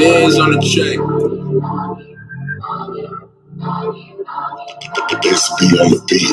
Biz on the track. SB on the beat.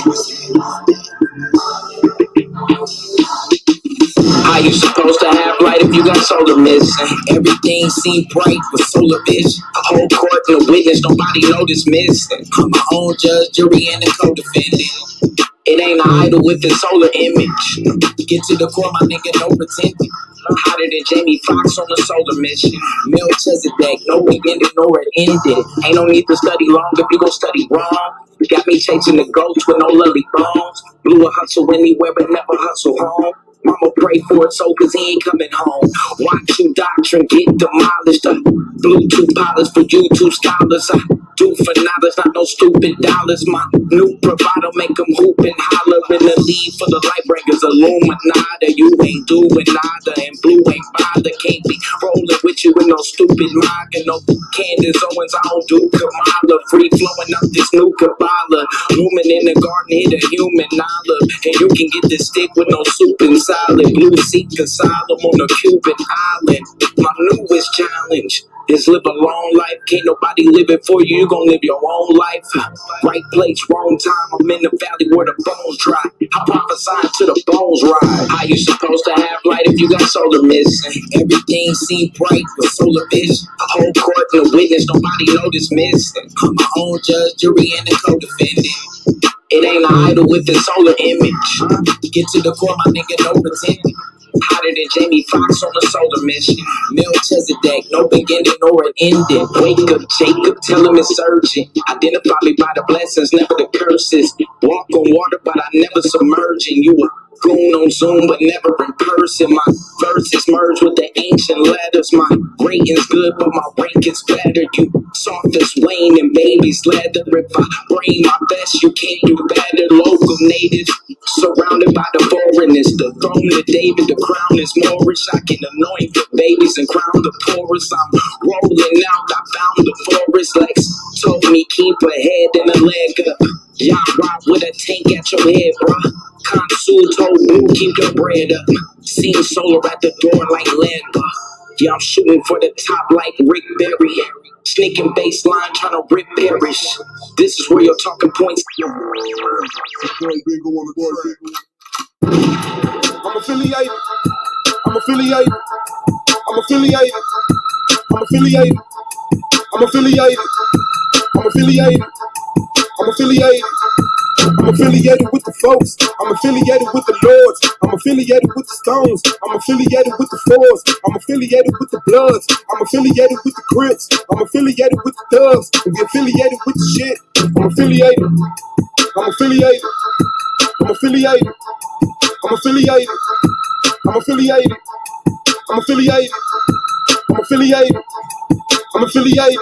How you supposed to have light if you got solar missing? Everything seemed bright with solar vision. A whole court and a witness, nobody noticed missing. I'm my own judge, jury, and a co-defendant. It ain't an idol with a solar image. Get to the core, my nigga, no pretending. Hotter than Jamie Foxx on a solar mission. Melchizedek, no beginning nor an ending. Ain't no need to study long if you gon' study wrong. Got me chasing the ghosts with no lovely bones. Bluu a hustle anywhere but never hustle home. Mama pray for it so cause he ain't coming home. Watch you doctrine get demolished. Bluetooth pilots for YouTube scholars. I do for knowledge, not no stupid dollars. My new bravado make them hoop and holler. In the lead for the light bringers, Illuminati. You ain't doing nada and Bluu ain't bother. Can't be rolling with you with no stupid maga. No Candace Owens, I don't do Kamala. Free flowing up this new Kabbalah. Lumen in the garden, hit a human olive. And you can get this stick with no soup inside. Bluu seek asylum on a Cuban island. My newest challenge is live a long life. Can't nobody live it for you. You gon' live your own life. Right place, wrong time. I'm in the valley where the bones dry. I prophesy to the bones rise. How you supposed to have light if you got solar missing? Everything seem bright with solar vision. A whole court and a witness, nobody noticed missing. I'm my own judge, jury, and a co-defendant. It ain't an idol with a solar image. Get to the core, my nigga, no pretending. Hotter than Jamie Foxx on a solar mission. Melchizedek, no beginning nor an ending. Wake up, Jacob, tell him it's urgent. Identify me by the blessings, never the curses. Walk on water, but I never submerging. You a goon on Zoom, but never in person. My verses merge with the ancient letters. My rating's good, but my rank is better. You soft as Wayne and baby's leather. If I bring my best, you can't do better. Local natives, surrounded by the foreigners. The throne of David, the crown is Moorish. I can anoint the babies and crown the poorest. I'm rolling out, I found the forest. Lex told me keep a head and a leg up. Y'all ride with a tank at your head, bruh. Consul told Bluu keep your bread up. Seen solar at the door like Lamba. Yeah, I'm shooting for the top like Rick Berry. Sneaking baseline trying to rip perish. This is where your talking points. I'm affiliated. I'm affiliated. I'm affiliated. I'm affiliated. I'm affiliated. I'm affiliated. I'm affiliated. I'm affiliated with the folks. I'm affiliated with the lords. I'm affiliated with the stones. I'm affiliated with the fours. I'm affiliated with the bloods. I'm affiliated with the crips. I'm affiliated with the thugs. And be affiliated with the shit. I'm affiliated. I'm affiliated. I'm affiliated. I'm affiliated. I'm affiliated. I'm affiliated. I'm affiliated. I'm affiliated.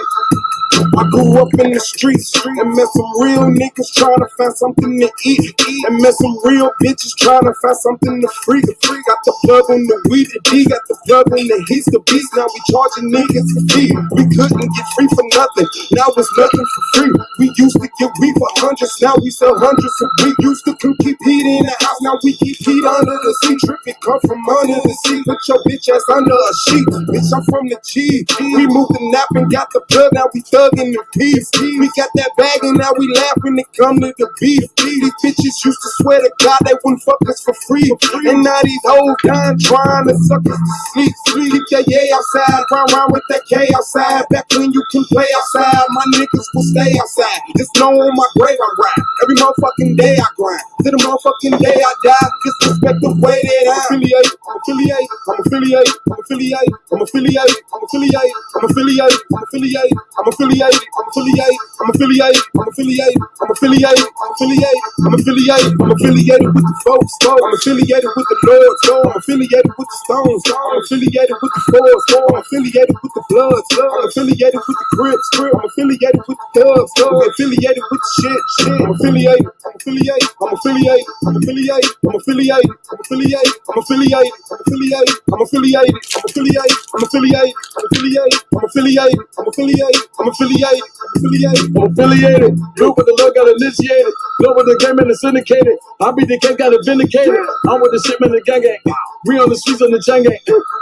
I grew up in the streets and met some real niggas trying to find something to eat. And met some real bitches trying to find something to free. Got the plug on the weed, the D got the plug on the heat. The beast, now we charging niggas for fee. We couldn't get free for nothing, now it's nothing for free. We used to get weed for hundreds, now we sell hundreds. So we used to keep heat in the house, now we keep heat under the seat. Trippin' come from under the seat, put your bitch ass under a sheet. Bitch, I'm from the G. We moved the nap and got the plug, now we thuggin' the peace. We got that bag and now we laughing it come to the beef. These bitches used to swear to God they wouldn't fuck us for free. And now these hoes dying trying to suck us to sleep. Keep your yay outside, run around with that K outside. Back when you can play outside, my niggas will stay outside. Just know on my grave I ride. Every motherfucking day I grind. To the motherfucking day I die. Disrespect the way that I'm affiliated. I'm affiliated. I'm affiliated. I'm affiliated. I'm affiliated. I'm affiliated. I'm affiliated. I'm affiliated. I'm affiliated. I'm affiliated. I'm affiliated. I'm affiliated. I'm affiliated. I'm affiliated. I'm affiliated. I'm affiliated with the folks. I'm affiliated with the lords. I'm affiliated with the stones. I'm affiliated with the fours. I'm affiliated with the bloods. I'm affiliated with the crips. I'm affiliated with the thugs. I'm affiliated with the shit. I'm affiliated. I'm affiliated. I'm affiliated. I'm affiliated. I'm affiliated. I'm affiliated. I'm affiliated. I'm affiliated. I'm affiliated. I'm affiliated. I'm affiliated. I'm affiliated. I'm affiliated. I'm affiliated. I'm affiliated. I'm affiliated. I'm affiliated. Blue with the love got initiated. Blue with the game and the syndicated. I be the king got it vindicated. I'm with the shipment and the gang gang. We on the streets on the chain gang.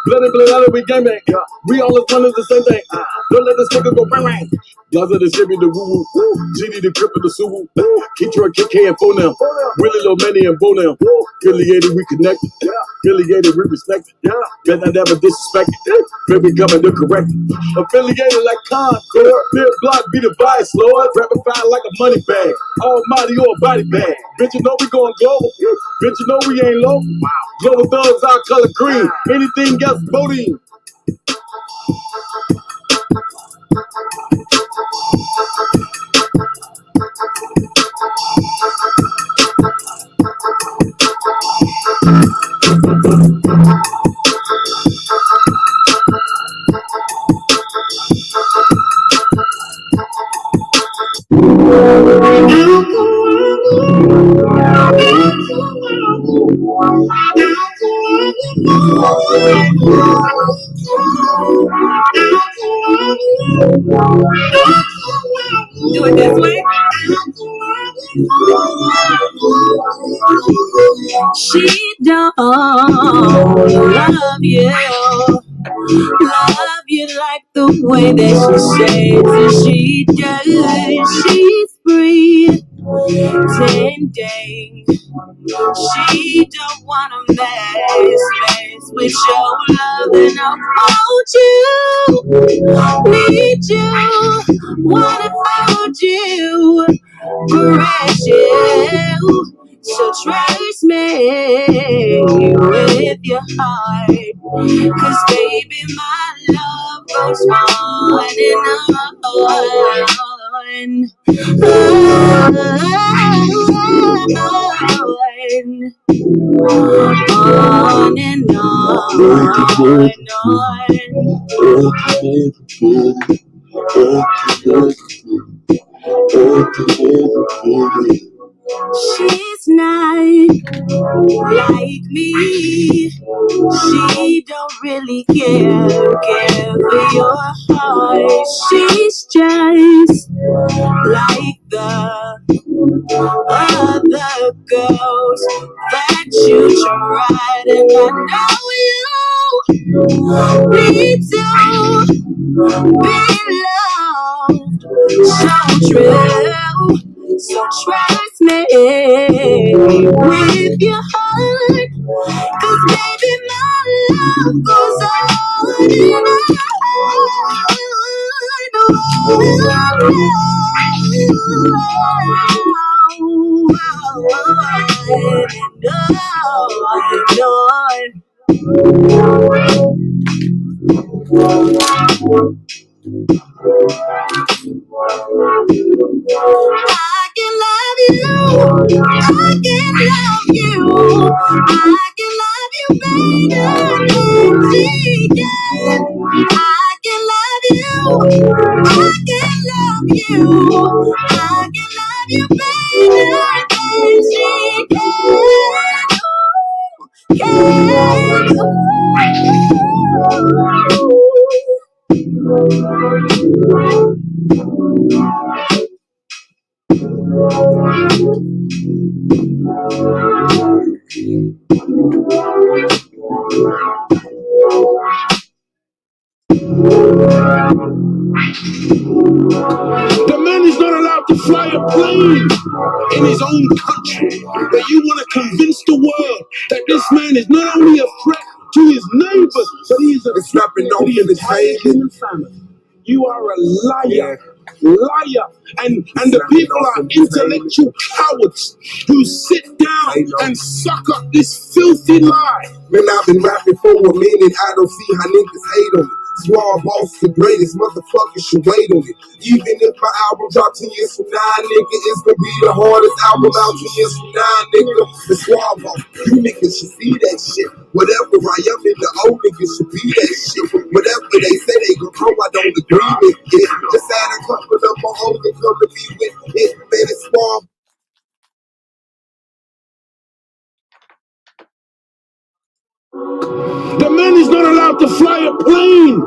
Blood and blood out of we gang bang. We all as one is the same thing. Don't let this nigga go bang bang. Blaza distribute the woo woo. GD the crip of the suwu. Keep your KK and phone now. Willie Lil Manny and Bo now. Affiliated, we connected. Affiliated, we respected. Better never disrespected. Baby coming to correct it. Affiliated like Concord. Pit block be the vice, Lord. Rapified like a money bag. Almighty or a body bag. Bitch, you know we going global. Bitch, you know we ain't low. Global thugs, our color green. Anything else, voting. Do it this way. She don't love you. Love you like the way that she says that she does. She's pretending. She don't wanna mess with your love, and I want you, need you, wanna hold you, caress you. So trust me with your heart, 'cause baby my love goes on and on. On and on. She's not like me. She don't really care for your heart. She's just like the other girls that you tried, and I know you need to be loved. So true. So trust me with your heart, 'cause baby my love goes on and I can love you, I can love you, I can love you better than she can. I can love you, I can love you, I can love you better than she The man is not allowed to fly a plane in his own country. But you want to convince the world that this man is not only a threat to his neighbors, but he is a threat to the entire human family. You are a liar. Liar. And the people are intellectual cowards who sit down and suck up this filthy lie. Man, I've been rapping for a minute. I don't see how niggas hate on it. Swab boss, the greatest motherfuckers should wait on it. Even if my album drops 10 years from now, nigga, it's gonna be the hardest album out 10 years from now, nigga. The Swab boss, you niggas should see that shit. Whatever I am in, the old niggas should be that shit. Whatever they say they gon' come, I don't agree with it. Just had a couple of my old niggas come to be with it. Man, it's Swab. The man is not allowed allowed to fly a plane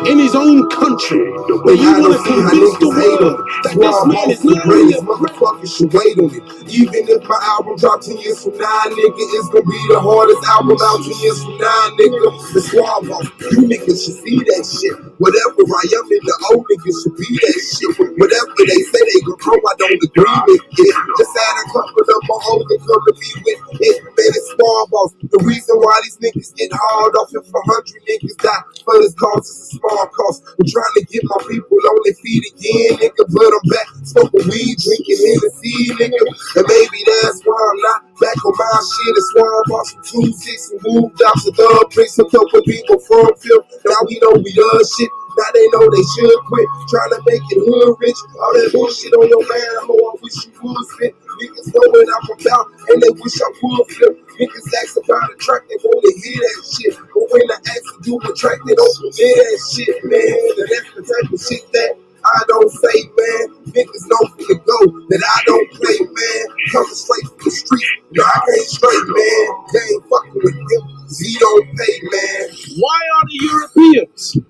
in his own country. But you want to convince the world that this man is not only a motherfuckers should wait on it. Even if my album drops 10 years from now, nigga, it's gonna be the hardest album out 10 years from now, nigga. The Suave, you niggas should see that shit. Whatever I am in the old niggas should be that shit. Whatever they say they gon' grow, I don't agree with it. Just add a couple of my old and come to be with it. Man, it's Suave. The reason why these niggas get hard off if 100 niggas die for this cause is a small cost. I'm trying to get my people on their feet again, nigga, but I'm back smoking weed, drinking Hennessy, nigga. And maybe that's why I'm not back on my shit. It's why I bought some 2-6 and moved out to the bricks. A couple people from Phil. Now we know we shit. Now they know they should quit trying to make it hood rich. All that bullshit on your man, I wish you would spit. Niggas know what I'm about, and they wish I would flip. Niggas ask about a track, they wanna hear that shit. But when I ask to do a track, they don't hear that shit, man. And that's the type of shit that I don't say, man. Niggas know from the go that I don't play, man. Coming straight from the street, no, I can't straight, man. They ain't fucking with him, 'cause he don't pay, man. Why are the Europeans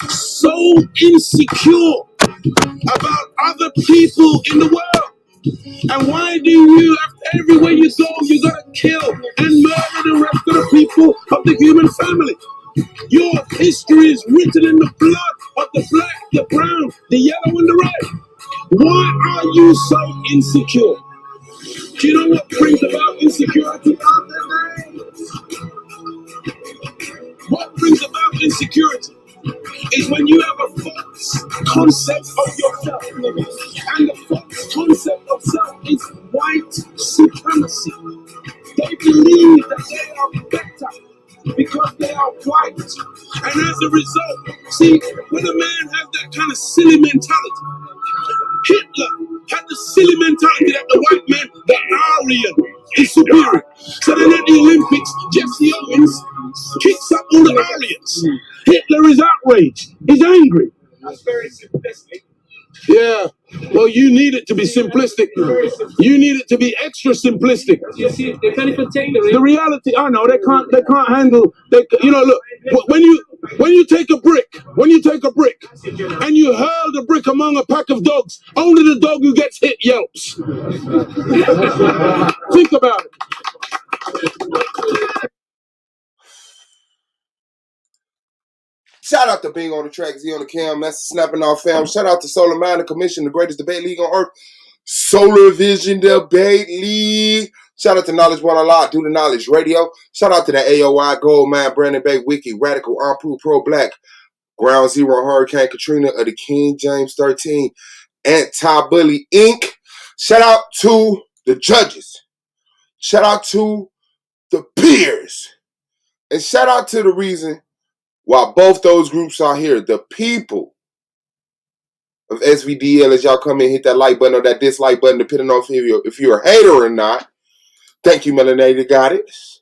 so insecure about other people in the world? And why do you, everywhere you go, you gotta kill and murder the rest of the people of the human family? Your history is written in the blood of the black, the brown, the yellow, and the red. Why are you so insecure? Do you know what brings about insecurity? What brings about insecurity is when you have a false concept of yourself. And the false concept of self is white supremacy. They believe that they are better because they are white. And as a result, see, when a man has that kind of silly mentality, Hitler had the silly mentality that the white man, the Aryan, is superior. So then at the Olympics, Jesse Owens kicks up all the Aryans. Hitler is outraged. He's angry. That's very simplistic. Yeah. Well, you need it to be simplistic. You need it to be extra simplistic. You see, they can't even tailor it. The reality, I know they can't. They can't handle. You know, look. When you take a brick, and you hurl the brick among a pack of dogs, only the dog who gets hit yelps. Think about it. Shout out to Bing on the track, Z on the cam, that's snapping off fam. Shout out to Solar Mind, the commission, the greatest debate league on earth, Solar Vision Debate League. Shout out to Knowledge One Allah, Do the Knowledge Radio. Shout out to the AOI, Gold Man, Brandon Bay, Wiki, Radical, Ampu, Pro Black, Ground Zero, Hurricane Katrina of the King James 13, Anti-Bully Inc. Shout out to the judges. Shout out to the peers. And shout out to the reason why both those groups are here. The people of SVDL, as y'all come in, hit that like button or that dislike button, depending on if you're a hater or not. Thank you, Melanated Goddess.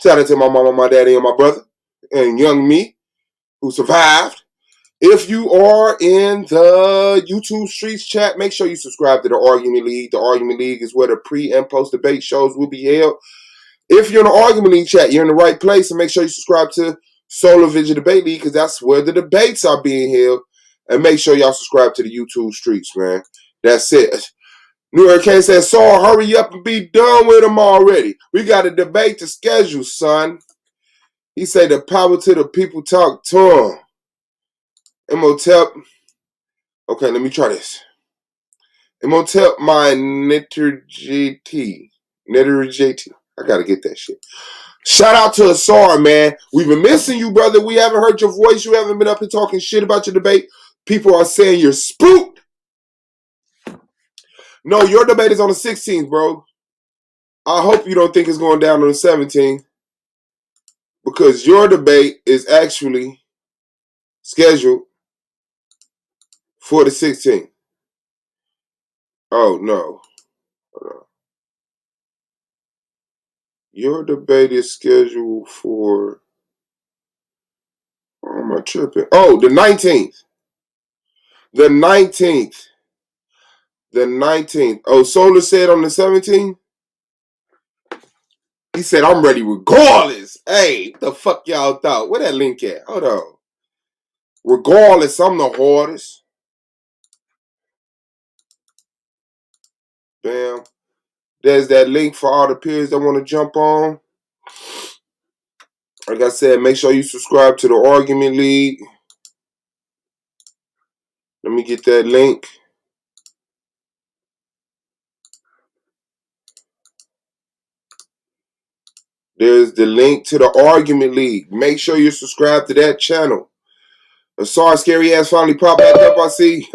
Shout out to my mama, my daddy, and my brother, and young me, who survived. If you are in the YouTube Streets chat, make sure you subscribe to the Argument League. The Argument League is where the pre- and post-debate shows will be held. If you're in the Argument League chat, you're in the right place, and make sure you subscribe to Solar Vision Debate League, because that's where the debates are being held. And make sure y'all subscribe to the YouTube Streets, man. That's it. New Hurricane says, Saul, hurry up and be done with them already. We got a debate to schedule, son. He said the power to the people talk to him. Imhotep. Okay, let me try this. Imhotep my Neterjt. I gotta get that shit. Shout out to Asar, man. We've been missing you, brother. We haven't heard your voice. You haven't been up here talking shit about your debate. People are saying you're spooked. No, your debate is on the 16th, bro. I hope you don't think it's going down on the 17th, because your debate is actually scheduled for the 16th. Oh, no. Your debate is scheduled for... Oh, am I tripping? Oh, the 19th. The 19th. The 19th. Oh, Solar said on the 17th? He said, I'm ready regardless. Hey, what the fuck y'all thought? Where that link at? Hold on. Regardless, I'm the hardest. Bam. There's that link for all the peers that want to jump on. Like I said, make sure you subscribe to the Argument League. Let me get that link. There's the link to the Argument League. Make sure you subscribe to that channel. Sorry, scary ass finally popped back up, I see.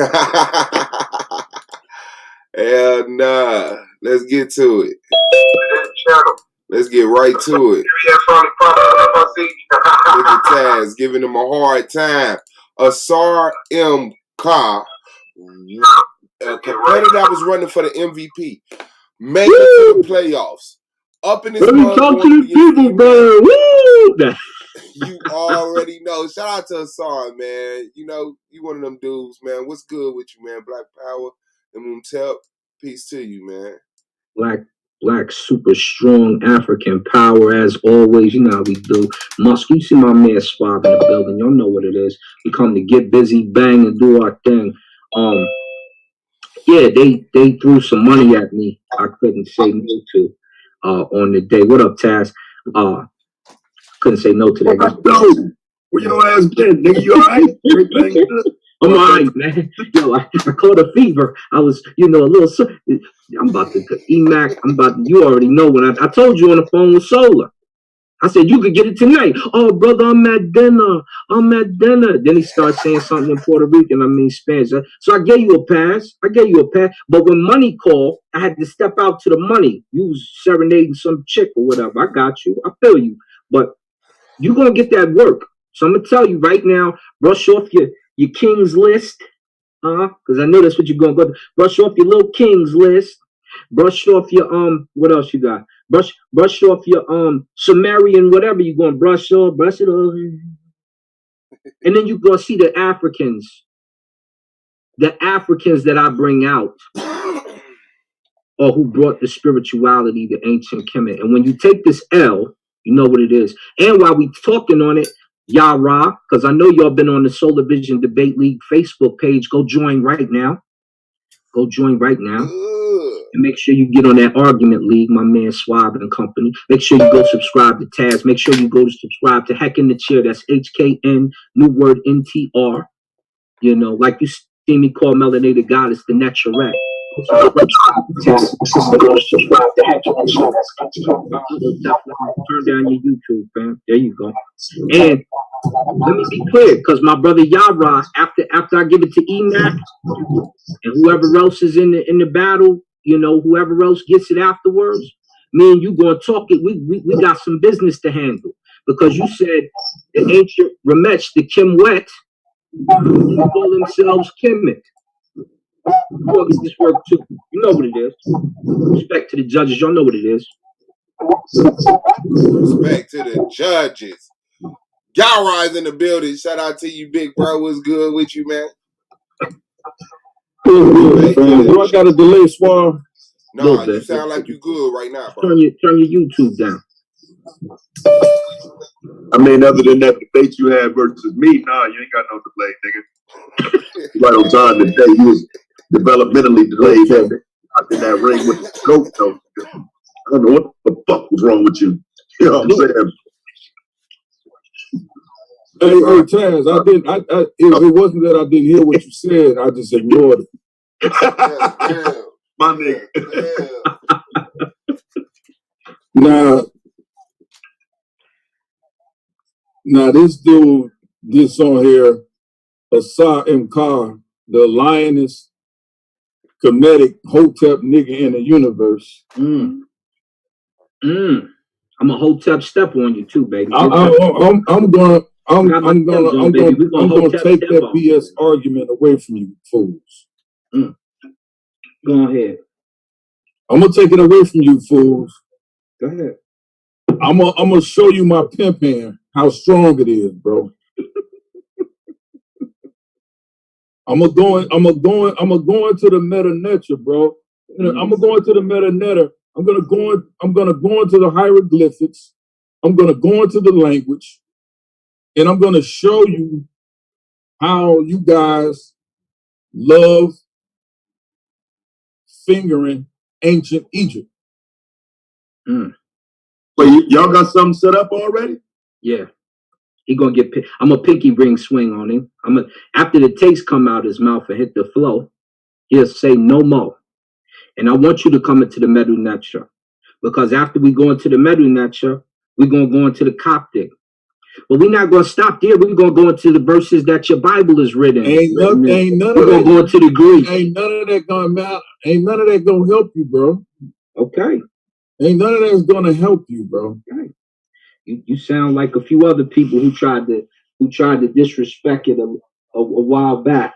Hell nah. Let's get to it. Let's get right to it. Look at Taz giving him a hard time. Asar M. Ka, a competitor that was running for the MVP, make it to the playoffs. Up in this Let me talk to the people, bro. Woo! You already know. Shout out to Asar, man. You know, you one of them dudes, man. What's good with you, man? Black Power and Mumtep. Peace to you, man. Black, super strong African power, as always. You know how we do. Musk, you see my man Swab in the building. Y'all know what it is. We come to get busy, bang, and do our thing. Yeah, they threw some money at me. I couldn't say no to on the day. What up, Taz? Couldn't say no to that guy. Where your ass been, nigga? You all right? Everything good? I'm all right, man. Yo, I caught a fever. I was, a little. I'm about to EMAC. You already know when I told you on the phone with Solar. I said, you could get it tonight. Oh, brother, I'm at dinner. Then he started saying something in Puerto Rican, Spanish. So I gave you a pass. But when money called, I had to step out to the money. You was serenading some chick or whatever. I got you. I feel you. But you're going to get that work. So I'm going to tell you right now, brush off your King's list. Because I know that's what you're going to go. Brush off your little King's list. Brush off your, what else you got? Brush off your, Sumerian, whatever you're going to brush it off. And then you're going to see the Africans that I bring out, or who brought the spirituality, the ancient Kemet. And when you take this L, you know what it is. And while we talking on it, Yara, because I know y'all been on the Solar Vision Debate League Facebook page. Go join right now. And make sure you get on that Argument League, my man Swab and company. Make sure you go subscribe to Taz. Make sure you go to subscribe to Heck in the Chair. That's HKN, new word NTR. Like you see me call Melanated Goddess the Naturette. Turn down your YouTube, fam. There you go. And let me be clear, because my brother Yara, after I give it to EMAC and whoever else is in the battle, whoever else gets it afterwards, me and you gonna talk it. We got some business to handle, because you said the ancient Ramech, the Kimwet, they call themselves Kemet. We'll get this work too. You know what it is. Respect to the judges. Y'all know what it is. Respect to the judges. Yara in the building. Shout out to you, big bro. What's good with you, man? Good, do I got a delay, Swab? No, you sound like you good right now, bro. Turn your YouTube down. Other than that debate you had versus me, nah, you ain't got no delay, nigga. Right on time today. You was developmentally delayed out in that ring with the scope, though. I don't know what the fuck was wrong with you. You know what I'm saying? Hey, Taz, it wasn't that I didn't hear what you said. I just ignored it. Damn. My nigga. Now this dude gets on here, Asar M. Kar, the lioness, comedic, hotep nigga in the universe. I'm a hotep step on you too, baby. I'm gonna take that BS argument away from you, fools. Go ahead. I'm gonna take it away from you, fools. Go ahead. I'm gonna show you my pimp hand, how strong it is, bro. I'm gonna go into the meta netter, bro. I'm gonna go into the meta netter I'm gonna go into the hieroglyphics. I'm gonna go into the language, and I'm gonna show you how you guys love fingering ancient Egypt. But y'all got something set up already? Yeah. He gonna get. I'm a pinky ring swing on him. After the taste come out his mouth and hit the flow, he'll say no more. And I want you to come into the Madon lecture, because after we go into the Madon lecture, we're gonna go into the Coptic. But we're not gonna stop there. We're gonna go into the verses that your Bible is written. Ain't none of that. We're gonna go into the Greek. Ain't none of that gonna matter. Ain't none of that gonna help you, bro. Okay. Ain't none of that's gonna help you, bro. Okay. You sound like a few other people who tried to disrespect it a while back.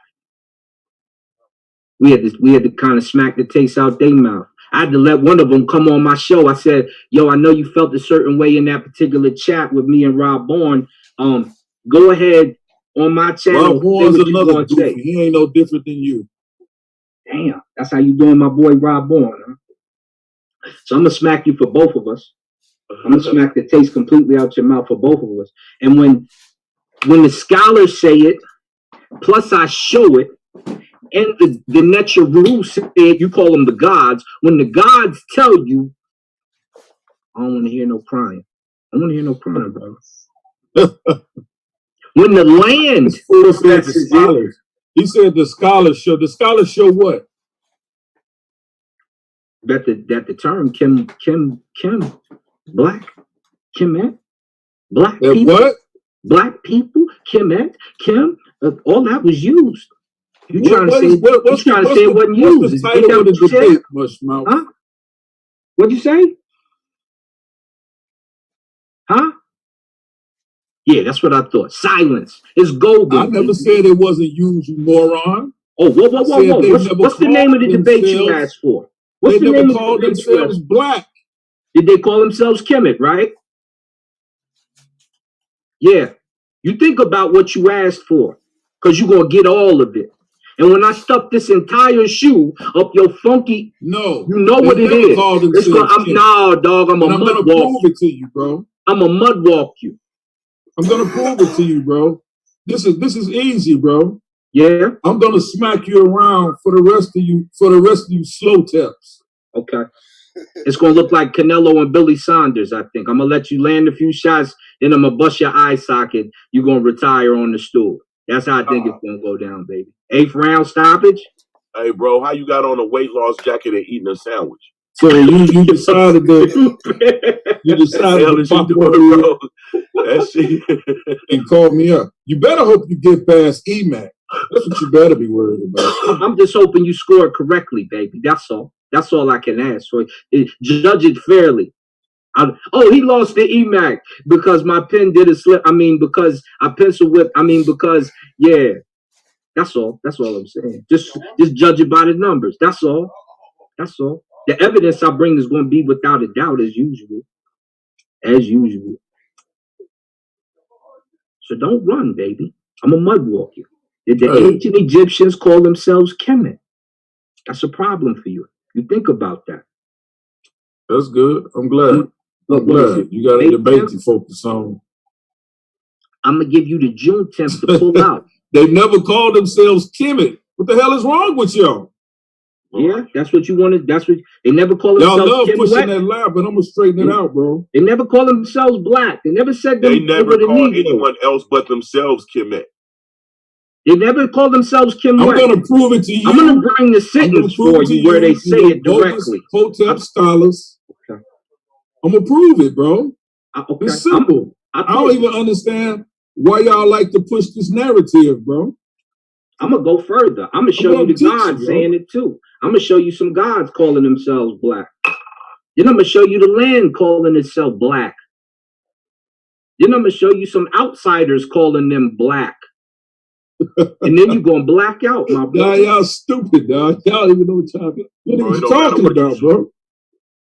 We had to kind of smack the taste out their mouth. I had to let one of them come on my show. I said, "Yo, I know you felt a certain way in that particular chat with me and Rob Bourne. Go ahead on my channel. Rob Bourne's another goofy. He ain't no different than you." Damn, that's how you doing, my boy Rob Bourne. Huh? So I'm gonna smack you for both of us. I'm gonna smack the taste completely out your mouth for both of us. And when the scholars say it, plus I show it, and the Necharu said, you call them the gods. When the gods tell you, I don't want to hear no crying. I don't want to hear no crying, bro. When the land professes it, he said the scholars show. The scholars show what? That the term Kim black Kemet black that people what? Black people Kemet Kim all that was used. You trying to say it wasn't used? What's the title of the debate, Mushmouth? Huh? What'd you say? Huh? Yeah, that's what I thought. Silence. It's golden. I never said it wasn't used, you moron. Oh, whoa. What's the name of the debate you asked for? What's the name of the debate themselves black. Did they call themselves Kemet, right? Yeah. You think about what you asked for, because you're going to get all of it. And when I stuff this entire shoe up your funky, you know what it is. No, dog, I'm gonna prove it to you, bro. I'm a mud walk you. I'm gonna prove it to you, bro. This is easy, bro. Yeah. I'm gonna smack you around for the rest of you slow tips. Okay. It's gonna look like Canelo and Billy Saunders, I think. I'm gonna let you land a few shots, then I'm gonna bust your eye socket. You're gonna retire on the stool. That's how I think it's gonna go down, baby. 8th round stoppage. Hey, bro, how you got on a weight loss jacket and eating a sandwich? So you decided to pop bro. That shit and call me up. You better hope you get past EMAC. That's what you better be worried about. I'm just hoping you scored correctly, baby. That's all. That's all I can ask for. Judge it fairly. He lost the EMAC because my pen did a slip. Because I pencil whipped. Yeah. That's all. That's all I'm saying. Just judge it by the numbers. That's all. That's all. The evidence I bring is going to be without a doubt, as usual. As usual. So don't run, baby. I'm a mud walk you. Did the ancient Egyptians call themselves Kemet? That's a problem for you. You think about that. That's good. I'm glad. You got a debate to focus on. I'm going to give you the June 10th to pull out. They never called themselves Kemet. What the hell is wrong with y'all? Yeah, that's what you wanted. That's what they never call themselves. Y'all love pushing that lie, but I'm gonna straighten it out, bro. They never call themselves black. They never said they never called anyone else but themselves Kemet. They never call themselves Kim. I'm gonna prove it to you. I'm gonna bring the sentence for you where they say it directly. Hotep scholars. Okay. I'm gonna prove it, bro. Okay. It's simple. I don't even understand why y'all like to push this narrative, bro. I'm gonna go further. I'm gonna show you the gods saying it too. I'm gonna show you some gods calling themselves black. Then I'm gonna show you the land calling itself black. Then I'm gonna show you some outsiders calling them black. And then you're gonna black out, my boy. Nah, y'all stupid, dog. Y'all even know what y'all talking about, bro.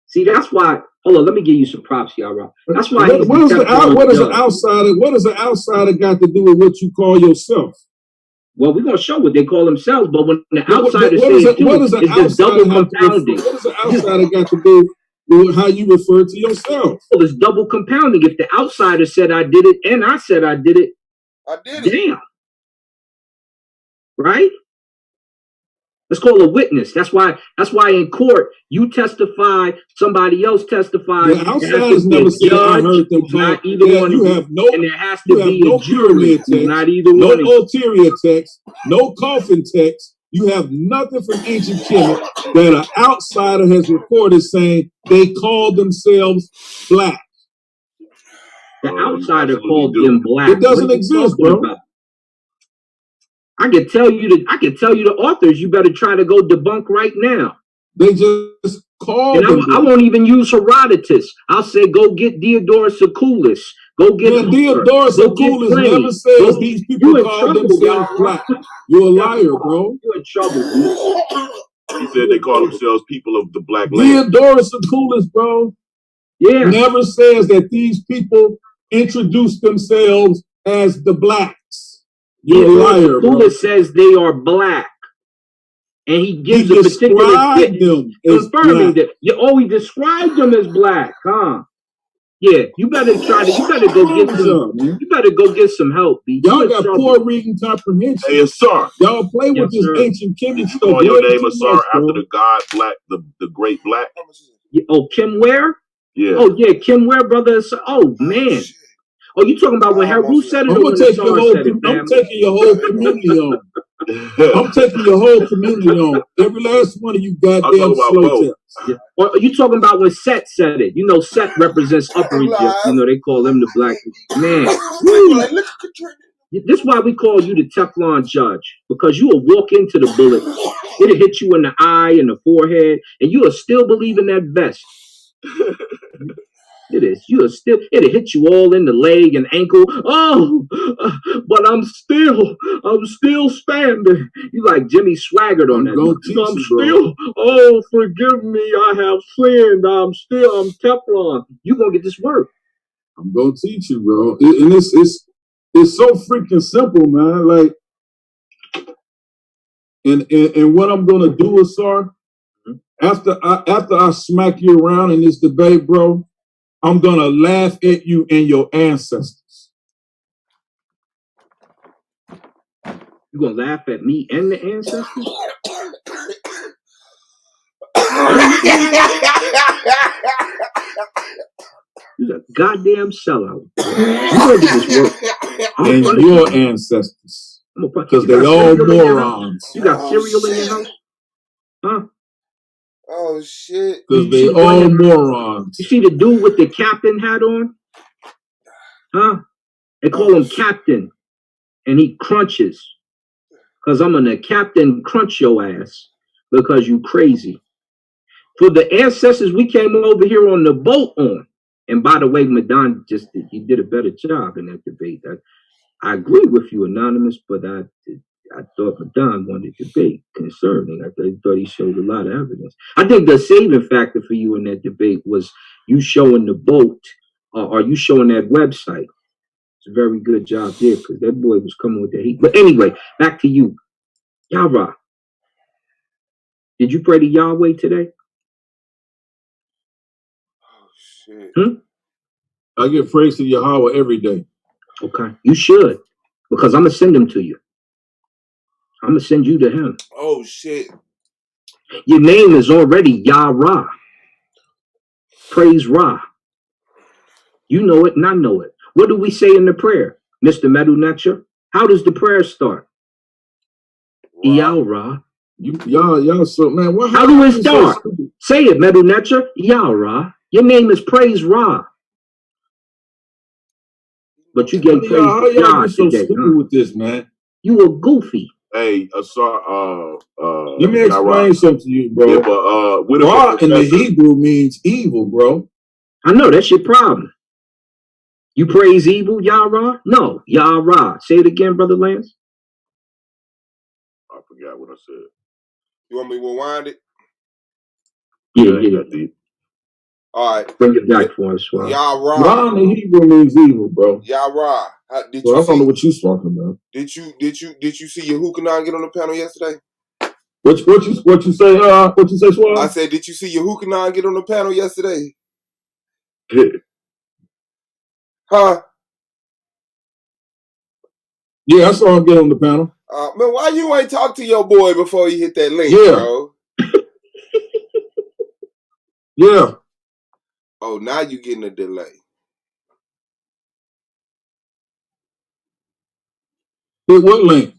See, that's why. Hold on, let me give you some props, y'all. Right? That's why. What does an outsider got to do with what you call yourself? Well, we're gonna show what they call themselves, but when the outsider says it's the double compounding. What does an outsider got to do how you refer to yourself. Well, it's double compounding. If the outsider said I did it and I said I did it, damn. Right? Let's call a witness. That's why in court you testify, somebody else testifies. The outsiders never said I heard them talk. You have no, and there has to be no a jury. text, Not either no one. ulterior text, no coffin text. You have nothing from ancient Kemet that an outsider has recorded saying they called themselves black. The outsider called them black. It doesn't exist, bro. About? I can tell you the authors. You better try to go debunk right now. They just call them. I won't even use Herodotus. I'll say go get Diodorus Siculus. Go get Diodorus Siculus never says these people call themselves black. You're a liar, bro. You're in trouble. He said they call themselves people of the black land. Diodorus Siculus, bro. Yeah. Never says that these people introduce themselves as the blacks. You're a liar, bro. Siculus says they are black. And he gives a particular them confirming that. He described them as black, huh? Yeah, you better go get some help, B. Y'all got poor reading comprehension. Hey, Asar. Y'all play with this ancient Kemet stuff. Call your name Asar after the god Black, the great Black. Yeah, Kim Ware? Yeah. Oh yeah, Kim Ware, brother. Oh man. Oh, you talking about when Heru said it? I'm taking your whole community on. I'm taking your whole community on. Every last one of you goddamn slow tips. Yeah. Or are you talking about when Set said it? You know, Set represents Upper Egypt. You know, they call them the black man. This is why we call you the Teflon judge, because you will walk into the bullet, it'll hit you in the eye and the forehead, and you will still believe in that vest. It is. It'll hit you all in the leg and ankle. Oh, but I'm still standing. You like Jimmy Swaggart on that. Oh, forgive me. I have sinned. I'm Teflon. You gonna get this work. I'm gonna teach you, bro. And it's so freaking simple, man. Like, and what I'm gonna do is, sir, after I smack you around in this debate, bro, I'm gonna laugh at you and your ancestors. You gonna laugh at me and the ancestors? You're a goddamn sellout. You gonna get this work. And your ancestors. Because they all morons. You got cereal in your house? Huh? Oh shit! Because they all morons. You see the dude with the captain hat on? Huh? They call him Captain, and he crunches. Because I'm gonna Captain crunch your ass because you crazy. For the ancestors we came over here on the boat on. And by the way, Madon he did a better job in that debate. I agree with you, Anonymous, but I thought Madon wanted to debate concerning. I thought he showed a lot of evidence. I think the saving factor for you in that debate was you showing the boat, or you showing that website. It's a very good job there, because that boy was coming with the heat. But anyway, back to you. Yahweh. Did you pray to Yahweh today? Oh, shit. I give praise to Yahweh every day. Okay. You should, because I'm going to send him to you. I'm going to send you to him. Oh, shit. Your name is already Yah-Ra. Praise Ra. You know it and I know it. What do we say in the prayer, Mr. Medunecha? How does the prayer start? Yah-Ra. Y'all so, man. How do it start? Say it, Medunecha. Yah-Ra. Your name is Praise Ra. But you gave praise to God so today, stupid with this, man. You were goofy. Hey, Asar, let me explain something to you, bro. Yeah, Ra in the Hebrew means evil, bro. I know, that's your problem. You praise evil, Yah-Ra? No, Yah-Ra. Say it again, Brother Lance. I forgot what I said. You want me to rewind it? Yeah. All right. Bring it back for us. Yah-Ra. Ra in the Hebrew means evil, bro. Yah-Ra. I don't know what you're talking about. Did you see your Hukanon get on the panel yesterday? What you say? What you say, Swab? I said, did you see your Anon get on the panel yesterday? Huh? Yeah, I saw him get on the panel. Man, why you ain't talk to your boy before he hit that link, bro? Yeah. Oh, now you getting a delay. Hit what link?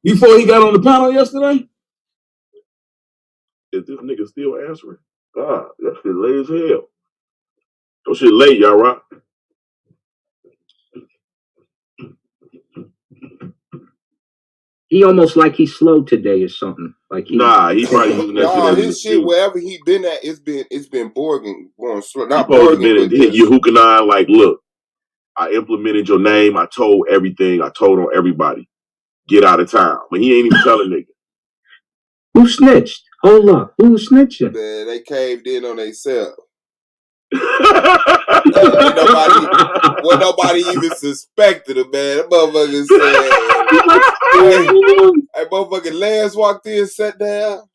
Before he got on the panel yesterday? Is this nigga still answering? God, that shit late as hell. That shit late, y'all, right? He almost like he's slow today or something. Like he probably using that shit as an his shit wherever he been at, it's been Borging going slow. Not Borging, but hit your Anon like, look, I implemented your name. I told everything. I told on everybody. Get out of town. But he ain't even telling nigga. Who snitched? Hold up. Who was snitching? Man, they caved in on themselves. Nobody even suspected him, man. That motherfucker said, hey, motherfucking Lance walked in, sat down.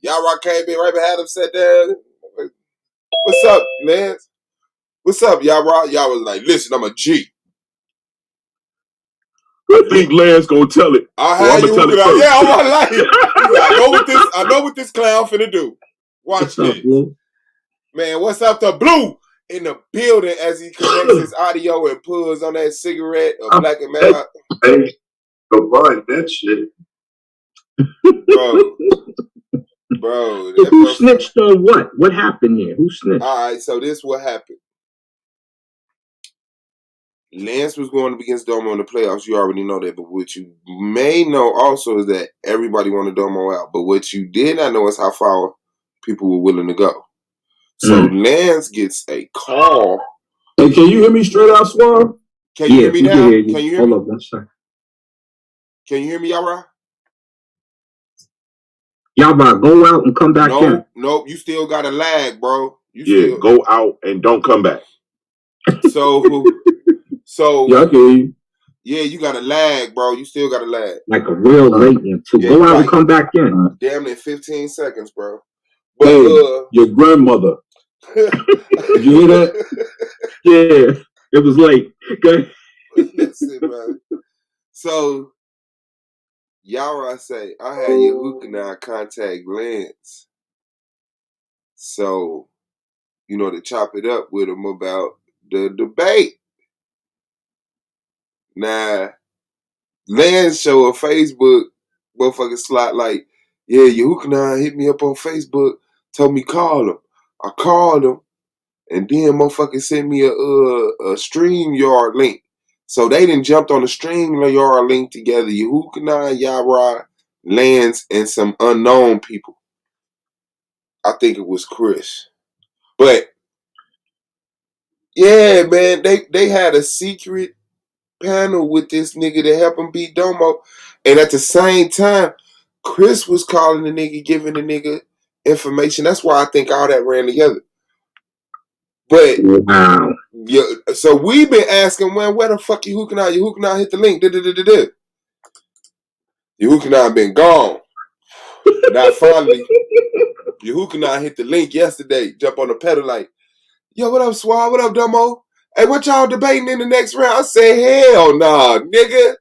Y'all came in right behind him, sat down. What's up, Lance? What's up, y'all? Y'all was like, listen, I'm a G. I think Lance gonna tell it. I'm gonna tell it first. Yeah, on my life. I know what this clown finna do. Watch this. Bluu? Man, what's up to Bluu in the building as he connects his audio and pulls on that cigarette of Black and Mad. Hey, combine that shit. Bro. Who snitched on what? What happened here? Who snitched? All right, so this what happened. Lance was going up against Domo in the playoffs. You already know that. But what you may know also is that everybody wanted Domo out. But what you did not know is how far people were willing to go. So Lance gets a call. Hey, can you hear me straight out, Swab? Can you hear me now? Can you hear me? Hold up one second. Can you hear me, Yara? Yara, go out and come back in. Nope, you still got a lag, bro. Go out and don't come back. So yeah, okay. Yeah, you got a lag, bro. You still got a lag. Like a real latent too. Go out and come back in. Damn it, 15 seconds, bro. But, hey, your grandmother. Did you hear that? Yeah, it was late. Okay. Listen, man. So, Yara say, I had your Anon contact Lance. So, to chop it up with him about the debate. Now, Lance show a Facebook motherfucking slot like, yeah, your Anon hit me up on Facebook, told me call him. I called him, and then motherfucker sent me a StreamYard link. So they done jumped on the StreamYard link together. Your Anon, Yara, Lance, and some unknown people. I think it was Chris. But yeah, man, they had a secret panel with this nigga to help him beat Domo. And at the same time, Chris was calling the nigga, giving the nigga information. That's why I think all that ran together. But wow. Yeah, so we've been asking, man, where the fuck you Anon? Your Anon hit the link. Your Anon been gone. Now finally, your Anon hit the link yesterday. Jump on the pedal like, yo, what up, Swab? What up, Domo? Hey, what y'all debating in the next round? I say, hell nah, nigga.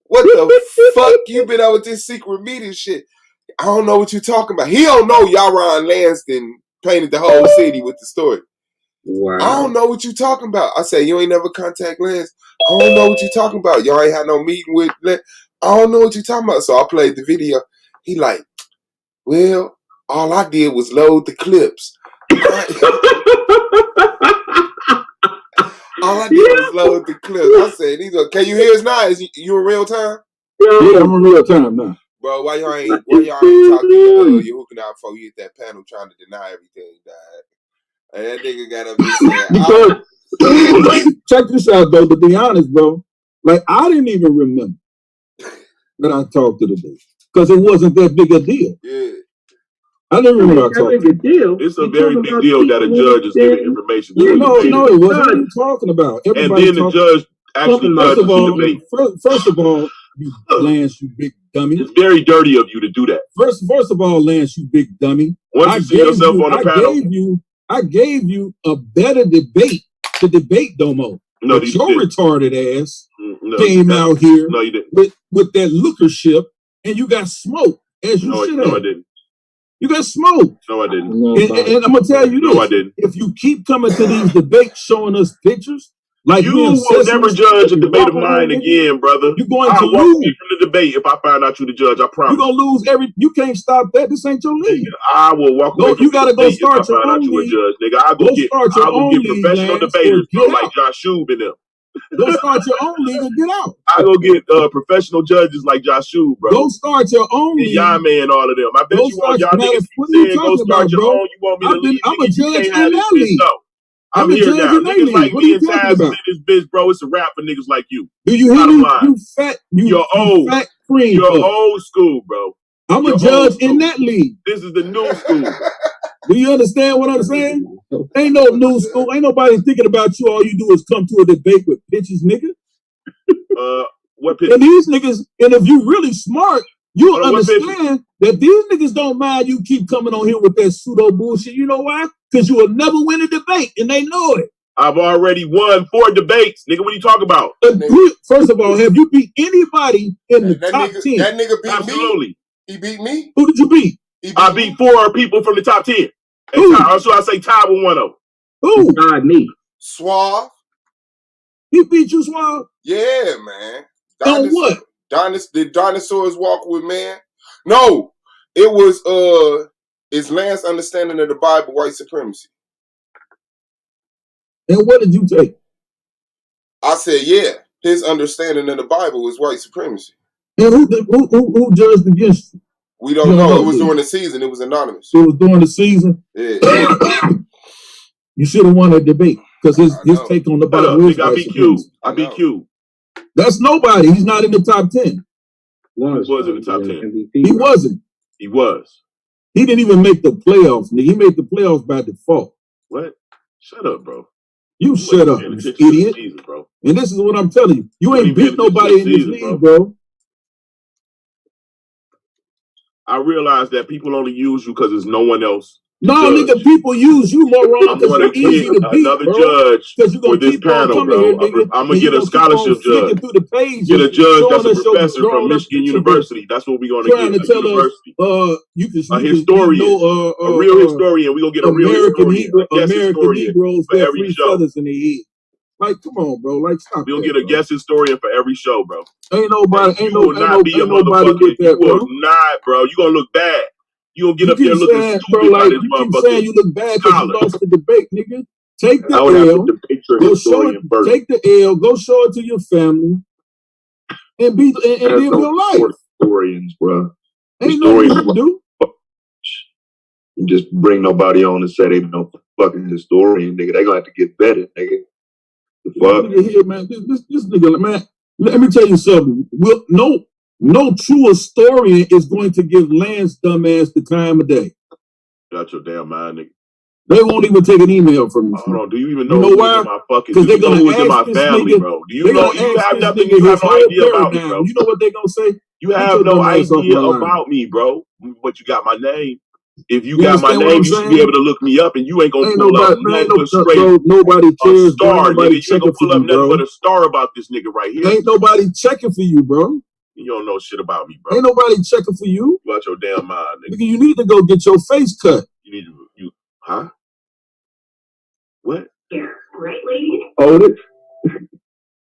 What the fuck you been out with this secret meeting shit? I don't know what you talking about. He don't know Yara Lanston painted the whole city with the story. Wow. I don't know what you talking about. I say, you ain't never contact Lance. I don't know what you talking about. Y'all ain't had no meeting with Lance. I don't know what you talking about. So I played the video. He like, well, all I did was load the clips. All I did was load the clips. I said, can you hear us now? Is you in real time? Yeah, I'm in real time now. Bro, why y'all ain't talking to your Anon before you hit that panel trying to deny everything, dad? And that nigga got up and said, check this out, though, to be honest, bro. Like, I didn't even remember that I talked to the dude. Because it wasn't that big a deal. Yeah. I didn't remember I talked to the deal. It's a very big deal that a judge is giving information to No, it wasn't. What are you talking about? Everybody and then the judge actually first of all, Lance, you big dummy. It's very dirty of you to do that. First of all, Lance, you big dummy. Once you see yourself on the panel, I gave you a better debate to debate Domo. No, but your retarded ass no, came out here no, you didn't. with that lookership, and you got smoked as you should have. No, I didn't. You got smoked. No, I didn't. And I'm gonna tell you this. No, I didn't. If you keep coming to these debates showing us pictures, like you will never judge a debate of mine again, brother. You're going to lose from the debate if I find out you the judge. I promise. You're gonna lose you can't stop that. This ain't your league. I will walk away. You gotta go start your own league. Judge, nigga. I'll go get professional debaters, like Josh Shube and them. Go start your own league and get out. I go get professional judges like Josh Shube, bro. Go start your own league. And man, all of them. I bet you want y'all niggas saying go start your own. You want me to leave? I'm a judge in that league. I'm here now. Niggas like me and Taz is in this bitch, bro. It's a rap for niggas like you. Do you hear me? You fat, you're old. Fat cream. You're old school, bro. I'm a judge in that league. This is the new school. Do you understand what I'm saying? Ain't no new school. Ain't nobody thinking about you. All you do is come to a debate with pitches, nigga. What pitches? And these niggas, and if you really smart, you'll understand that these niggas don't mind you keep coming on here with that pseudo bullshit. You know why? Because you will never win a debate, and they know it. I've already won 4 debates, nigga. What are you talking about? First of all, have you beat anybody in the top 10? That nigga beat Absolutely. me. He beat me. Who did you beat? I beat 4 people from the top 10. Or should I say tied with one of them? Who? Not me. Suave. He beat you, Suave? Yeah, man. On what? Did dinosaurs walk with man? No. It was is Lance's understanding of the Bible white supremacy. And what did you take? I said, yeah. His understanding of the Bible is white supremacy. And who judged against you? We don't know. It was during the season. It was anonymous. It was during the season? Yeah. You should have won that debate because his take on the Bible was I beat Q. I beat Q. That's nobody. He's not in the top 10. He was in the top 10. He wasn't. He was. He didn't even make the playoffs. He made the playoffs by default. What? Shut up, bro. You shut up, you idiot. Season, bro. And this is what I'm telling you. You ain't beat nobody in this league, bro. I realize that people only use you because there's no one else. No, nigga, people use you more wrong because you're easy to beat, another bro. judge Because you're going to keep on coming here, nigga. I'm going to get a scholarship judge. Through the pages, get a judge that's a professor from Michigan University. That's what we're going to get. Tell university. A historian. A real historian. We're going to get a real historian. American Negroes for every show. Feathers in their head. Like, come on, bro. Like, stop. We'll get a guest historian for every show, bro. Ain't nobody. You will not be a motherfucker. You will not, bro. You gonna look bad. You gonna get up there looking stupid by this motherfucker. You keep saying you look bad because you lost the debate, nigga. Take the L. Go show it. Take the L. Go show it to your family, and live your life. Historians, bro. Ain't nothing you can do. You just bring nobody on and say they no fucking historian, nigga. They gonna have to get better, nigga. The fuck? Nigga here, man. This nigga, man. Let me tell you something. No true historian is going to give Lance dumbass the time of day. Got your damn mind, nigga. They won't even take an email from you. Hold on. Do you even know who's why? in my fucking? Because they're gonna who's in my family, nigga, bro? Do you know? You have nothing. You have no idea about me, bro. You know what they're gonna say? You have no idea about me, bro. But you got my name. If you got my name, you should be able to look me up, and you ain't gonna pull up nobody cares. A star, nigga. You ain't gonna pull up nothing but a star about this nigga right here. Ain't nobody checking for you, bro. You don't know shit about me, bro. Ain't nobody checking for you. You out your damn mind, nigga. You need to go get your face cut. You need to, huh? What? Yeah, right, lady? Hold it.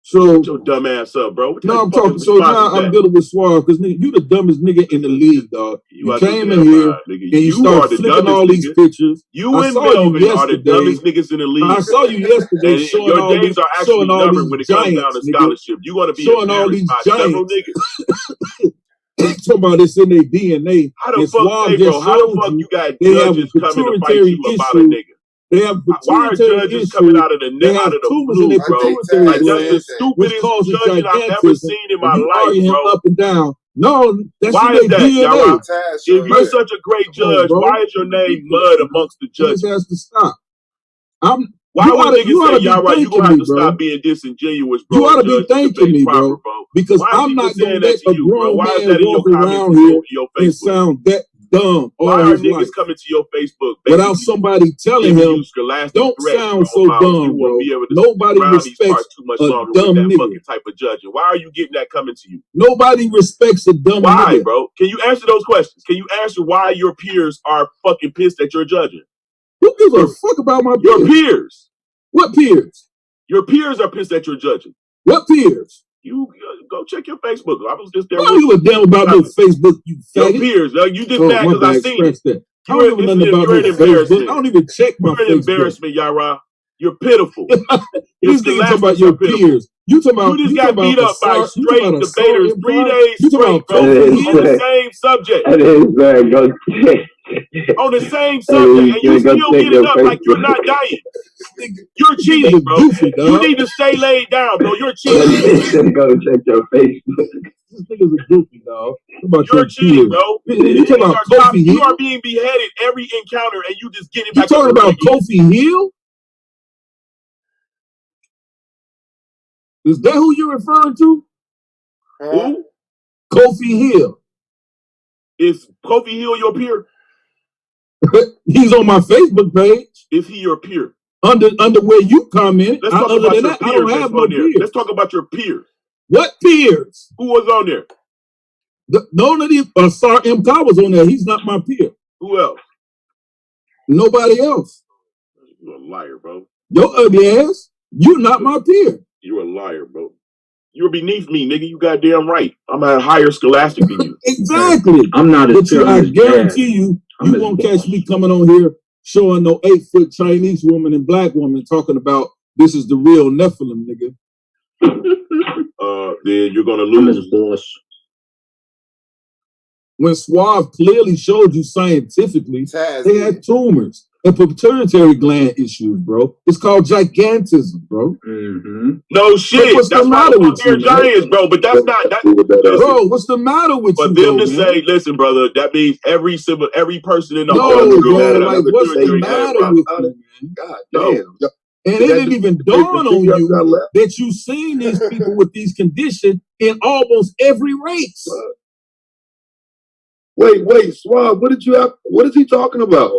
So get your dumb ass up, bro. No, I'm talking. So now I'm dealing with Suave because you the dumbest nigga in the league, dog. You came in here and you started flicking all these pictures. You and Melvin are the dumbest niggas in the league. I saw you yesterday showing all these giants. Scholarship. You want to be showing all these giants. Talking about this in their DNA. How the fuck, bro? How the fuck you got judges coming to fight you about a nigga? They have why are judges coming out of the blue, bro? Like, that's the stupidest judging I've ever seen in my life, bro. Up and down. No, that's why is that, y'all? If you're such a great judge, why is your name mud amongst the judges? This has to stop. Why would niggas say, y'all right, you gonna have to stop being disingenuous, bro? You ought to be thanking me, bro. because I'm not gonna let a grown man walk around here and sound that dumb. Why are niggas coming to your Facebook without somebody telling him, don't sound so dumb, bro? Nobody respects a dumb nigga. Type of judging. Why are you getting that coming to you? Nobody respects a dumb nigga. Why, bro? Can you answer those questions? Can you answer why your peers are fucking pissed that you're judging? Who gives a fuck about my peers? Your peers. What peers? Your peers are pissed that you're judging. What peers? You go check your Facebook. I was just there. I don't give a damn about no Facebook, you faggot. Your peers. You just mad because I seen it. That. I don't give nothing about no Facebook. I don't even check my Facebook. You're an embarrassment, Yara. You're pitiful. This nigga talking about your peers. You talking about you just got beat up by straight debaters 3 days straight, bro. On the same subject. On the same subject, and you still get it up like you're not dying. You're cheating, bro. You need to stay laid down, bro. You're cheating. Go check your Facebook. This nigga's a goofy, dog. You're cheating, bro. You talking about Kofi Hill? You are being beheaded every encounter, and you just get it back. You talking about Kofi Hill? Is that who you're referring to? Who? Kofi Hill. Is Kofi Hill your peer? He's on my Facebook page. Is he your peer? Under where you comment. Let's talk about your peers. I don't have no peers. Let's talk about your peers. What peers? Who was on there? None of these. Sar M. Todd was on there. He's not my peer. Who else? Nobody else. You're a liar, bro. Your ugly ass. You're not my peer. You're a liar, bro. You're beneath me, nigga. You goddamn right. I'm a higher scholastic than you. Exactly. I'm not as But I guarantee you won't catch me coming on here showing no 8-foot Chinese woman and black woman talking about this is the real Nephilim, nigga. Then you're gonna lose. When Suave clearly showed you scientifically, they had tumors and pituitary gland issues, bro. It's called gigantism, bro. Mm-hmm. No shit. What's the matter with you, giants, bro? But that's not that. Bro, what's the matter with you? For them to say, listen, brother, that means every person in the whole bro, like what's the matter with you, man? God damn. And it didn't even dawn on you that you've seen these people with these conditions in almost every race. Wait, Swab, what is he talking about?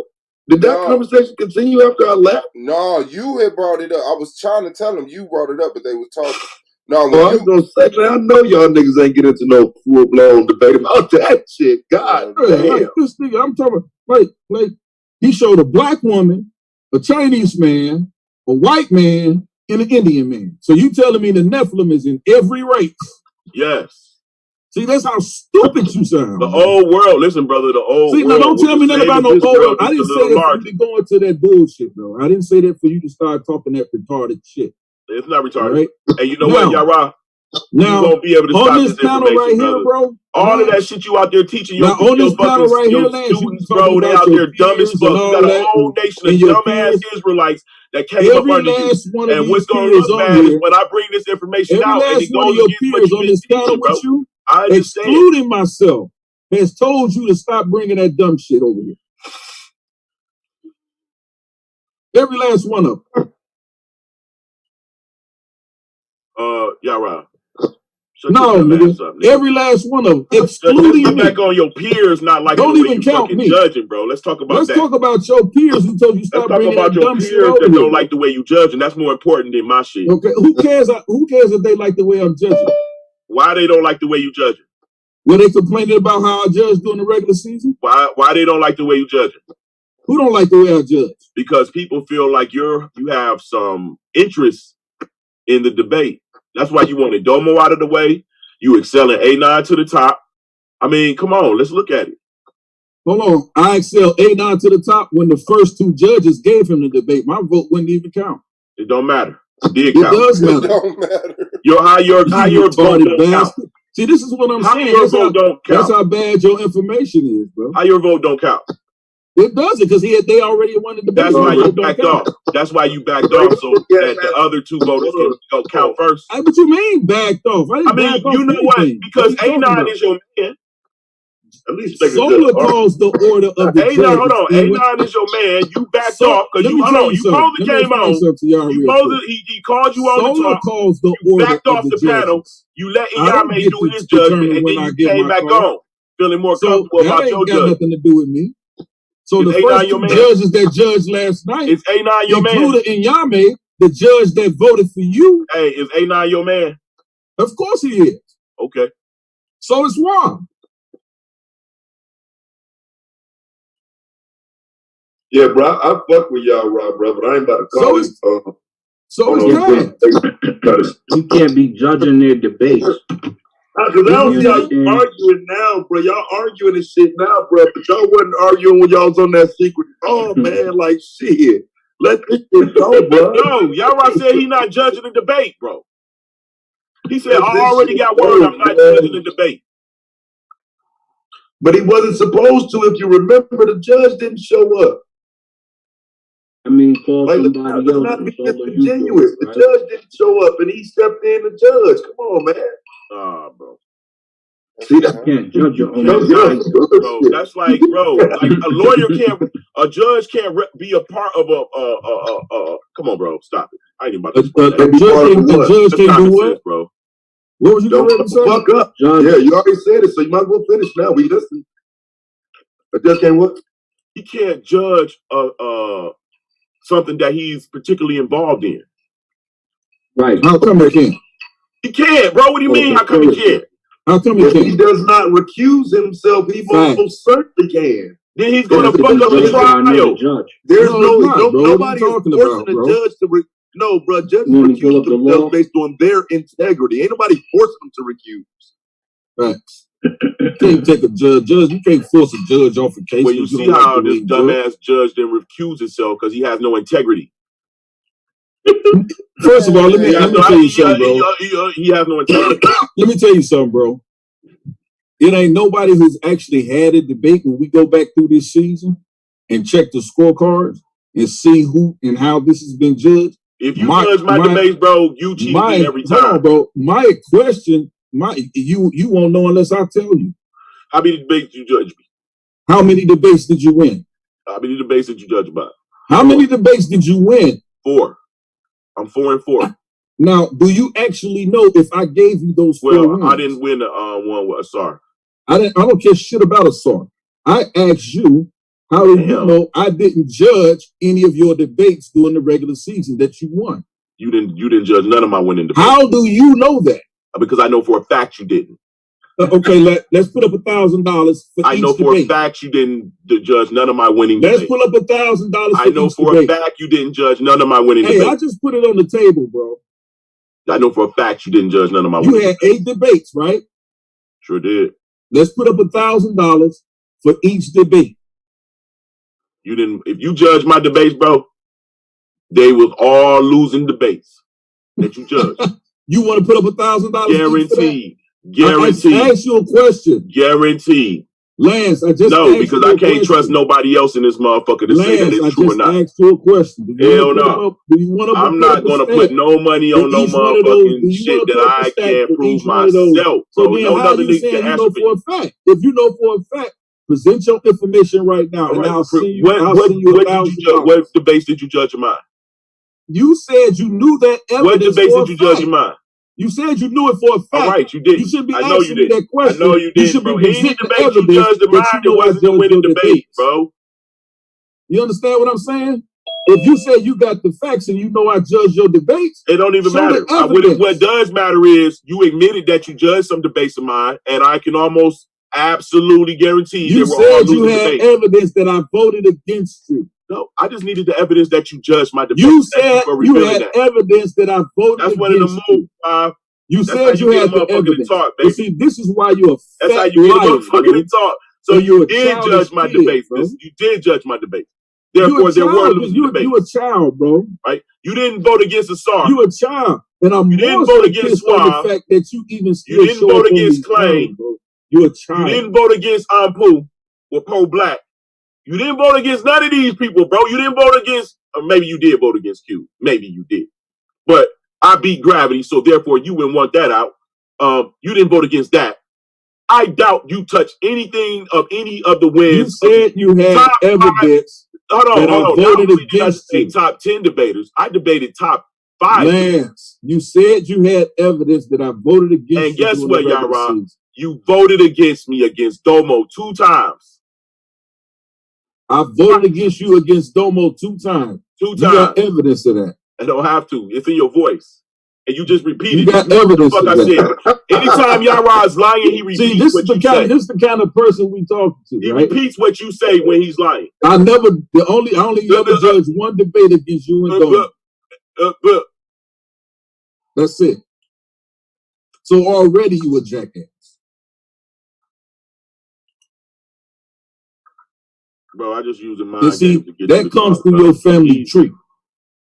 Did that conversation continue after I left? No, you had brought it up. I was trying to tell him you brought it up, but they were talking. No, I was gonna say, man, I know y'all niggas ain't get into no full blown debate about that shit. God damn. Like this nigga, I'm talking like he showed a black woman, a Chinese man, a white man, and an Indian man. So you telling me the Nephilim is in every race? Yes. See, that's how stupid you sound. The old world, listen, brother. The old world. See, now don't tell me nothing about no old world. I didn't say that for you to go into that bullshit, bro. I didn't say that for you to start talking that retarded shit. It's not retarded. Right? And you know what, Yara? Now, you won't be able to stop this panel right here, bro. All of that shit you out there teaching your on this panel right here, students, bro, they out there dumb as fuck. You got a whole nation of dumbass Israelites that came up under you. And what's going to look bad is when I bring this information out and it goes against what you've been teaching, bro. I understand. Excluding myself, has told you to stop bringing that dumb shit over here. Every last one of them. Yara. No, nigga. Every last one of them. Excluding me. Back on your peers, not like don't even count me. Judging, bro. Let's talk about that. Let's talk about your peers who told you stop bringing that dumb shit over here. That don't like the way you judge, and that's more important than my shit. Okay, who cares? Who cares if they like the way I'm judging? Why they don't like the way you judge it? Were they complaining about how I judge during the regular season? Why they don't like the way you judge it? Who don't like the way I judge? Because people feel like you have some interest in the debate. That's why you want Domo out of the way. You excelling Anon to the top. I mean, come on, let's look at it. Hold on. I excel Anon to the top when the first two judges gave him the debate. My vote wouldn't even count. It don't matter. It did count. It does matter. It don't matter. How your vote don't count. See, this is what I'm saying. Your vote don't count. That's how bad your information is, bro. How your vote don't count? It doesn't, because they already wanted the debate. That's why you backed off. That's why you backed off, so that the other two voters can go count first. What you mean backed off? I mean, you know what? Because Anon is your man. At least Solar calls the order of the judges. Hold on. Anon is your man. You backed off because you supposed to came on. He called you on the Solar talk. calls the you order backed of off the panel. You let Iyame do his judgment, and then you came back on, feeling more comfortable about your judgment. That ain't got nothing to do with me. So the first two judges that judged last night, is Anon your man? Included Iyame, the judge that voted for you. Hey, is Anon your man? Of course he is. Okay. So it's wrong. Yeah, bro, I fuck with y'all, Rob, bro, but I ain't about to call him. So it's you can't be judging their debates. Because I don't see how you arguing now, bro. Y'all arguing this shit now, bro. But y'all wasn't arguing when y'all was on that secret. Oh, man, like, shit. Let this shit go, bro. No, y'all said he not judging the debate, bro. He said, I already got word I'm not judging the debate. But he wasn't supposed to. If you remember, the judge didn't show up. I mean, call like, somebody let's else. not be disingenuous. The judge didn't show up, and he stepped in to judge. Come on, man. Bro. See, that can't judge your own mind, bro. That's like, bro, like a lawyer can't, a judge can't be a part of a. Come on, bro, stop it. I ain't even about to explain that. The judge can't do what, bro? What was you going to say? Fuck up. Judge. Yeah, you already said it, so you might as well finish now. We listen. A judge can't what? He can't judge something that he's particularly involved in. Right. How come he can't? He can't, bro. What do you mean? How come he can't? How come he can't? He does not recuse himself. He most certainly can. Then he's going to fuck up the trial. There's nobody forcing a judge to no, bro. Judges recuse themselves based on their integrity. Ain't nobody forcing them to recuse. Right. You can't take a judge. You can't force a judge off a case. Well, you see how this dumbass judge didn't recuse himself because he has no integrity. First of all, let me tell you something, bro. He has no integrity. Let me tell you something, bro. It ain't nobody who's actually had a debate when we go back through this season and check the scorecards and see who and how this has been judged. If you judge my debates, bro, you cheat me every time. Hold on, bro. My question, you won't know unless I tell you. How many debates did you judge me? How many debates did you win? How many debates did you judge by? How many debates did you win? 4. I'm 4-4. Now, do you actually know if I gave you those 4 wins? I didn't win the one with Asar. I don't care shit about Asar. I asked you, how do you know I didn't judge any of your debates during the regular season that you won? You didn't judge none of my winning debates. How do you know that? Because I know for a fact you didn't. Okay, let's put up $1,000 for I know each for debate. A fact you didn't judge none of my winning Let's debates. put up $1,000 I know for debate. a fact you didn't judge none of my winning debates. Hey, I just put it on the table, bro. I know for a fact you didn't judge none of my winning debates. You had 8 debates, right? Sure did. Let's put up $1,000 for each debate. You didn't. If you judge my debates, bro, they was all losing debates that you judged. You want to put up $1,000? Guaranteed. Guaranteed. I asked you a question. Guaranteed. Lance, I just no, because I can't trust nobody else in this motherfucker to say that it's true or not. I just asked you a question. Hell no. I'm not going to put no money on no motherfucking shit that I can't prove myself. So then how are you saying you know for a fact? If you know for a fact, present your information right now, and I'll send you $1,000. What debates did you judge of mine? You said you knew that evidence. What debates did you judge of mine? You said you knew it for a fact. All right, you did. You should be asking me that question. I know you did, bro. Any debate you judged of mine, it wasn't a winning debate, bro. You understand what I'm saying? If you say you got the facts and you know I judged your debates, it don't even matter. What does matter is you admitted that you judged some debates of mine, and I can almost absolutely guarantee you said you had evidence that I voted against you. No, I just needed the evidence that you judged my debate. You said you had evidence that I voted against you. That's one of the moves. You said you had the evidence. Talk, baby. See, this is why you're a That's how you get a motherfucker to talk. So you did judge my debates. You did judge my debates. Therefore, there were losing debates. You a child, bro. Right? You didn't vote against Asar. You a child. And I'm you didn't vote against Suave. The fact that you even still you didn't vote against Clay. You a child. You didn't vote against Ampu or Pro Black. You didn't vote against none of these people, bro. You didn't vote against, or maybe you did vote against Q. Maybe you did. But I beat Gravity, so therefore you wouldn't want that out. You didn't vote against that. I doubt you touch anything of any of the wins. You said you had evidence. Hold on. I voted against you. Top 10 debaters. I debated top 5. Lance, you said you had evidence that I voted against you. And guess what, Yara? You voted against me against Domo 2 times. I voted against you against Domo 2 times. 2 times. You got evidence of that. I don't have to. It's in your voice. And you just repeated. You got evidence of that. I said. Anytime Yara is lying, he repeats. See, this is the kind of person we talk to. He repeats what you say when he's lying. I only ever judged one debate against you and Domo. That's it. So already you a jackass. Bro, I just use a mind see, game to get that comes through your family tree.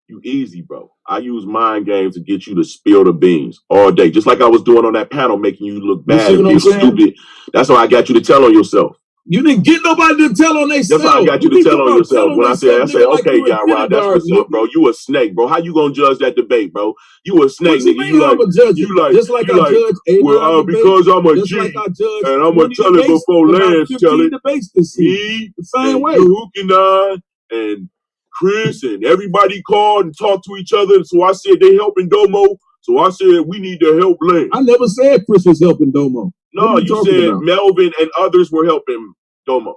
You easy, bro. I use mind games to get you to spill the beans all day. Just like I was doing on that panel, making you look bad and feel stupid. That's why I got you to tell on yourself. You didn't get nobody to tell on themselves. That's why I got you to tell on yourself. When I said, okay, Yara, that's what's up, bro. You a snake, bro. How you gonna judge that debate, bro? You a snake, nigga. You like, just like I judge well, because I'm a G, and I'm gonna tell it before Lance tell it. Me, the same way. And Chris and everybody called and talked to each other. So I said they helping Domo. So I said we need to help Lance. I never said Chris was helping Domo. No, you said about? Melvin and others were helping Domo.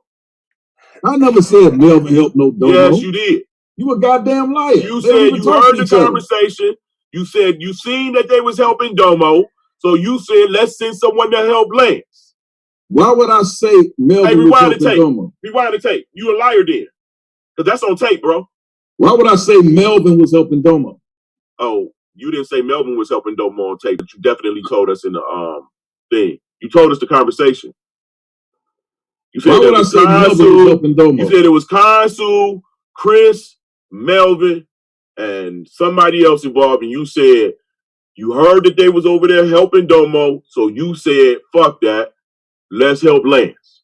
I never said Melvin helped no Domo. Yes, you did. You a goddamn liar. You said you heard the conversation. You said you seen that they was helping Domo. So you said let's send someone to help Lance. Why would I say Melvin was helping Domo? Rewind the tape. You a liar then. Because that's on tape, bro. Why would I say Melvin was helping Domo? Oh, you didn't say Melvin was helping Domo on tape, but you definitely told us in the thing. You told us the conversation. You said why would I say Melvin was helping Domo? You said it was Consul, Chris, Melvin, and somebody else involved, and you said you heard that they was over there helping Domo, so you said, fuck that, let's help Lance.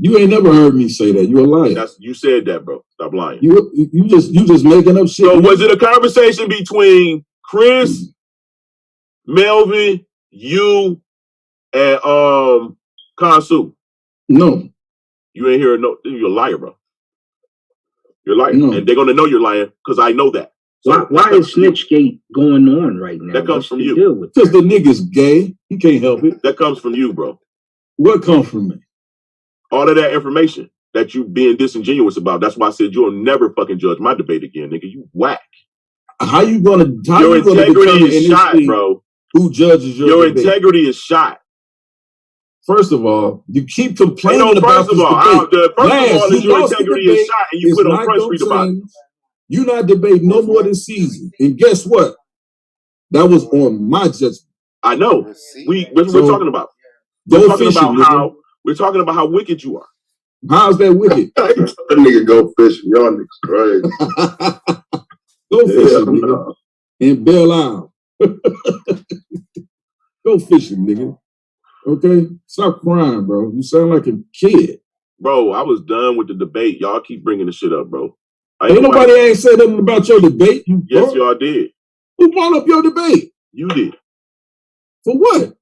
You ain't never heard me say that. You a liar. You said that, bro. Stop lying. You just making up shit. So was it a conversation between Chris, Melvin, you, and Consul? No. You ain't hear no. You're a liar, bro. You're lying, no. And they're gonna know you're lying because I know that. So why is Snitchgate going on right now? That comes from you. Because the nigga's gay. He can't help it. That comes from you, bro. What comes from me? All of that information that you being disingenuous about. That's why I said you'll never fucking judge my debate again, nigga. You whack. How you gonna? Your integrity is shot, bro. Who judges your debate? Integrity is shot. First of all, you keep complaining about this debate. First of all, your integrity is shot, and you put on Press Street about it. You not debating no more this season, and guess what? That was on my judgment. I know. That's what we're talking about. We're talking about how wicked you are. How's that wicked? That nigga go fishing. Y'all niggas crazy. Go fishing, nigga. In Belle Isle. Go fishing, nigga. Okay? Stop crying, bro. You sound like a kid. Bro, I was done with the debate. Y'all keep bringing the shit up, bro. Ain't nobody said nothing about your debate. Yes, y'all did. Who brought up your debate? You did. For what?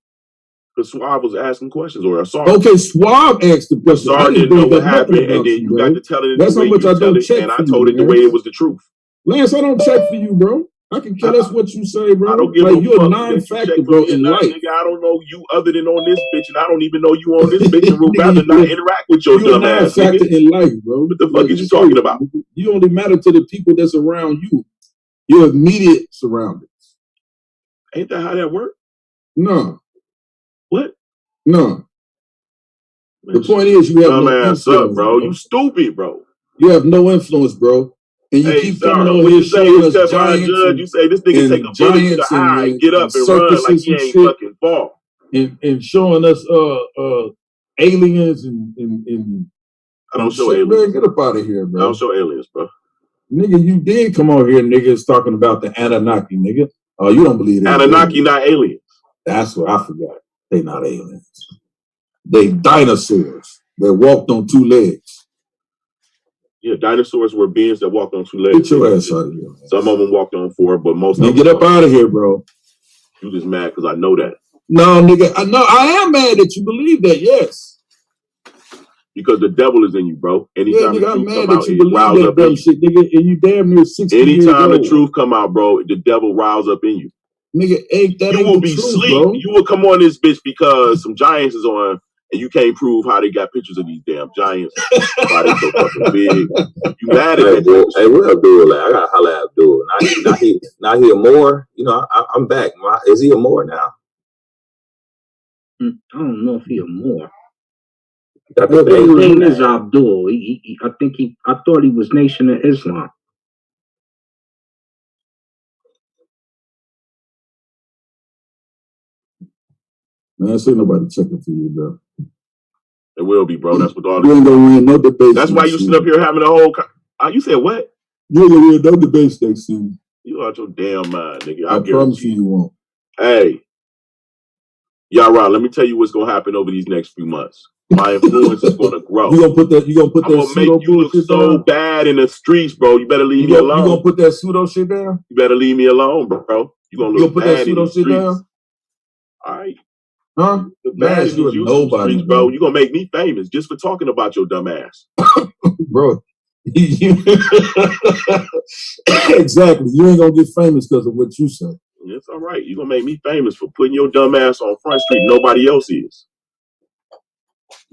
Because Suave was asking questions, or Asar. Okay, Suave asked the question. Asar didn't know what happened, and then you got to tell it. That's how much I don't check. And I told it the way it was the truth. Lance, I don't check for you, bro. I can care less what you say, bro. I don't give like, you're a a non-factor, bro, in life. Nigga, I don't know you other than on this bitch, and I don't even know you on this bitch, and would rather not interact with your dumb ass. You're a non-factor in life, bro. What the fuck are you talking about? You only matter to the people that's around you. Your immediate surroundings. Ain't that how that works? No. What? No. The point is, you have no influence, up, bro. You stupid, bro. You have no influence, bro. And you keep coming over here showing us giants. You say this nigga take a bullet to the eye, get up and run like he ain't fucking fall. And showing us aliens and I don't show aliens. Man, get up out of here, bro. I don't show aliens, bro. Nigga, you did come over here, niggas, talking about the Anunnaki, nigga. Oh, you don't believe that? Anunnaki not aliens. That's what I forgot. They not aliens. They dinosaurs that walked on 2 legs. Yeah, dinosaurs were beings that walked on 2 legs. Get your ass out of here. Man. Some of them walked on 4, but most of them. Get up out of here, bro. You just mad because I know that. No, nigga. I am mad that you believe that. Yes. Because the devil is in you, bro. Anytime nigga, the truth come out, you it riles up in you. Shit, nigga, and you damn near 60 Anytime years the truth come out, bro, the devil riles up in you. Nigga, you will be asleep. You will come on this bitch because some giants is on, and you can't prove how they got pictures of these damn giants. Why they so fucking big? You mad at that? Hey, what Abdul? Like, I gotta holler at Abdul. Not he a more. You know, I'm back. Is he a more now? I don't know if he a more. His name is Abdul. I thought he was Nation of Islam. Man, ain't nobody checking for you, bro. It will be, bro. That's what all you ain't gonna win no debate. That's why you sit up here having a whole. You said what? You ain't gonna win no debates next season. You out your damn mind, nigga. I promise you won't. Hey, y'all, right? Let me tell you what's gonna happen over these next few months. My influence is gonna grow. You gonna put that? I'm gonna make you look so bad in the streets, bro. You better leave me alone. You gonna put that pseudo shit down? You better leave me alone, bro. You gonna look bad in the streets. All right. Huh? Bad in these nobody, streets, bro. You gonna make me famous just for talking about your dumb ass, bro. Exactly. You ain't gonna get famous because of what you say. It's all right. You gonna make me famous for putting your dumb ass on Front Street. Nobody else is.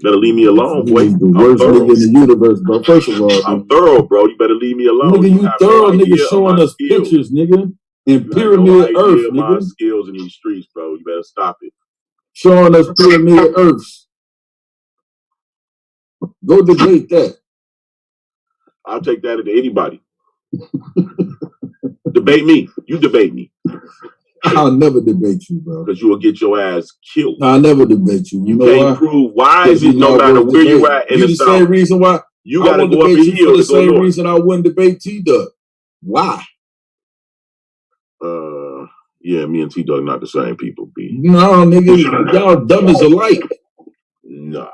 Better leave me alone, boy. He's the worst nigga in the universe, bro. First of all, I'm thorough, bro. You better leave me alone. Nigga, you thorough, nigga, showing us pictures, nigga, and pyramid earth, nigga. My skills in these streets, bro. You better stop it. Showing us pyramid earths. Go debate that. I'll take that to anybody. Debate me. You debate me. I'll never debate you, bro. Because you will get your ass killed. I'll never debate you. You know can't why? Prove why is it no matter where you at in the South? Same reason why you gotta go up in here. For the same reason I wouldn't debate T-Dub. Why? Yeah, me and T-Dub not the same people, B. No, nigga, y'all dumb as alike. Nah.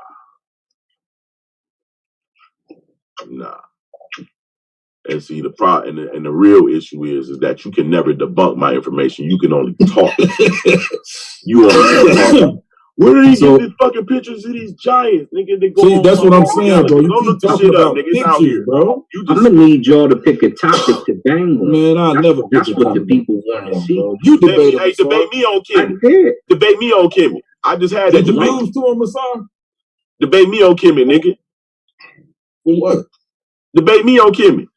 And see, the problem and the real issue is that you can never debunk my information. You can only talk. You only talk. Where did he get these fucking pictures of these giants, nigga? They go that's what I'm saying, bro. You go look keep the shit about up, nigga. It's out here, bro. I'm gonna need y'all to pick a topic to bang on. Man, that's what the people want to see. Bro. You debate Hey, debate me on Kimmy. Debate me on Kimmy. I just had that debate. Lose to him, Masar? Debate me on Kimmy, nigga. For what? Debate me on Kimmy.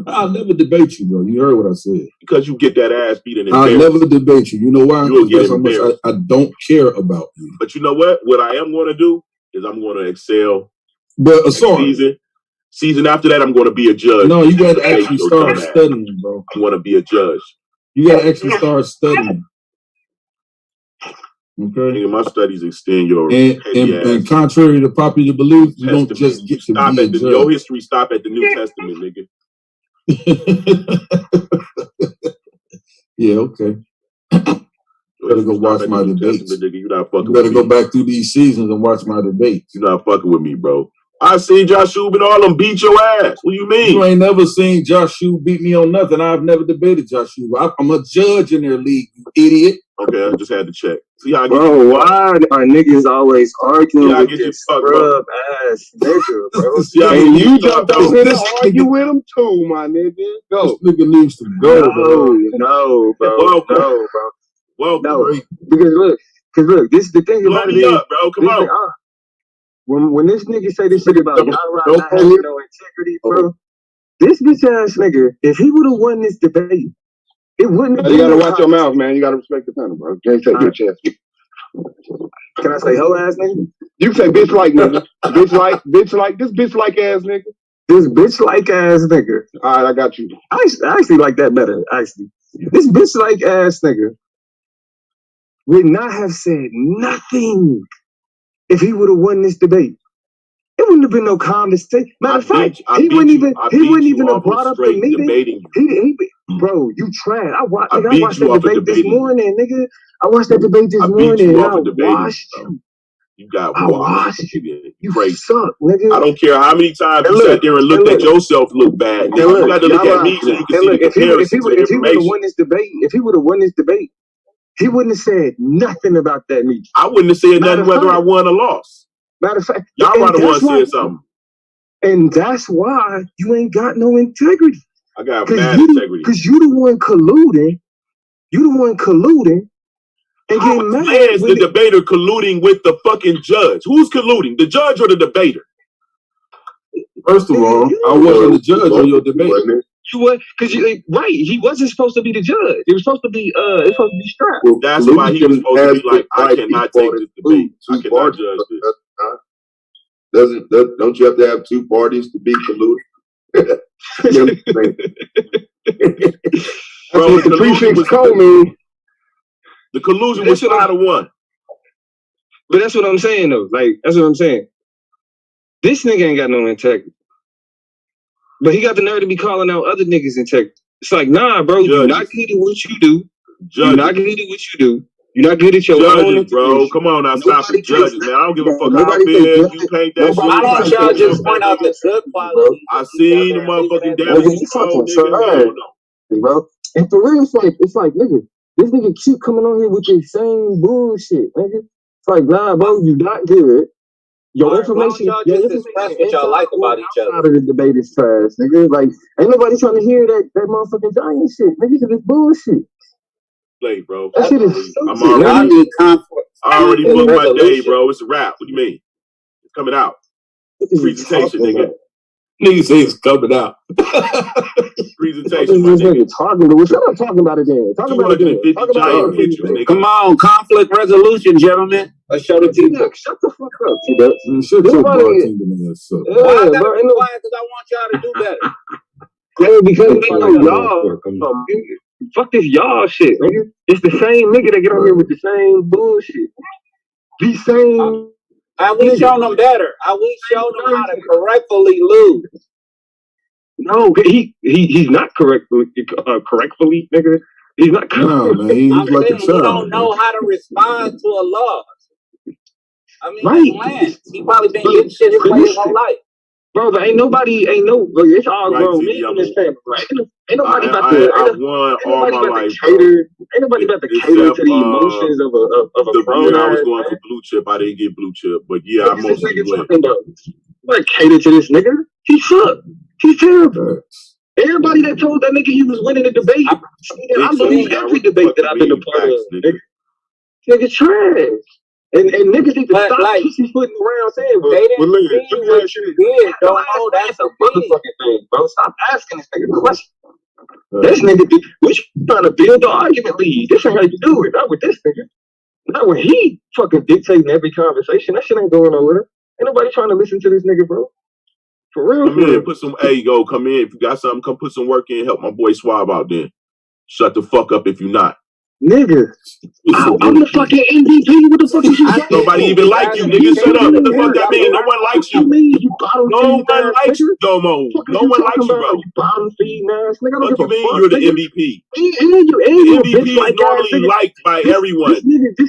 I'll never debate you, bro. You heard what I said. Because you get that ass beat and I'll never debate you. You know why? You'll get how much I don't care about you. But you know what? What I am going to do is I'm going to excel. But season after that, I'm going to be a judge. No, you got to actually start studying, bro. I'm going to be a judge. You got to actually start studying. Okay. My studies extend your and contrary to popular belief, you don't just get to be a judge. Your history stop at the New Testament, nigga. Yeah, okay. Better go watch my debates. You better go back through these seasons and watch my debates. You're not fucking with me, bro. I seen Josh Shub and all them beat your ass. What do you mean? You ain't never seen Josh Shub beat me on nothing. I've never debated Josh Shub. I'm a judge in their league, you idiot. Okay, I just had to check. See how I get bro, why are niggas always arguing with this scrub ass nigga, bro? And you jumped over here to argue with him too, my nigga. Go. This nigga needs to go, bro. No, bro. No, bro. Welcome. No, because look, this is the thing about it is, bro. Come on. When this nigga say this shit about y'all not having no integrity, bro, this bitch ass nigga, if he would have won this debate, it wouldn't have been. You gotta watch your mouth, man. You gotta respect the panel, bro. Can't take your chest. Can I say hoe ass nigga? You can say bitch like nigga. bitch like this bitch like ass nigga. This bitch like ass nigga. All right, I got you. I actually like that better, actually. This bitch like ass nigga would not have said nothing if he would have won this debate. It wouldn't have been no conversation. Matter of fact, he wouldn't even have brought up the meeting. Bro, you tried. I watched that debate this morning, nigga. I watched that debate this morning. I watched you. You got washed. You suck, nigga. I don't care how many times you sat there and looked at yourself look bad. You got to look at me so you can see the comparison to the information. If he would have won this debate, he wouldn't have said nothing about that meeting. I wouldn't have said nothing whether I won or lost. Matter of fact, y'all right the one said something. And that's why you ain't got no integrity. I got mad integrity. Because you the one colluding. You the one colluding. And getting mad. Why is the debater colluding with the fucking judge? Who's colluding? The judge or the debater? First of all, I wasn't the judge on your debate. You were, because right, he wasn't supposed to be the judge. It was supposed to be Strapped. Well, that's why he was supposed to be like, I cannot take this debate. I cannot judge this. Don't you have to have two parties to be colluded? Bro, the prefix code mean. The collusion was 5-1. But that's what I'm saying though. Like, that's what I'm saying. This nigga ain't got no integrity. But he got the nerve to be calling out other niggas' integrity. It's like, nah, bro, you're not good at what you do. You're not good at what you do. You're not good at your own, bro. Come on now, stop the judges, man. I don't give a fuck how big you paint that shit. Why don't y'all just point out the good quality? I seen the motherfucking damage, bro. And for real, it's like, nigga, this nigga keep coming on here with the same bullshit, nigga. It's like, nah, bro, you not good. Your information, y'all just express what y'all like about each other. Out of the debate is trash, nigga. Like, ain't nobody trying to hear that motherfucking giant shit, nigga. Cause it's bullshit. Play, bro. That shit is I'm already booked my day, bro. It's a wrap. What do you mean? It's coming out. Presentation, nigga. Nigga say it's coming out. Presentation, my nigga. Shut up talking about it then. Talk about it then. Talk about it. Come on, conflict resolution, gentlemen. Let's show the people. Shut the fuck up, T-Duck. Shut your bartending ass up. Why I gotta be quiet? Because I want y'all to do better. Yeah, because we know y'all. Fuck this y'all shit, nigga. It's the same nigga that get on here with the same bullshit. These same. And we show them better. And we show them how to correctly lose. No, he's not correctfully, nigga. He's not. No, man, he's I'm like saying a child. He don't know how to respond to a loss. I mean, right. Lance, he probably been getting shit his whole life. Bro, but it's all grown men in this family. Right? Ain't nobody about to cater. Ain't nobody about to cater to the emotions of a grown year I was going for blue chip, I didn't get blue chip, but yeah, I mostly went. Like cater to this nigga. He sucked. He's terrible. Everybody that told that nigga he was winning the debate, I lose every debate that I've been a part of. Nigga trash. And niggas need to stop pussyfooting around saying, they didn't see what you did. Don't know that's a motherfucking thing, bro. Stop asking this nigga questions. This nigga, we trying to build the argument lead. This ain't how you do it. Not with this nigga. Not when he fucking dictating every conversation. That shit ain't going nowhere. Ain't nobody trying to listen to this nigga, bro. For real. Come in, put some, come in. If you got something, come put some work in. Help my boy Swab out then. Shut the fuck up if you not. Nigga, I'm the fucking MVP. What the fuck is you saying? Nobody even like you, nigga. Shut up. What the fuck that mean? No one likes you. No one likes you, Domo. No one likes you, bro. You bottom feeding ass nigga. What do you mean you're the MVP? The MVP is normally liked by everyone.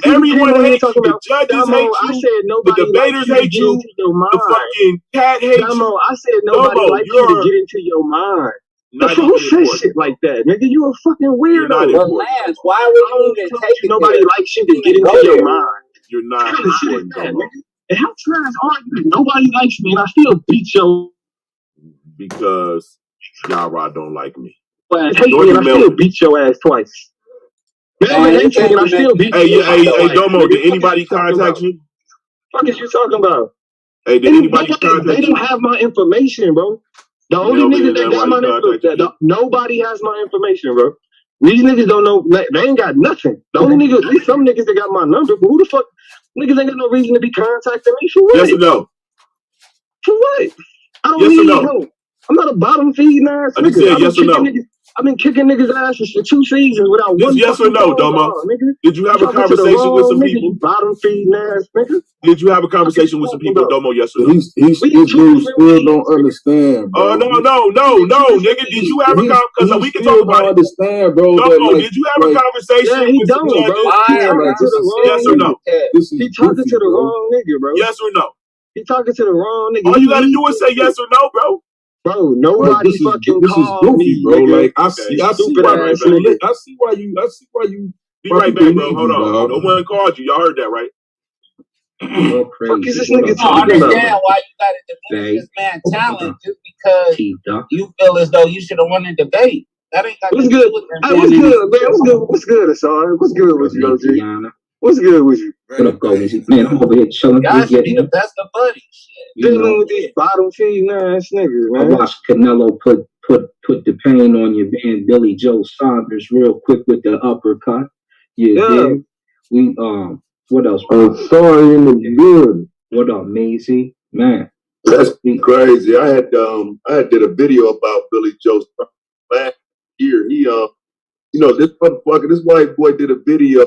Everyone hates you. The judges hate you. The debaters hate you. The fucking cat hates you. I said nobody likes you to get into your mind. Who says shit like that, nigga? You a fucking weirdo. But Lance, why would you even take it? Nobody likes you to get into your mind. You're not important, and how trash are you? Nobody likes me, and I still beat your. Because Yara don't like me. But hate me, and I still beat your ass twice. Hey, Domo, did anybody contact you? What is you talking about? Hey, did anybody contact you? They don't have my information, bro. The only niggas that got my information, nobody has my information, bro. These niggas don't know, they ain't got nothing. The only niggas, at least some niggas that got my number, but who the fuck, niggas ain't got no reason to be contacting me for what? Yes or no? For what? I don't need help. I'm not a bottom feeding ass nigga. Said yes or no? I've been kicking niggas' asses for 2 seasons without one. Yes or no, Domo? Did you have a conversation with some people? You bottom feeding ass nigga. Did you have a conversation with some people, Domo? Yes or no? These dudes still don't understand, bro. Oh no, nigga. Did you have a conversation? Because we can talk about it. Understand, bro. Domo, did you have a conversation with some judges? Yes or no? He talking to the wrong nigga, bro. Yes or no? He talking to the wrong nigga. All you gotta do is say yes or no, bro. Bro, nobody fucking called me, bro. Nigga. Like I see why you Be right back, bro. Hold on. No one called you. Y'all heard that, right? Oh, crazy. Fuck is this nigga I talking don't about? understand why you got to diminish this man's talent just because you feel as though you should have won the debate. That ain't got What's to good? do with Hey, what's good, man? What's good? What's good, Asar? What's good with you, OG? What's good with you? What up, Goldie? Man, I'm over here chilling. Y'all should be the best of buddies. Dealing with these bottom feeding ass niggas, man. I watched Canelo put the pain on your man Billy Joe Saunders real quick with the uppercut. Yeah. We what else? I'm sorry in the good. What up, Maisie? Man, that's crazy. I did a video about Billy Joe last year. He this motherfucker, this white boy did a video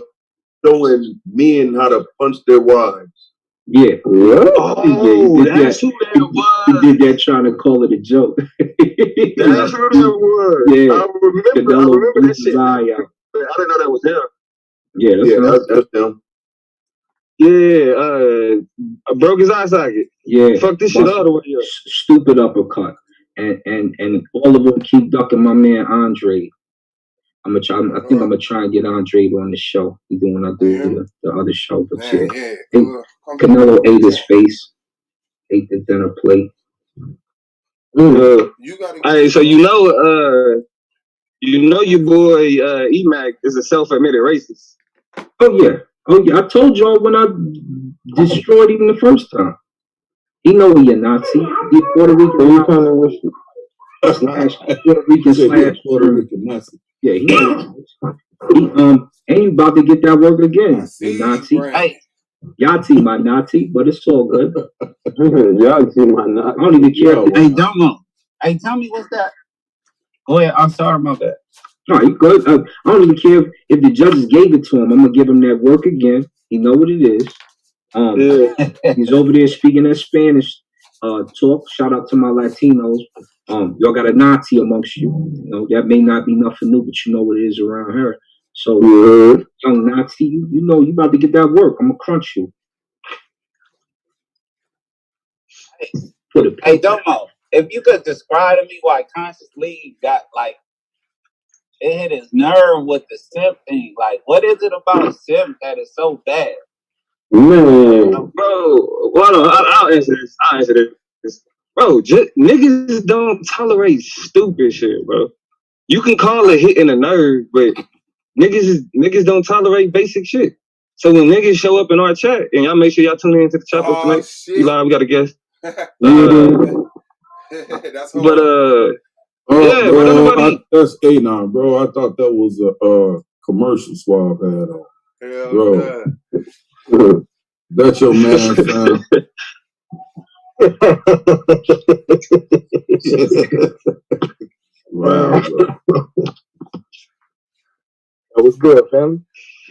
showing men how to punch their wives. Yeah. What? Oh, that's who that was. He did that trying to call it a joke. That's who that was. Yeah. I remember that shit. I didn't know that was him. Yeah, that's him. Yeah, broke his eye socket. Yeah. Fuck this shit all the way up. Stupid uppercut. And all of them keep ducking my man Andre. I think I'm gonna try and get Andre on the show. We doing the other show, but Canelo ate his face, ate the dinner plate. Hey, so you know your boy E-Mac is a self-admitted racist. Oh yeah. I told y'all when I destroyed him the first time. He know he a Nazi. He Puerto Rican. Kind of wish you. Puerto Rican Nazi. Yeah, he and you about to get that work again, you Nazi. Hey, Yachty, my Nazi, but it's all good. Yachty, my Nazi. I don't even care. Hey, don't know. Hey, tell me what's that? Go ahead. I'm sorry about that. No, you good. I don't even care if the judges gave it to him. I'm gonna give him that work again. He know what it is. He's over there speaking that Spanish talk. Shout out to my Latinos. Y'all got a Nazi amongst you. You know, that may not be nothing new, but you know what it is around here. So, young Nazi, you know you about to get that work. I'm gonna crunch you. Hey, Domo, if you could describe to me why Conscious League got like it hit his nerve with the simp thing. Like, what is it about simp that is so bad? Man, bro, well, I'll answer this. Bro, niggas don't tolerate stupid shit, bro. You can call it hitting a nerve, but niggas don't tolerate basic shit. So when niggas show up in our chat, and y'all make sure y'all tune in to the chat tonight. Shit. We live, we got a guest. That's nobody. That's Anon, bro. I thought that was a commercial Suave had on. Hell bro. That's your man, fam. Wow, bro. That was good, family.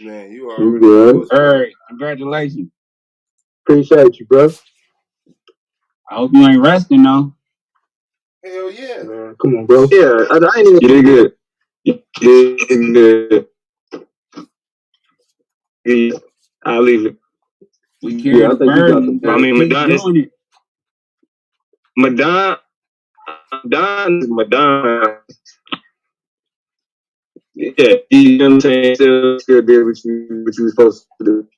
Man, you are. You good? All right, congratulations. Appreciate you, bro. I hope you ain't resting though. Hell yeah. Man, come on, bro. Yeah, I ain't even. You did good. You did good. Yeah, I'll leave it. We carry the burden. I mean, Madon is Madon. Yeah, you know what I'm saying? Still did what you were supposed to do.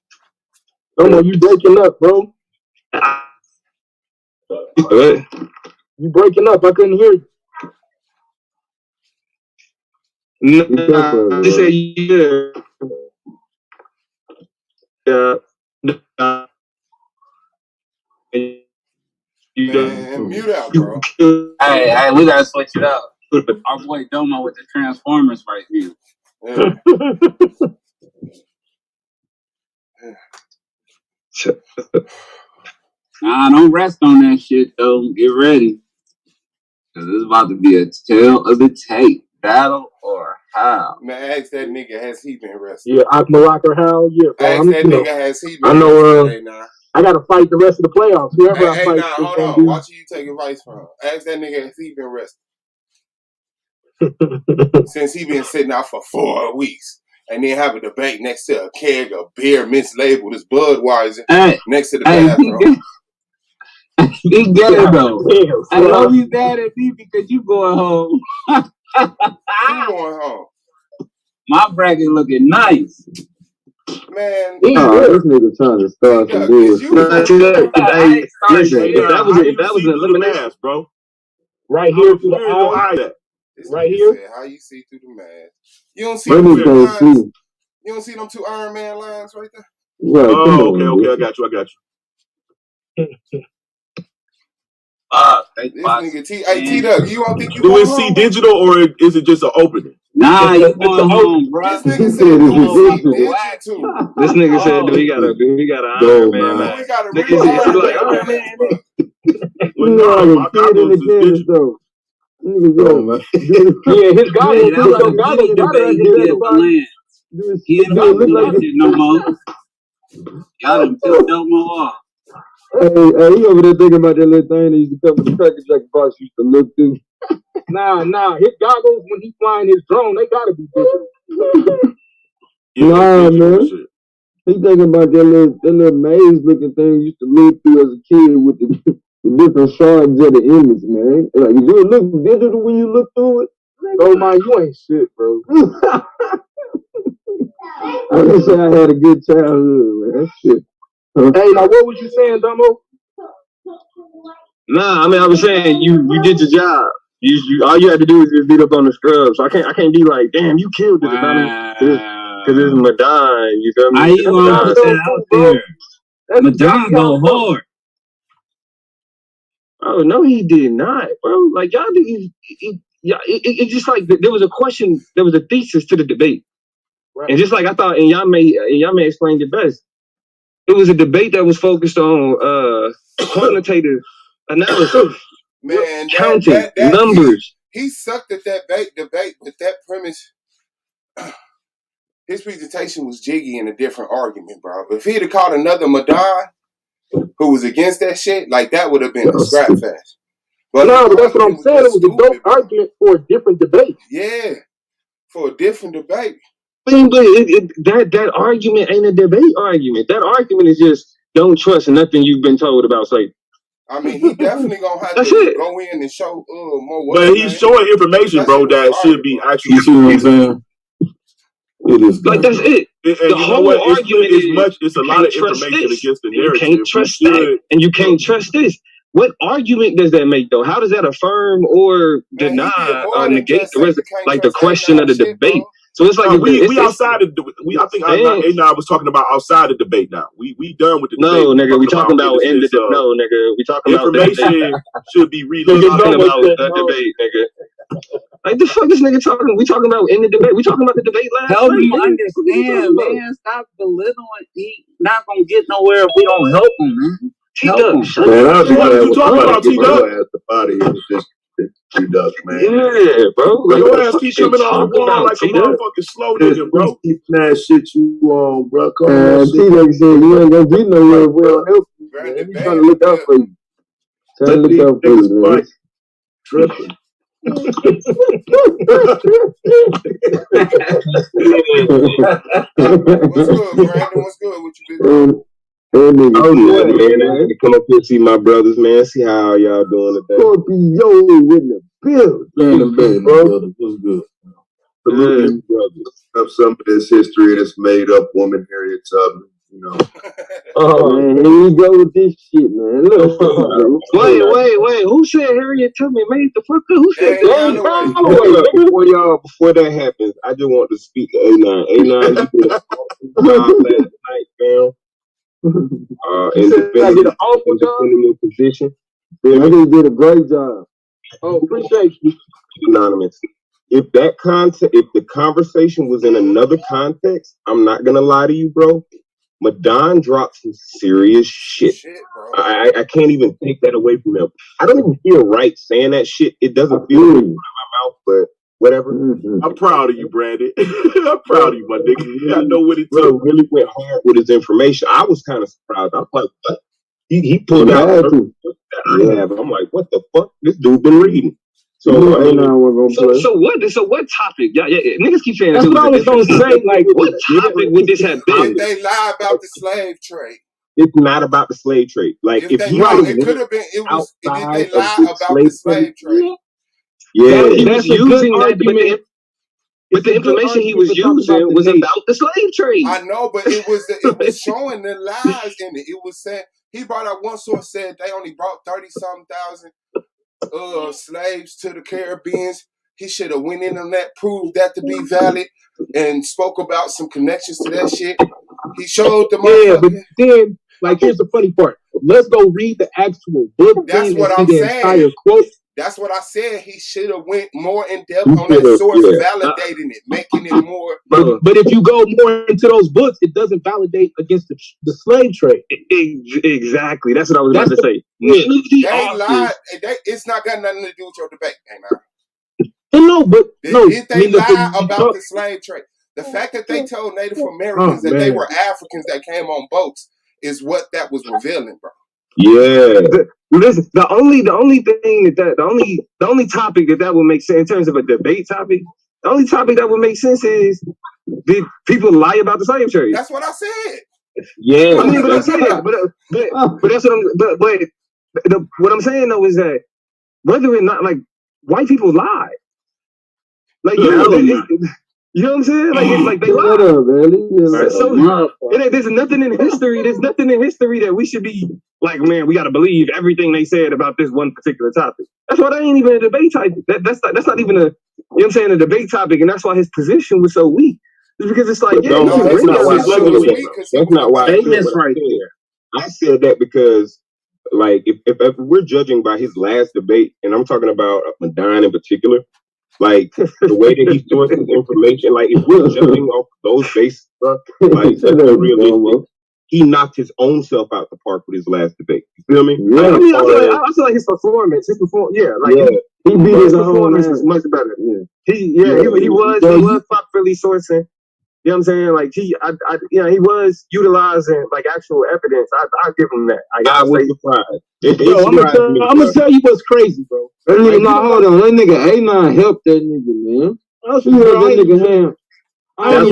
Come on, you breaking up, bro. What? You breaking up. I couldn't hear you. No, I just said yeah. Man, mute out, bro. Hey, we gotta switch it up. Our boy Domo with the Transformers right here. Nah, don't rest on that shit though. Get ready. Cause it's about to be a tale of the tape. Battle or how? Man, ask that nigga, has he been arrested? Yeah, Akmalaka, how? Yeah, bro. Ask that nigga, has he been I know, arrested? I got to fight the rest of the playoffs. Whoever I fight. Nah, hold on. Watch who you take advice from. Ask that nigga, has he been arrested? Since he been sitting out for 4 weeks. And then have a debate next to a keg of beer mislabeled as Budweiser next to the bathroom. He get it though. I know he's mad at me because you going home. You going home? My bracket looking nice. Man, this nigga trying to start some bullshit. Listen, if that was an elimination, bro. Right here through the eye. Right here. How you see through the mask? You don't see them two lines? You don't see them two Iron Man lines right there? Right, okay, I got you. This nigga T-Duck, you don't think you do going it see home? digital or is it just an opening? Nah, you going home, bro. This nigga said digital. This nigga said, do he got an Iron Man? Man. We got a Nigga, real he like Iron Man. Well, no, my goggles is digital. Yeah, his goggles. That was a goggles debate. He get the lens. He ain't about to do that shit no more. Y'all done pissed Elmo off. Hey, he over there thinking about that little thing that used to come with the Cracker Jack box used to look through. Nah. His goggles when he flying his drone, they gotta be digital. Nah, man. He thinking about that little maze looking thing used to look through as a kid with the different shards of the image, man. Like, you look digital when you look through it. Oh my, you ain't shit, bro. I just say I had a good childhood, man. Shit. Hey, now what was you saying, Dumbo? Nah, I mean I was saying you did your job. You all you had to do is just beat up on the scrub. So I can't be like, damn, you killed it, because it's Madon. You feel me? How you gonna put that out there? Madon go hard. Oh no, he did not, bro. Like y'all did. It's just like there was a question, there was a thesis to the debate, right. And just like I thought, and y'all may explain it best. It was a debate that was focused on quantitative analysis, man, counting numbers. He sucked at that debate with that premise. His presentation was jiggy in a different argument, bro. If he'd have caught another Madon who was against that shit, like that would have been a scrap fest. But no, but that's what I'm saying. It was a dope argument for a different debate. Yeah, for a different debate. But that argument ain't a debate argument. That argument is just don't trust nothing you've been told about slavery. I mean, he definitely gonna have to go in and show more. But he's showing information, bro, that should be actually. You see what I'm saying? It is like that's it. The whole argument is it's a lot of information against the narrative. You can't trust that, and you can't trust this. What argument does that make, though? How does that affirm or deny or negate the question of the debate? So it's like we outside of I think I was talking about outside of debate now. We done with the debate. No, nigga, we talking about in the debate. No, nigga, we talking about information should be relayed. We talking about the debate, nigga. Like the fuck this nigga talking? We talking about in the debate. We talking about the debate last night. Help him understand, man. Stop belittling. He not gonna get nowhere if we don't help him, man. T-Duck, what are you talking about, T-Duck? T-Duck, man. Yeah, bro. Like, your ass keep coming on the wall like a motherfucking slow nigga, bro. Keep that shit you on, bro. T-Duck said you ain't gonna get nowhere if we don't help you, man. He's trying to look out for you. Trying to look out for you, man. Tripping. What's good, Brandon? What's good with you, big man. Come up here see my brothers, man. See how y'all doing today. Scorpio in the building, bro. What's good? Salute you, brothers. Of some of this history of this made-up woman, Harriet Tubman. You know. Man, here we go with this shit, man. Look. Wait. Who said Harriet Tubman made the fuck up? Who said that? Before that happens, I just want to speak to Anon. Anon, you did an awesome job last night, fam. In defending your position. I think you did a great job. Oh, appreciate you. Anonymous. If the conversation was in another context, I'm not gonna lie to you, bro. Madon dropped some serious shit. I can't even take that away from him. I don't even feel right saying that shit. It doesn't feel good in my mouth, but whatever. I'm proud of you, Brandon. I'm proud of you, my nigga. I know what it took. Really went hard with his information. I was kind of surprised. I was like, what? He pulled out that I have. I'm like, what the fuck? This dude been reading. So what topic? Yeah, niggas keep saying that's what I was gonna say. Like, what topic would this have been? If they lie about the slave trade. It's not about the slave trade. Like if it could have been. It was. Did they lie about the slave trade? Yeah, he was using that argument. But the information he was using was about the slave trade. I know, but it was showing the lies in it. It was saying he brought out one source said they only brought 30-something thousand slaves to the Caribbeans. He should have went in on that, proved that to be valid, and spoke about some connections to that shit. He showed the but then, like, here's the funny part. Let's go read the actual book. That's what I'm saying. Entire quote. That's what I said. He should have went more in depth on that source, validating it, making it more. But if you go more into those books, it doesn't validate against the slave trade. Exactly. That's what I was about to say. They lied. It's not got nothing to do with your debate, Did they lie about the slave trade? The fact that they told Native Americans that they were Africans that came on boats is what that was revealing, bro. Yeah. The only topic that would make sense in terms of a debate topic, the only topic that would make sense is, did people lie about the slave trade? That's what I said. Yeah, I mean, but I'm saying, but that's what I'm saying though is that whether or not, like, white people lie, like, you know what I'm saying? Like, it's like they lie. There's nothing in history. There's nothing in history that we should be like, man, we got to believe everything they said about this one particular topic. That's why that ain't even a debate topic. That's not even a, you know what I'm saying, a debate topic, and that's why his position was so weak. It's because it's like, that's not why. I said that because, like, if we're judging by his last debate, and I'm talking about Madon in particular. Like, the way that he sources information, like, if we're judging off those bases, like, realistic, he knocked his own self out the park with his last debate. You feel me? Yeah. I feel like his performance, he beat his performance was much better. He was properly sourcing. You know what I'm saying? Like, he was utilizing, like, actual evidence. I'll give him that. I was surprised. I'm gonna tell you what's crazy, bro. That nigga, hold on. That nigga Anon helped that nigga, man. That's what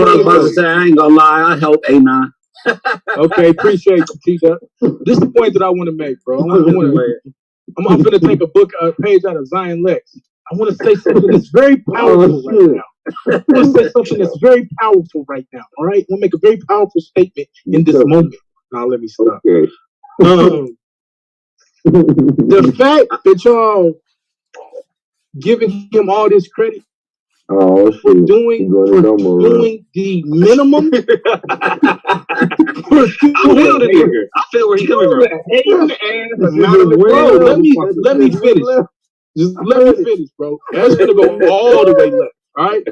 I'm about to say. I ain't gonna lie. I help Anon. Okay, appreciate you, T-Duck. This is the point that I want to make, bro. I'm going to take a page out of Zion Lex. I want to say something that's very powerful right now. I want to say something that's very powerful right now, all right? I want to make a very powerful statement in this moment. Now, let me stop. Okay. The fact that y'all giving him all this credit for doing the minimum. I feel where he's coming from. Let me finish. Just let me finish, bro. That's gonna go all the way left. All right.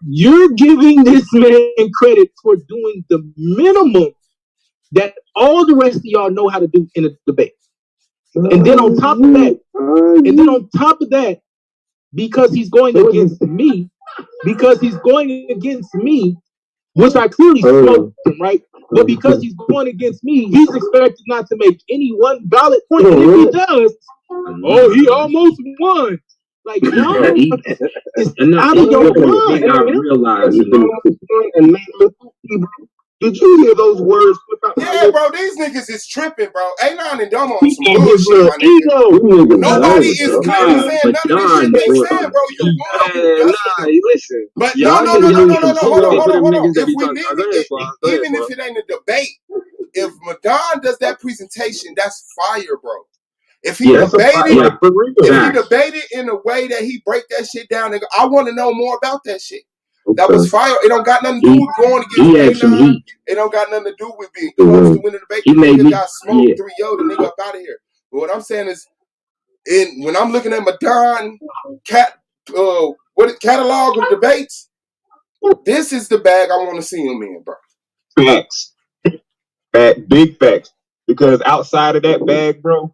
You're giving this man credit for doing the minimum that all the rest of y'all know how to do in a debate. And then on top of that, because he's going against me, which I clearly smoked him, right? But because he's going against me, he's expected not to make any one valid point. And if he does, he almost won. Like, no, it's out of your mind. I realize. Did you hear those words? Yeah, bro, these niggas is tripping, bro. Anon and Dumb on some bullshit, my nigga. Nobody is clearly saying none of this shit they saying, bro. You wrong. Listen. But no. Hold on. Even if it ain't a debate, if Madon does that presentation, that's fire, bro. If he debated in a way that he break that shit down, nigga, I want to know more about that shit. That was fire. It don't got nothing to do with going against Anon. It don't got nothing to do with being close to winning the debate. Nigga got smoked 3-0, the nigga up out of here. But what I'm saying is, when I'm looking at Madon catalog of debates, this is the bag I want to see him in, bro. Facts. Big facts. Because outside of that bag, bro,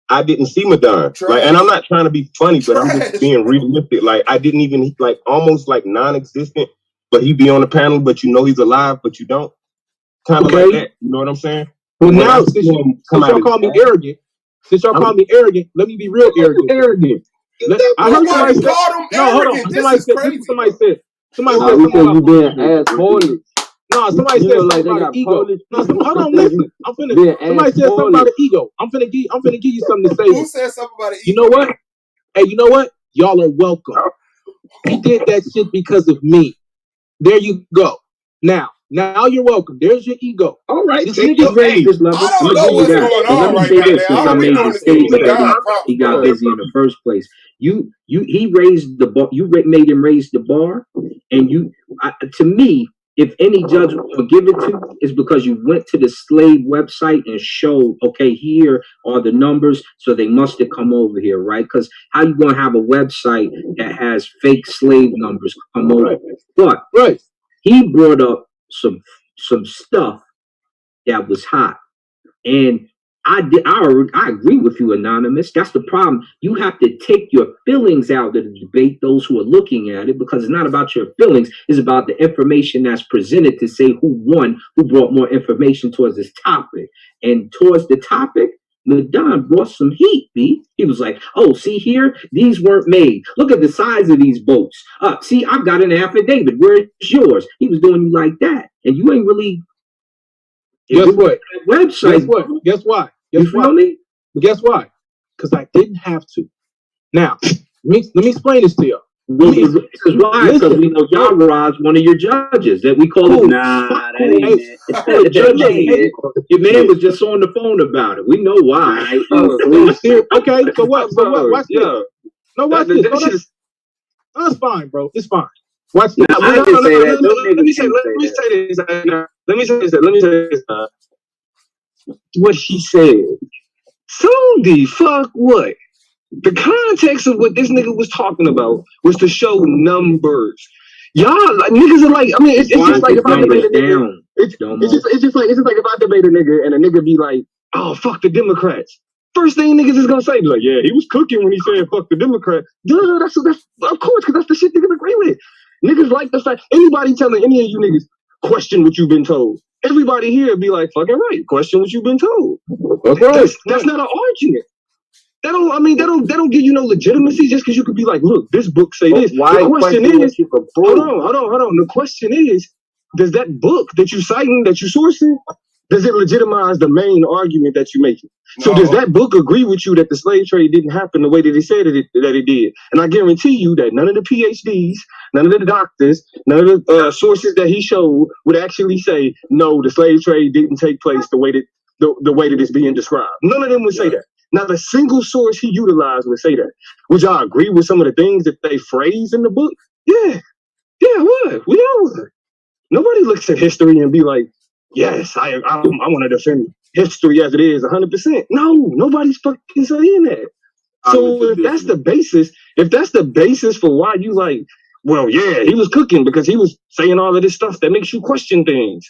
I didn't see Madon. Like, and I'm not trying to be funny, but I'm just being realistic. Like, I didn't even, like, almost like non-existent, but he be on the panel, but you know he's alive, but you don't. Kind of like that. You know what I'm saying? Well, now, since y'all call me arrogant, let me be real arrogant. I heard somebody say, no, hold on. Somebody said you being assholey. No, somebody said something about ego. No, hold on, listen. Somebody said something about an ego. I'm finna give you something to say. Who said something about an ego? You know what? Hey, you know what? Y'all are welcome. He did that shit because of me. There you go. Now you're welcome. There's your ego. All right, This niggas raised this level. I don't know what's going on right now, man. Since I made the statement that he got busy in the first place. He raised the bar. You made him raise the bar, and to me, if any judge will give it to you, is because you went to the slave website and showed, okay, here are the numbers, so they must have come over here, right? Because how you gonna have a website that has fake slave numbers come over? But he brought up some stuff that was hot, and I agree with you, Anonymous. That's the problem. You have to take your feelings out of the debate, those who are looking at it, because it's not about your feelings. It's about the information that's presented to say who won, who brought more information towards this topic. And towards the topic, Madon brought some heat, B. He was like, oh, see here, these weren't made. Look at the size of these boats. See, I've got an affidavit. Where's yours? He was doing you like that. And you ain't really... Guess what? Website. Guess why? Guess why? Guess why? Because I didn't have to. Now, let me explain this to you. Why? Because we know Yara's one of your judges that we call him. Nah, that ain't it. Your man was just on the phone about it. We know why. Okay, so what? Watch this. No, watch this. No, it's fine, bro. It's fine. Watch this. Let me say this. What he said. So the fuck what? The context of what this nigga was talking about was to show numbers. Y'all like, niggas are like, I mean, it's just like if I debate a nigga. It's just like if I debate a nigga and a nigga be like, oh fuck the Democrats. First thing niggas is gonna say, be like, yeah, he was cooking when he said fuck the Democrats. Duh, that's of course, because that's the shit niggas agree with. Niggas like the fact anybody telling any of you niggas question what you've been told. Everybody here be like, fucking right, question what you've been told. That's not an argument. That don't give you no legitimacy just because you could be like, look, this book say this. Why the question is, hold on. The question is, does that book that you citing, that you sourcing, does it legitimize the main argument that you're making? So does that book agree with you that the slave trade didn't happen the way that it said that it did? And I guarantee you that none of the PhDs, none of the doctors, none of the sources that he showed would actually say, no, the slave trade didn't take place the way that it's being described. None of them would say that. Not a single source he utilized would say that. Would y'all agree with some of the things that they phrase in the book? Yeah, what? We all would. Nobody looks at history and be like, yes, I want to defend history as it is 100%. No, nobody's fucking saying that. So if that's the basis for why you like, well, yeah, he was cooking because he was saying all of this stuff that makes you question things.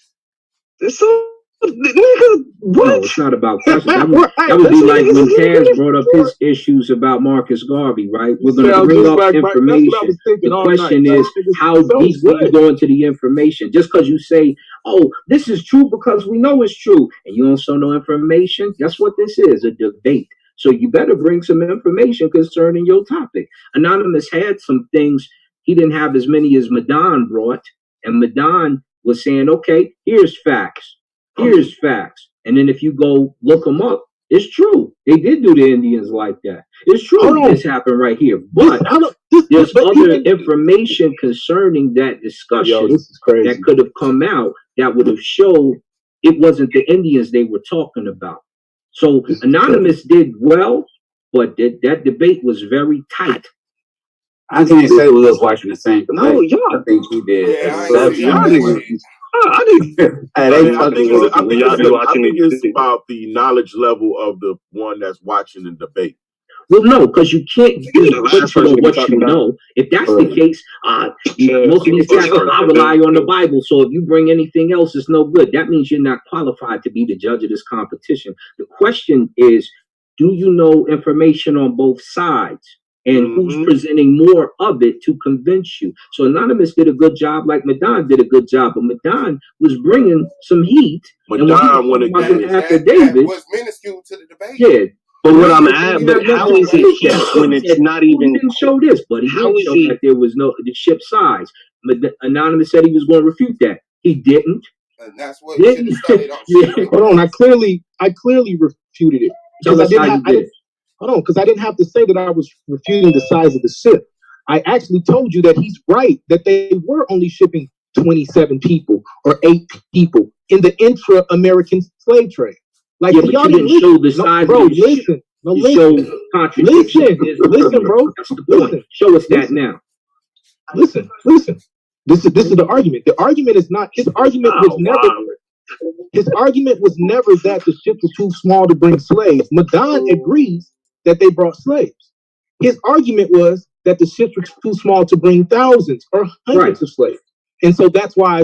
So, nigga, what? No, it's not about question. That would be like when Taz brought up his issues about Marcus Garvey, right? We're going to bring up information. The question is, how deep do you go into the information? Just because you say, oh, this is true because we know it's true, and you don't show no information, that's what this is, a debate. So you better bring some information concerning your topic. Anonymous had some things. He didn't have as many as Madon brought, and Madon was saying, okay, here's facts. Here's facts. And then if you go look them up, it's true. They did do the Indians like that. It's true. This happened right here. But there's other information concerning that discussion that could have come out that would have showed it wasn't the Indians they were talking about. So Anonymous did well, but that debate was very tight. I can't say we was watching the same debate. No, y'all. I think he did. I think it's about the knowledge level of the one that's watching the debate. Well, no, because you can't what you know. If that's the case, most of these guys, I rely on the Bible. So if you bring anything else, it's no good. That means you're not qualified to be the judge of this competition. The question is, do you know information on both sides? And who's presenting more of it to convince you? So Anonymous did a good job, like Madon did a good job, but Madon was bringing some heat. Madon went against that was minuscule to the debate. Yeah. But what I'm at, but how is it that when it's not even... He didn't show this, but he didn't show that there was no the ship size. Anonymous said he was going to refute that. He didn't. And that's what he should have studied on. Hold on, I clearly refuted it. Tell us how you did. Hold on, because I didn't have to say that I was refuting the size of the ship. I actually told you that he's right, that they were only shipping 27 people or 8 people in the intra-American slave trade. Like, yeah, but y'all didn't show the size bro, of the ship. listen. No, you listen. show contradiction. Listen, bro. That's the point. Listen. Show us that now. Listen. This is the argument. The argument is not, his argument was never that the ships were too small to bring slaves. Madon agrees that they brought slaves. His argument was that the ships were too small to bring thousands or hundreds of slaves. And so that's why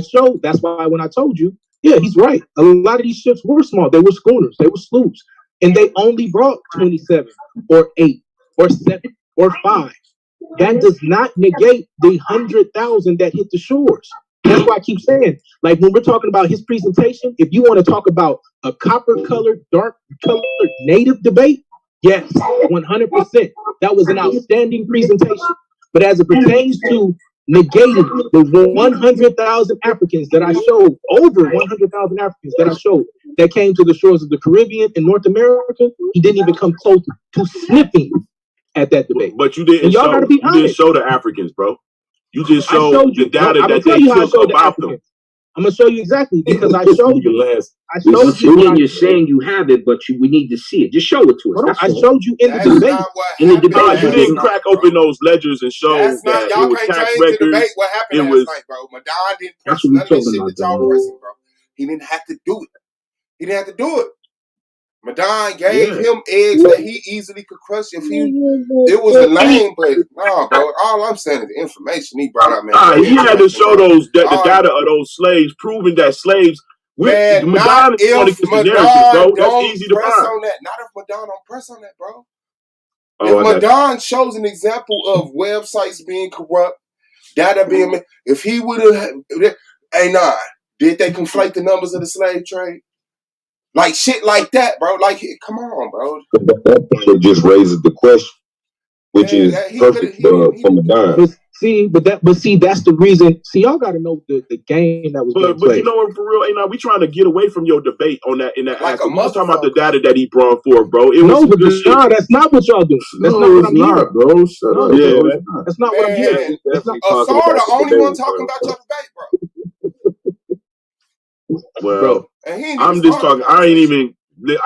when I told you, yeah, he's right. A lot of these ships were small. They were schooners, they were sloops. And they only brought 27 or 8 or 7 or 5. That does not negate the 100,000 that hit the shores. That's why I keep saying, like, when we're talking about his presentation, if you want to talk about a copper-colored, dark-colored native debate, yes, 100%. That was an outstanding presentation. But as it pertains to negating the 100,000 Africans that I showed, over 100,000 Africans that I showed, that came to the shores of the Caribbean and North America, he didn't even come close to sniffing at that debate. But you didn't show the Africans, bro. You just showed the data that they took about them. I'm gonna show you exactly, because I showed you. You're saying you have it, but we need to see it. Just show it to us. I showed you in the debate. In the debate, you didn't crack open those ledgers and show that it was tax records. The debate what happened last night, bro. Madon didn't press none of this shit that y'all pressing, bro. He didn't have to do it. Madon gave him eggs that he easily could crush if it was a lane, but no, bro. All I'm saying is the information he brought out, man. He had to show the data of those slaves, proving that slaves. Man, Madon is going to get the narrative, bro. That's easy to find. Not if Madon don't press on that, bro. If Madon shows an example of websites being corrupt, data being, if he would have, did they conflate the numbers of the slave trade? Like shit like that, bro. Like, come on, bro. It just raises the question, which is perfect for Madon. But see, that's the reason. See, y'all got to know the game that was being played. But you know what, for real, we trying to get away from your debate on that in that aspect. We was talking about the data that he brought forth, bro. That's not what y'all do. That's not what I'm hearing, bro. Shut up. Yeah, that's not what I'm hearing. Asar the only one talking about your debate, bro. Well, I'm just talking. I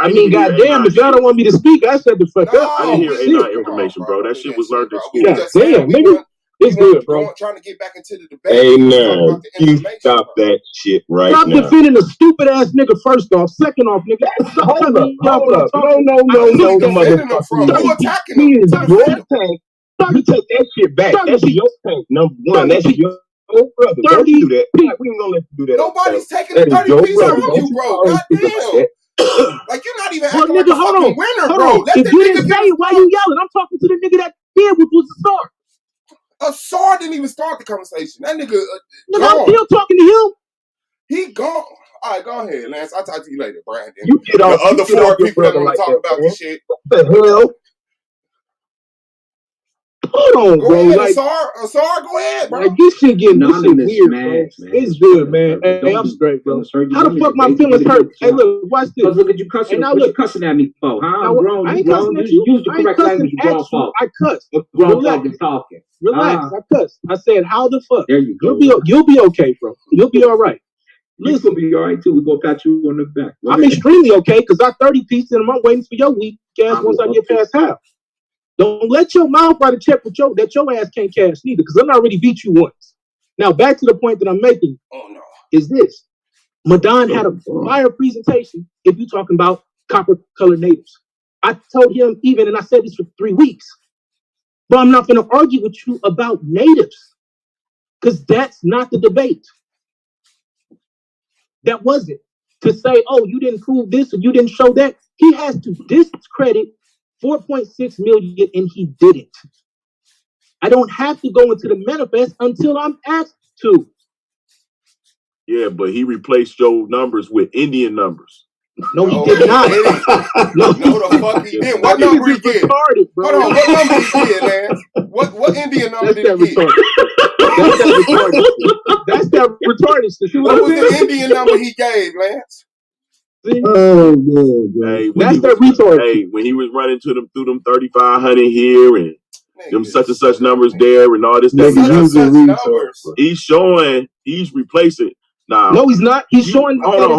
mean, goddamn, if y'all don't want me to speak, I said the fuck up. I didn't hear Anon information, bro. That shit was learned in school. Damn, nigga. It's good, bro. Trying to get back into the debate. Hey, no, you stop that shit right now. Stop defending a stupid ass nigga. First off, second off, nigga. Hold up. No, motherfucker. You attacking him. Your tank. You take that shit back. That's your tank. Number one. That's your brother. Don't do that. We ain't gonna let you do that. Nobody's taking the 30 piece from you, bro. Goddamn. Like, you're not even acting like a fucking winner, bro. If you didn't say it, why you yelling? I'm talking to the nigga that did, which was Asar. Asar didn't even start the conversation. That nigga, I'm still talking to him. He gone. All right, go ahead, Lance. I'll talk to you later, Brandon. You get off, the other 4 people that want to talk about this shit. What the hell? Hold on, go bro. Ahead, Asar, go ahead, bro. Like, this shit getting weird, man. It's good, man. Hey, I'm straight, bro. How the fuck my feelings hurt? Hey, look, watch this. Look at you cussing. What you cussing at me for? Huh? I'm grown. I ain't cussing at you. Use the correct language. Grown folk. I cuss. Grown folk is talking. Relax. I cuss. I said, how the fuck? There you go. You'll be okay, bro. You'll be all right. Listen, be all right too. We're gonna pat you on the back. I'm extremely okay because I 30 pieces and I'm waiting for your weak ass once I get past half. Don't let your mouth write a check with that your ass can't cash neither, because I already beat you once. Now back to the point that I'm making. Is this. Madon had a fire presentation if you're talking about copper colored natives. I told him and I said this for 3 weeks, but I'm not going to argue with you about natives because that's not the debate. That wasn't. To say, oh, you didn't prove this or you didn't show that. He has to discredit 4.6 million and he didn't. I don't have to go into the manifest until I'm asked to. Yeah, but he replaced your numbers with Indian numbers. No, he did not. No, the fuck he didn't. What number he did? Hold on, what number he did, man? What Indian number did he get? That's that retarded. What was the Indian number he gave, Lance? Oh man, that's that retard. Hey, when he was running through them 3,500 here and them such and such numbers there and all this. He's showing, he's replacing. Now, no, he's not. He's showing. Hold on.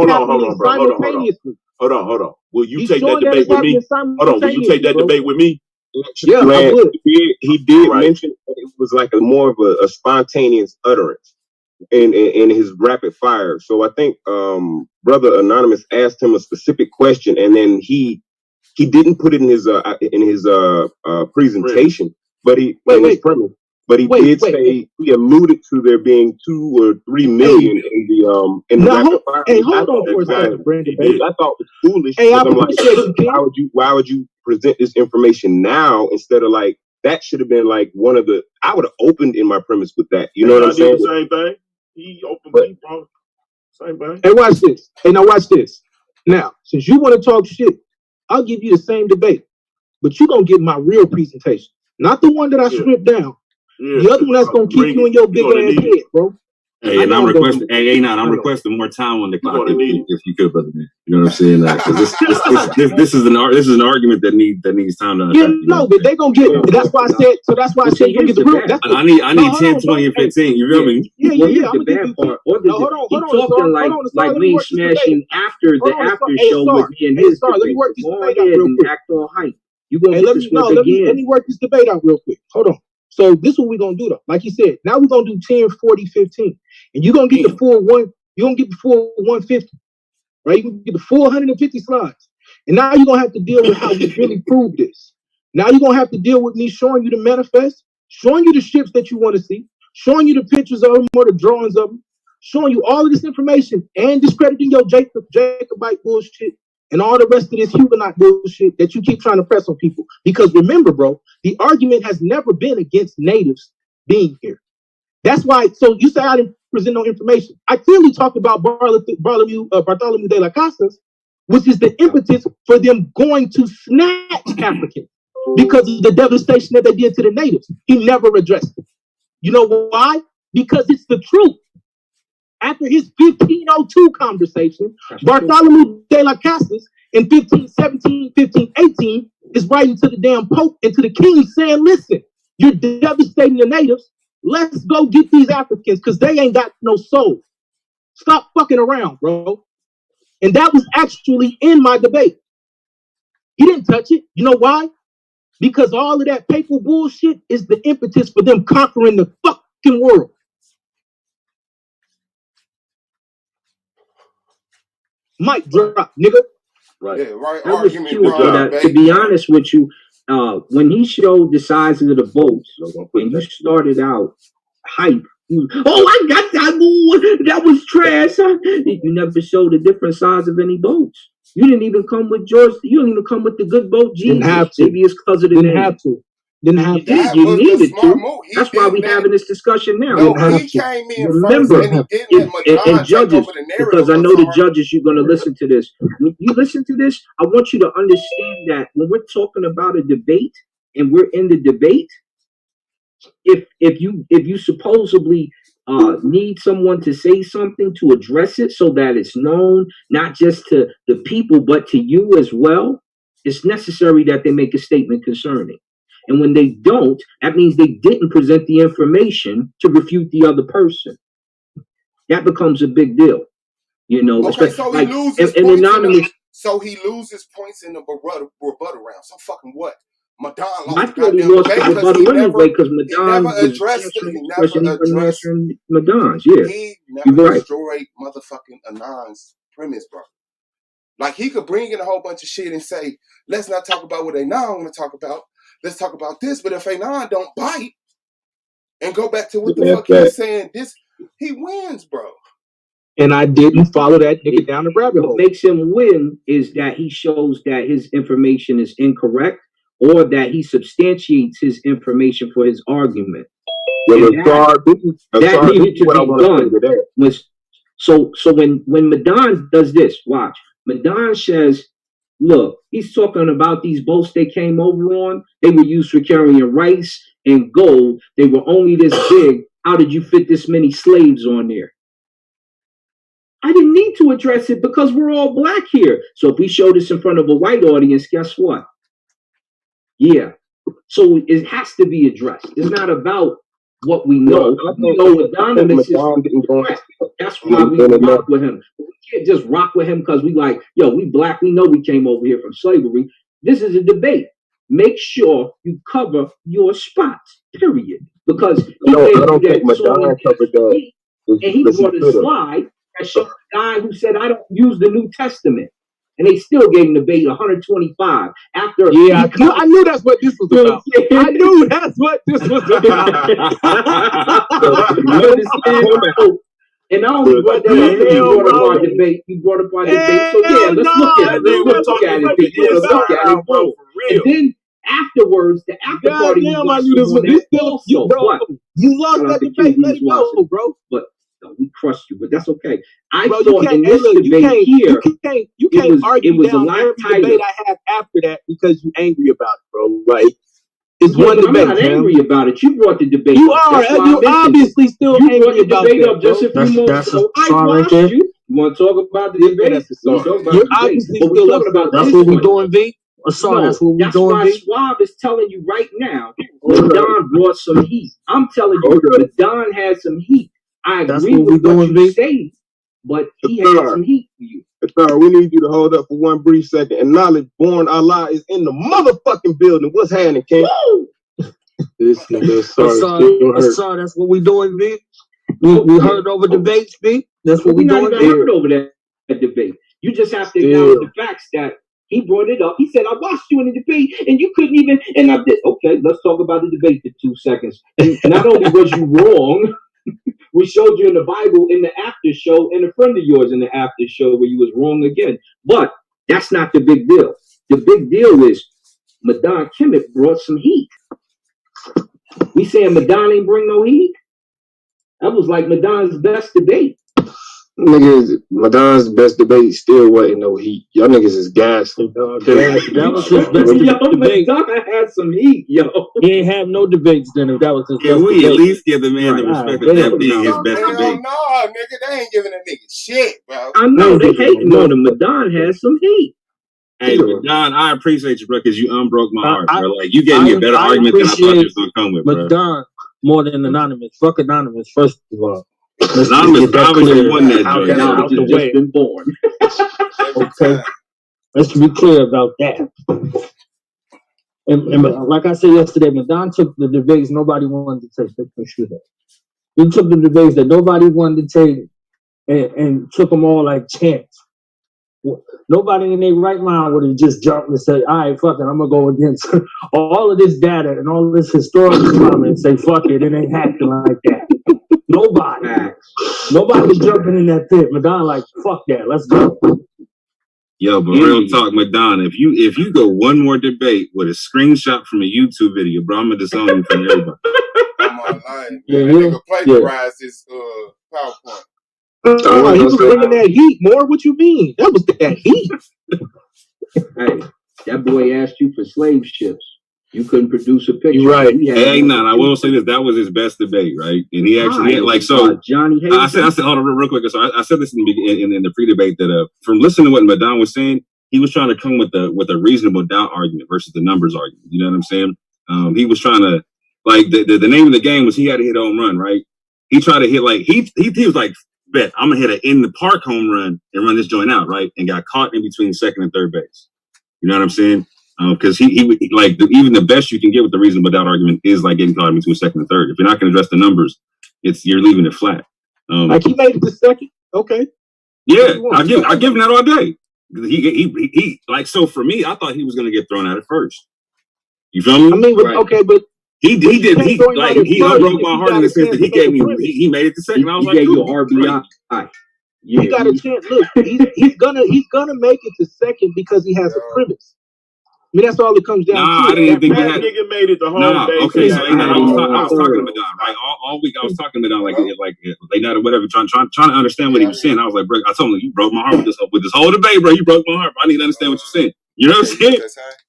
Will you take that debate with me? Hold on. Will you take that debate with me? Yeah, I would. He did mention that it was like more of a spontaneous utterance in his rapid fire. So I think Brother Anonymous asked him a specific question, and then he didn't put it in his presentation, but he his premise. But he did say he alluded to there being 2 or 3 million in the rapid fire. Hey, hold on for a second, Brandon. I thought it was foolish. Hey, I'm like, why would you present this information now instead of like that should have been like one of the I would have opened in my premise with that. You know what I'm saying? The same thing. He opened same thing. Hey, watch this. Hey, now watch this. Now, since you want to talk shit, I'll give you the same debate, but you're gonna get my real presentation, not the one that I stripped down. The other one that's gonna keep you in your big ass head, bro. Hey, and I'm requesting. Hey, Anon, I'm requesting more time on the clock if you could, brother man. You know what I'm saying? This is an argument that needs time to unpack. Yeah, no, but they gonna get. That's why I said. So that's why I said you get the real. I need 10, 20, and 15. You feel me? Yeah. The bad part. Hold on. Like we smashing after the after show with me and his. Let me work this debate out real quick. Act all hype. You gonna let me work this debate out real quick. Hold on. So this is what we're gonna do though. Like he said, now we're gonna do 10, 40, 15. And you're gonna get the full 150, right? You can get the full 150 slides. And now you're gonna have to deal with how we really prove this. Now you're gonna have to deal with me showing you the manifest, showing you the ships that you want to see, showing you the pictures of them or the drawings of them, showing you all of this information and discrediting your Jacobite bullshit and all the rest of this Huguenot bullshit that you keep trying to press on people. Because remember, bro, the argument has never been against natives being here. That's why, so you say I didn't present no information. I clearly talked about Bartholomew de las Casas, which is the impetus for them going to snatch Africans because of the devastation that they did to the natives. He never addressed it. You know why? Because it's the truth. After his 1502 conversation, Bartholomew de las Casas in 1517, 1518 is writing to the damn Pope and to the king saying, listen, you're devastating the natives. Let's go get these Africans because they ain't got no soul. Stop fucking around, bro. And that was actually in my debate. He didn't touch it. You know why? Because all of that papal bullshit is the impetus for them conquering the fucking world. Mic drop, nigga. Right. Yeah, right. That was cute. To be honest with you, when he showed the sizes of the boats, and you started out hype, I got that one. That was trash. You never showed the different size of any boats. You didn't even come with George. You didn't even come with the good boat. Jesus. Didn't have to. Maybe it's because of the Didn't name. have to. Didn't have to. You needed to. That's why we're having this discussion now. No, he came in Remember, first and he didn't and judges, because I know the judges, you're going to listen to this. When you listen to this, I want you to understand that when we're talking about a debate and we're in the debate, if you supposedly need someone to say something to address it so that it's known, not just to the people, but to you as well, it's necessary that they make a statement concerning. And when they don't, that means they didn't present the information to refute the other person. That becomes a big deal, you know. Okay, so he loses points. So he loses points in the rebuttal round. So fucking what? Madon lost. I thought he lost the rebuttal anyway because Madon was answering Madon's. Yeah, he never destroyed motherfucking Anon's premise, bro. Like he could bring in a whole bunch of shit and say, "Let's not talk about what Anon want to talk about. Let's talk about this." But if Anon don't bite and go back to what the fuck he's saying, he wins, bro. And I didn't follow that nigga down the rabbit hole. What makes him win is that he shows that his information is incorrect or that he substantiates his information for his argument. That needed to be done. So when Madon does this, watch. Madon says, look, he's talking about these boats they came over on. They were used for carrying rice and gold. They were only this big. How did you fit this many slaves on there? I didn't need to address it because we're all black here. So if we show this in front of a white audience, guess what? Yeah, So it has to be addressed. It's not about what we know. We know Adonis is correct. That's why we rock with him. We can't just rock with him because we like, yo, we black. We know we came over here from slavery. This is a debate. Make sure you cover your spots, period. Because he I don't think Madon covered that. And he brought a slide that showed a guy who said, I don't use the New Testament. And they still gave him the debate 125 after. Yeah, I knew that's what this was about. I knew that's what this was about. You understand? And not only brought that up, you brought up our debate. You brought up our debate. So yeah, let's look at it. Let's look at it, bro. And then afterwards, the after party. Damn, I knew this was also. Bro, you lost that debate. Let it go, bro. But we crushed you. But that's okay. I thought in this debate here, you can't argue down every debate I have after that because you're angry about it, bro. Like. It's one debate. I'm not angry about it. You brought the debate. You are. You obviously still angry about it. You brought the debate up just a few months ago. I watched you. You want to talk about the debate? You're obviously still upset. That's what we're doing, V. That's what we're doing. That's why Swab is telling you right now. Madon brought some heat. I'm telling you, Madon had some heat. I agree with what you say, but he had some heat for you. Sir, we need you to hold up for one brief second. And knowledge born Allah is in the motherfucking building. What's happening, King? This nigga, sorry, that's what we doing, V. We heard over debates, V. That's what we doing. We not even heard over that debate. You just have to acknowledge the facts that he brought it up. He said, I watched you in the debate and you couldn't even, and I did. Okay, let's talk about the debate for 2 seconds. And not only was you wrong, we showed you in the Bible in the after show and a friend of yours in the after show where you was wrong again. But that's not the big deal. The big deal is Madon Kemet brought some heat. We saying Madon ain't bring no heat? That was like Madon's best debate. Niggas, Madon's best debate still wasn't no heat. Y'all niggas is gas. That was his best debate. Madon had some heat, yo. He ain't have no debates then if that was his best we debate. At least give the man the respect of that being his best debate. No, nigga, they ain't giving a nigga shit, bro. I know, they hating on him. Madon had some heat. Hey, Madon, I appreciate you, bro, because you unbroke my heart, bro. Like, you gave me a better argument than I thought you was going to come with, bro. Madon more than Anonymous. Fuck Anonymous, first of all. Anonymous obviously won that joint. Now just been born. Okay. Let's be clear about that. And like I said yesterday, Madon took the debates nobody wanted to take. He took the debates that nobody wanted to take and took them all like champs. Nobody in their right mind would have just jumped and said, all right, fuck it, I'm going to go against all of this data and all of this historical drama and say, fuck it, it ain't happening like that. Nobody's jumping in that pit. Madon like, fuck that, let's go. Yo, but real talk, Madon, if you go one more debate with a screenshot from a YouTube video, bro, I'm going to disown you from everybody. I'm online. That nigga plagiarized this PowerPoint. He was bringing that heat more. What you mean? That was that heat. Hey, that boy asked you for slave ships. You couldn't produce a picture. You're right. Hey, I will say this. That was his best debate, right? And he actually had, like, so Johnny Hayes. I said, hold on real quick. So I said this in the pre-debate that from listening to what Madon was saying, he was trying to come with a reasonable doubt argument versus the numbers argument. You know what I'm saying? He was trying to, like, the name of the game was he had to hit a home run, right? He tried to hit, like, he was like, bet I'm gonna hit an in the park home run and run this joint out, right? And got caught in between second and third base. You know what I'm saying? Because he like even the best you can get with the reasonable doubt argument is like getting caught in between second and third. If you're not going to address the numbers, you're leaving it flat. Like he made it to second. Okay. Yeah, I give him that all day. He like, so for me, I thought he was going to get thrown out at first. You feel me? I mean, right. Okay, but he broke my heart in the sense that he made it to second. I was like, you RBI. He got a chance. Look, he's gonna make it to second because he has a premise. I mean, that's all it comes down to. I didn't think that nigga made it the whole day. Okay, so I was talking to Madon, right? All week I was talking to Madon like they not or whatever, trying to understand what he was saying. I was like, bro, I told him, you broke my heart with this whole debate, bro. You broke my heart. Bro. I need to understand what you're saying. You know what I'm saying?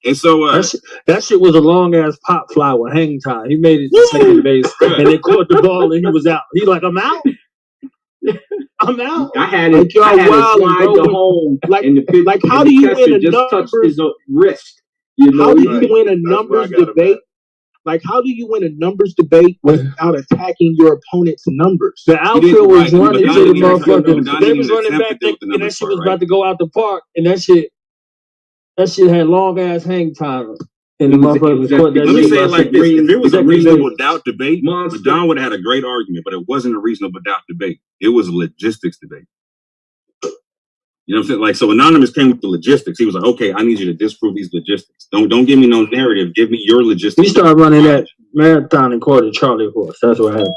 And so that shit was a long ass pop flower hang time. He made it to second base and they caught the ball and he was out. He's like, I'm out. I'm out. I had to slide to home. Like how do you win a just touched his wrist? How do you win a numbers debate Like, how do you win a numbers debate without attacking your opponent's numbers? The outfield was running to the motherfuckers. They was running back there, and that shit was about to go out the park, and that shit had long ass hang time. And the motherfuckers caught that. Let me say it like this: if it was a reasonable doubt debate, Madon would have had a great argument, but it wasn't a reasonable doubt debate. It was a logistics debate. You know what I'm saying? Like, so Anonymous came with the logistics. He was like, okay, I need you to disprove these logistics. Don't give me no narrative. Give me your logistics. He started running that marathon and called it Charlie Horse. That's what happened.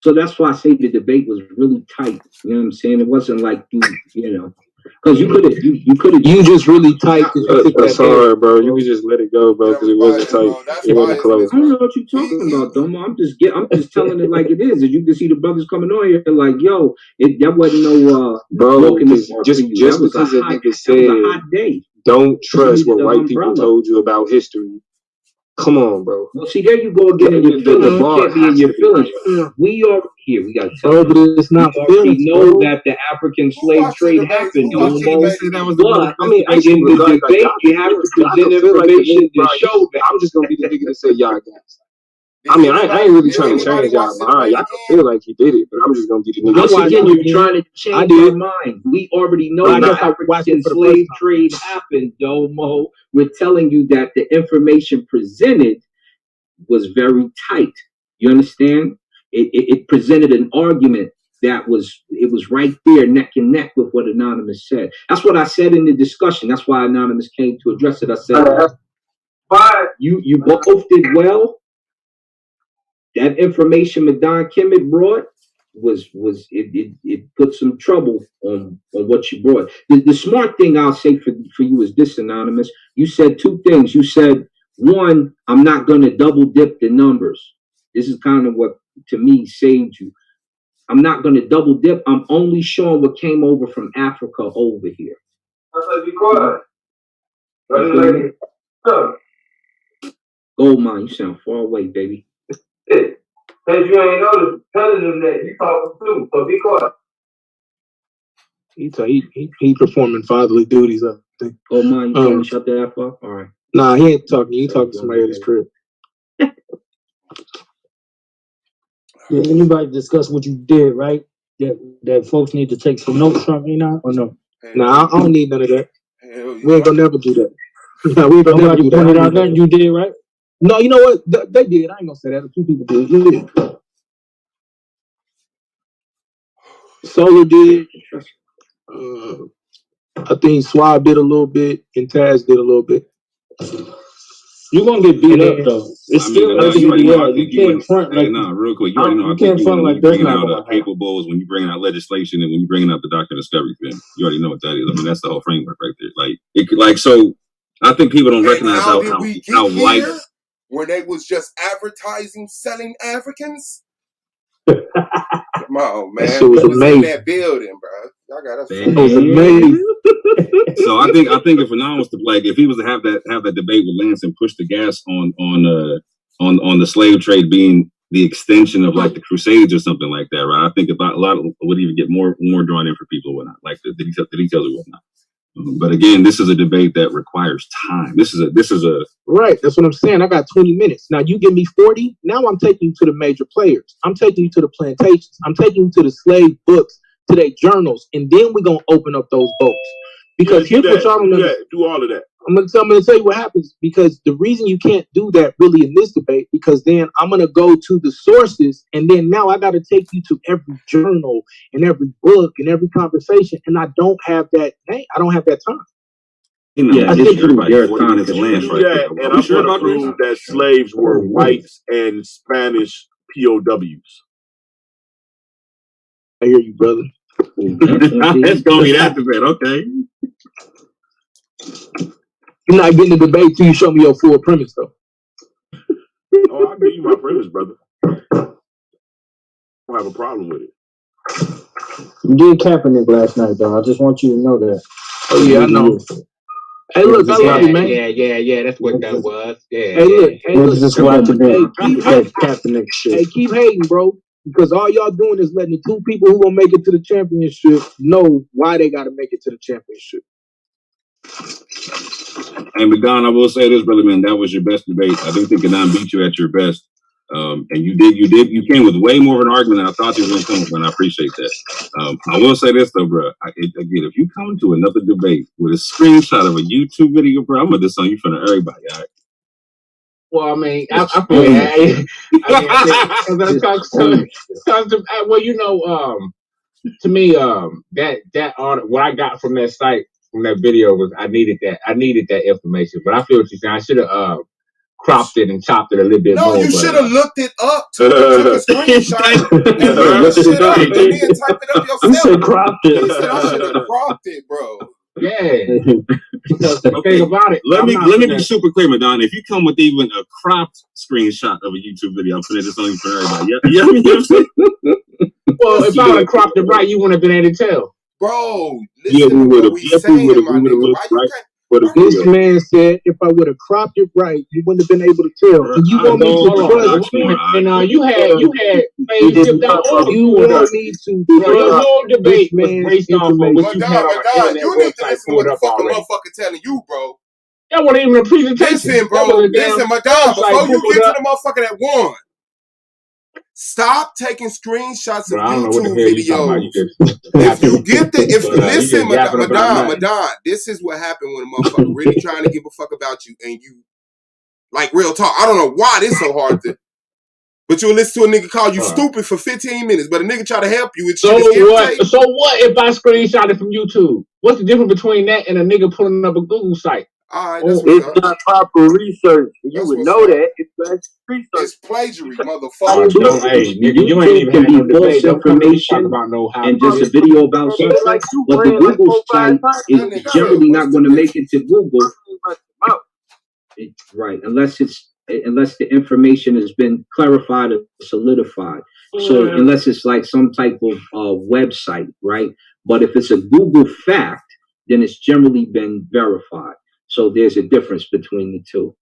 So that's why I say the debate was really tight. You know what I'm saying? It wasn't like you know, because you could have just really tight. That's hard, bro. You could just let it go, bro, because it wasn't tight. It wasn't close. I don't know what you're talking about, Domo. I'm just telling it like it is. As you can see, the brothers coming on here like, yo, that wasn't no bro. Just because a nigga said, hot day. Don't trust what white people told you about history. Come on, bro. Well, see, there you go again in your feelings. You can't be in your feelings. We are here. We got to tell you. It's not we know that the African slave trade happened. But in the debate, you have to present information to show that. I'm just gonna be the nigga to say y'all guys. I mean, I ain't really trying to change y'all mind. Y'all can feel like you did it, but I'm just gonna be the nigga. Once again, you're trying to change my mind. We already know the African slave trade happened, Domo. We're telling you that the information presented was very tight. You understand? It presented an argument that was right there, neck and neck with what Anonymous said. That's what I said in the discussion. That's why Anonymous came to address it. I said, you both did well. That information Madon Kemet brought it put some trouble on what you brought. The smart thing I'll say for you is this, Anonymous. You said two things. You said, one, I'm not going to double dip the numbers. This is kind of what, to me, saved you. I'm not going to double dip. I'm only showing what came over from Africa over here. Goldmine, you sound far away, baby. Because you ain't noticed, telling them that you talking too, so be quiet. He performing fatherly duties, I think. Goldmine, you can't shut that F up? All right. Nah, he ain't talking. He talking to somebody at his crib. Yeah, anybody discuss what you did, right? That folks need to take some notes from me now, or no? Nah, I don't need none of that. We ain't gonna never do that. Nah, we ain't gonna never do that. Pointed out nothing you did, right? No, you know what? They did. I ain't gonna say that. A few people did. You did. Solar did. I think Swab did a little bit, and Taz did a little bit. You're gonna get beat up though. It's still you can't front like real quick. You already know. I think you when you bringing out paper bowls, when you bringing out legislation, and when you bringing out the Doctrine of Discovery thing, you already know what that is. I mean, that's the whole framework right there. So. I think people don't recognize how light. When they was just advertising, selling Africans. Come on, man. That was amazing. In that building, bro. Y'all got us. It was amazing. So I think if Anon was to if he was to have that debate with Lance and push the gas on the slave trade being the extension of like the Crusades or something like that, right? I think a lot would even get more drawn in for people or whatnot, like the details or whatnot. But again, this is a debate that requires time. This is a right. That's what I'm saying. I got 20 minutes. Now you give me 40. Now I'm taking you to the major players. I'm taking you to the plantations. I'm taking you to the slave books, to their journals, and then we're gonna open up those boats. Because here's what y'all don't understand. Do all of that. I'm gonna tell you what happens, because the reason you can't do that really in this debate, because then I'm gonna go to the sources, and then now I got to take you to every journal and every book and every conversation, and I don't have that. Hey, I don't have that time. Yeah, it's true. And I'm sure to prove that slaves were whites and Spanish POWs. I hear you, brother. It's gonna be that debate, okay? You're not getting the debate till you show me your full premise, though. Oh, I'll give you my premise, brother. I don't have a problem with it. You did Kaepernick last night, though. I just want you to know that. Oh yeah, I know. Hey, look, I love you, man. Yeah. That's what that was. Yeah. Hey, look. Just watching Kaepernick shit. Hey, keep hating, bro. Because all y'all doing is letting the two people who gonna make it to the championship know why they gotta make it to the championship. Hey, Madon, I will say this, brother, man, that was your best debate. I do think Anon beat you at your best. And you came with way more of an argument than I thought you were going to come with, and I appreciate that. I will say this, though, bro. Again, if you come to another debate with a screenshot of a YouTube video, bro, I'm going to disown you in front of everybody, all right? Well, I mean, I feel well, you know, to me, that art, what I got from that site, from that video was I needed that information. But I feel what you're saying. I should have cropped it and chopped it a little bit more. No, you should have looked it up, took a screenshot, and looked the shit up, and then typed it up yourself. You said cropped it. He said I should have cropped it, bro. Yeah. Because the thing about it, let me be super clear, Madon. If you come with even a cropped screenshot of a YouTube video, I'm finna disown you for everybody. Yeah, well, if I would have cropped it right, you wouldn't have been able to tell. Bro, listen to what we saying, my nigga. Why you This man said, if I would have cropped it right, you wouldn't have been able to tell. And you want me to trust you? And you had phase tipped out all the you want me to your whole debate was based off of what you had on the internet you need to website listen to what the fucking motherfucker telling you, bro. That wasn't even a presentation. Listen, bro. Listen, Madon, before you get to the motherfucker that won, stop taking screenshots of YouTube videos. If you get listen, Madon, this is what happened when a motherfucker really trying to give a fuck about you and you, like, real talk. I don't know why this so hard to, but you'll listen to a nigga call you stupid for 15 minutes, but a nigga try to help you. So what if I screenshot it from YouTube? What's the difference between that and a nigga pulling up a Google site? All right, it's not proper research. You would know that. It's plagiarism, motherfucker. Hey, nigga, you ain't even can be false information and just a video about something. But the Google site is generally not going to make it to Google. Right, unless the information has been clarified or solidified. So unless it's like some type of website, right? But if it's a Google fact, then it's generally been verified. So there's a difference between the two.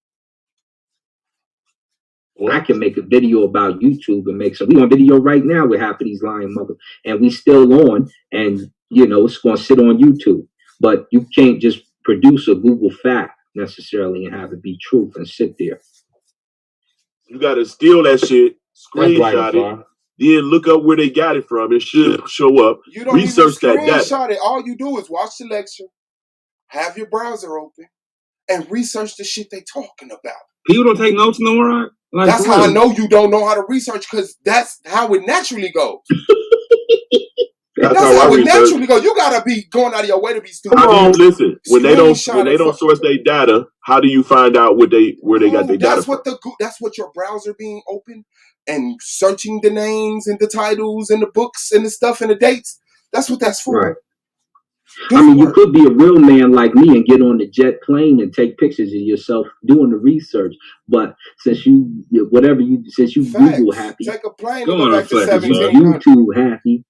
I can make a video about YouTube and make some. We on video right now with half of these lying mother, and we still on, and you know it's going to sit on YouTube. But you can't just produce a Google fact necessarily and have it be truth and sit there. You got to steal that shit, screenshot it, then look up where they got it from. It should show up. You don't research that data. It. All you do is watch the lecture, have your browser open, and research the shit they talking about. People don't take notes no more. Like, that's how I know you don't know how to research, because that's how it naturally goes. That's how it naturally goes. You gotta be going out of your way to be stupid. Listen, when they don't source their data, how do you find out where they got their data? That's what your browser being open and searching the names and the titles and the books and the stuff and the dates. That's what that's for. Right. I mean, you could be a real man like me and get on the jet plane and take pictures of yourself doing the research. But since you Google happy, take a plane and go back to YouTube happy.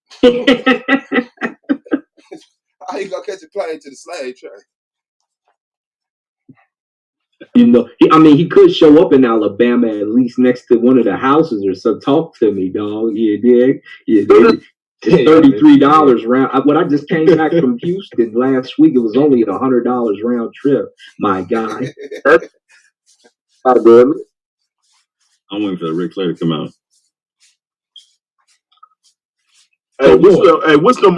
How you gonna catch a plane to the slave train? You know, he could show up in Alabama at least next to one of the houses or so. Talk to me, dog. Yeah. $33 round. When I just came back from Houston last week, it was only $100 round trip. My guy. I'm waiting for the Ric Flair to come out. Hey, what's them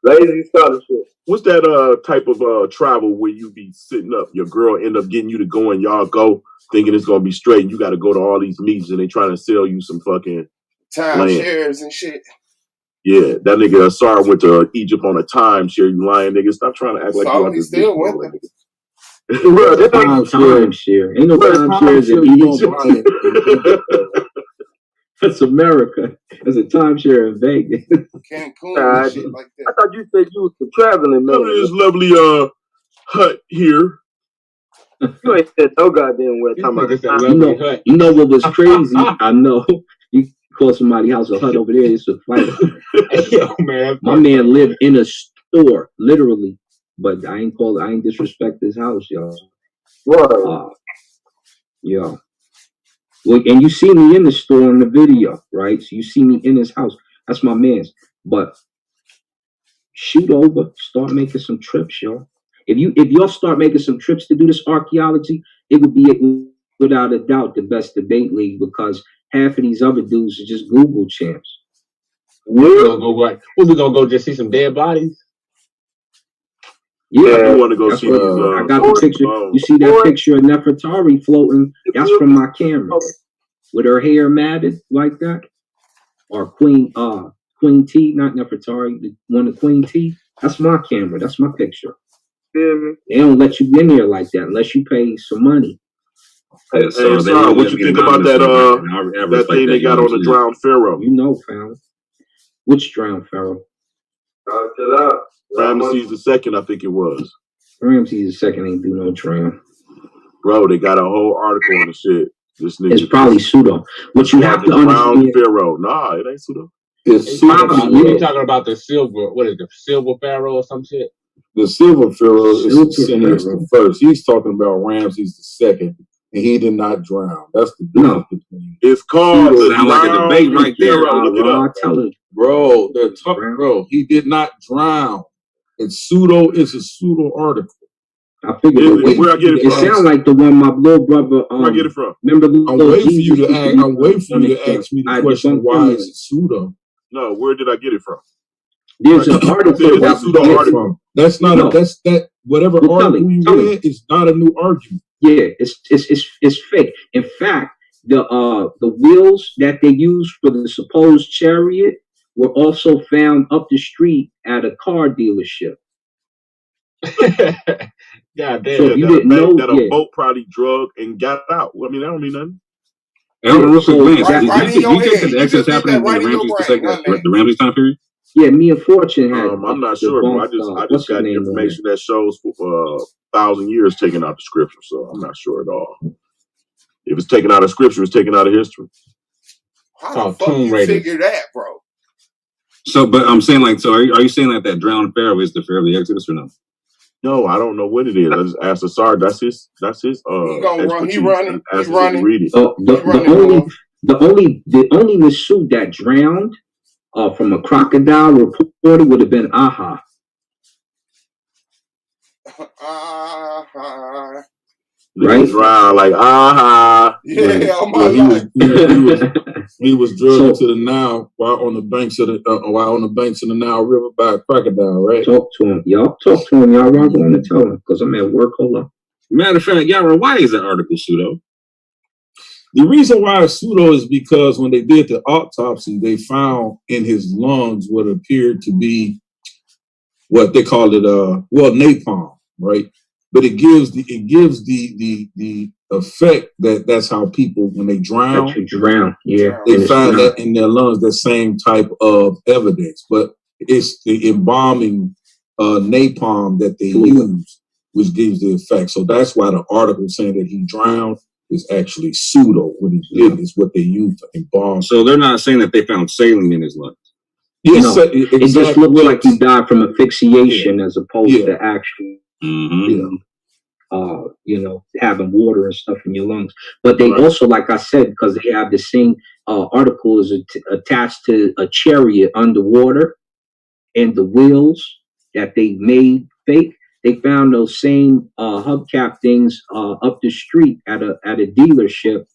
lazy scholarship? What's that type of travel where you be sitting up, your girl end up getting you to go and y'all go thinking it's gonna be straight, and you got to go to all these meetings and they trying to sell you some fucking timeshares and shit. Yeah, that nigga Asar went to Egypt on a timeshare. You lying nigga. Stop trying to act like you out this still went there. Timeshare. Ain't no timeshares in Egypt. That's America. There's a timeshare in Vegas. Cancun and shit like that. I thought you said you was traveling, man. Come to this lovely hut here. You ain't said no goddamn way. You know what was crazy? I know. You call somebody's house a hut over there, it's a fight. Yo, man. My man lived in a store, literally. But I ain't disrespect his house, y'all. What? Yo. Look, and you see me in the store in the video, right? So you see me in his house. That's my man's. But shoot over, start making some trips, y'all. If y'all start making some trips to do this archaeology, it would be without a doubt the best debate league because half of these other dudes are just Google champs. We're gonna go just see some dead bodies. Yeah, I want to go see. I got the picture. You see that picture of Nefertari floating? That's from my camera, with her hair matted like that, or Queen T, not Nefertari, the one of Queen T. That's my camera. That's my picture. They don't let you in there like that unless you pay some money. Hey, what you think about that thing they got on the drowned pharaoh? You know, fam. Which drowned pharaoh? Ramesses II, I think it was. Ramesses II ain't do no drown. Bro, they got a whole article on the shit. This nigga. It's probably pseudo. What you have to understand. Pharaoh. Nah, it ain't pseudo. It's probably talking about the silver. What is the silver pharaoh or some shit? The silver pharaoh is Sinister the first. He's talking about Ramses II, and he did not drown. That's the difference between. It's called. Sound like a debate right there. Look it up. Bro, they're talking. Bro, he did not drown. It's pseudo. It's a pseudo article. I figured where I get it from. It sounds like the one my little brother. Where I get it from? Remember, I'm waiting for you to ask. I'm waiting for you to ask me the question. Why is it pseudo? No, where did I get it from? There's an article from. That's not a. That's that. Whatever article you read is not a new argument. Yeah, it's fake. In fact, the wheels that they used for the supposed chariot were also found up the street at a car dealership. Yeah, damn. So if you didn't know that a boat probably drug and got out. I mean, that don't mean nothing. Real quick glance. Do you think that the Exodus happening in the Ramses time period? Yeah, me and Fortune had. I'm not sure. I just got information that shows 1,000 years taken out of scripture, so I'm not sure at all. If it's taken out of scripture, it's taken out of history. How the fuck you figure that, bro? So, but I'm saying like, so are you saying that drowned pharaoh is the pharaoh of the Exodus or no? No, I don't know what it is. I just asked Asar. That's his. He running. The only Masood that drowned from a crocodile reported would have been Aha. Right? Drown like Aha. Yeah, he was drugged to the Nile while on the banks of the Nile River by a crocodile, right? Talk to him, y'all. Talk to him, y'all. I'm going to tell him because I'm at work. Hold up. Matter of fact, Yara, why is that article pseudo? The reason why it's pseudo is because when they did the autopsy, they found in his lungs what appeared to be what they called it, napalm, right? But it gives the effect that's how people when they drown, yeah, they find that in their lungs, that same type of evidence. But it's the embalming napalm that they use, which gives the effect. So that's why the article saying that he drowned is actually pseudo. What he did is what they used to embalm. So they're not saying that they found saline in his lungs. Yes, no, it just looks like he died from asphyxiation as opposed to actually, having water and stuff in your lungs. But they also, like I said, because they have the same article is attached to a chariot underwater, and the wheels that they made fake. They found those same hubcap things up the street at a dealership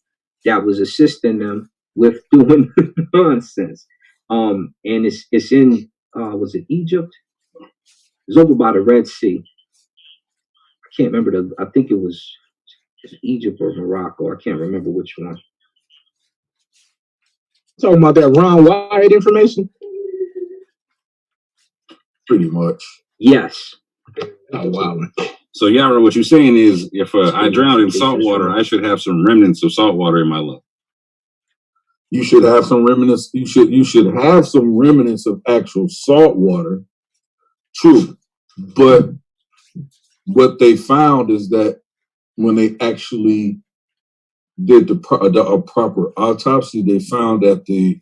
that was assisting them with doing nonsense. And it's in was it Egypt? It's over by the Red Sea. I can't remember I think it was Egypt or Morocco. I can't remember which one. Talking about that Ron Wyatt information? Pretty much. Yes. Oh wow. So Yara, what you're saying is if I drown in salt water, I should have some remnants of salt water in my lungs. You should have some remnants. You should have some remnants of actual salt water. True, but what they found is that when they actually did a proper autopsy, they found that the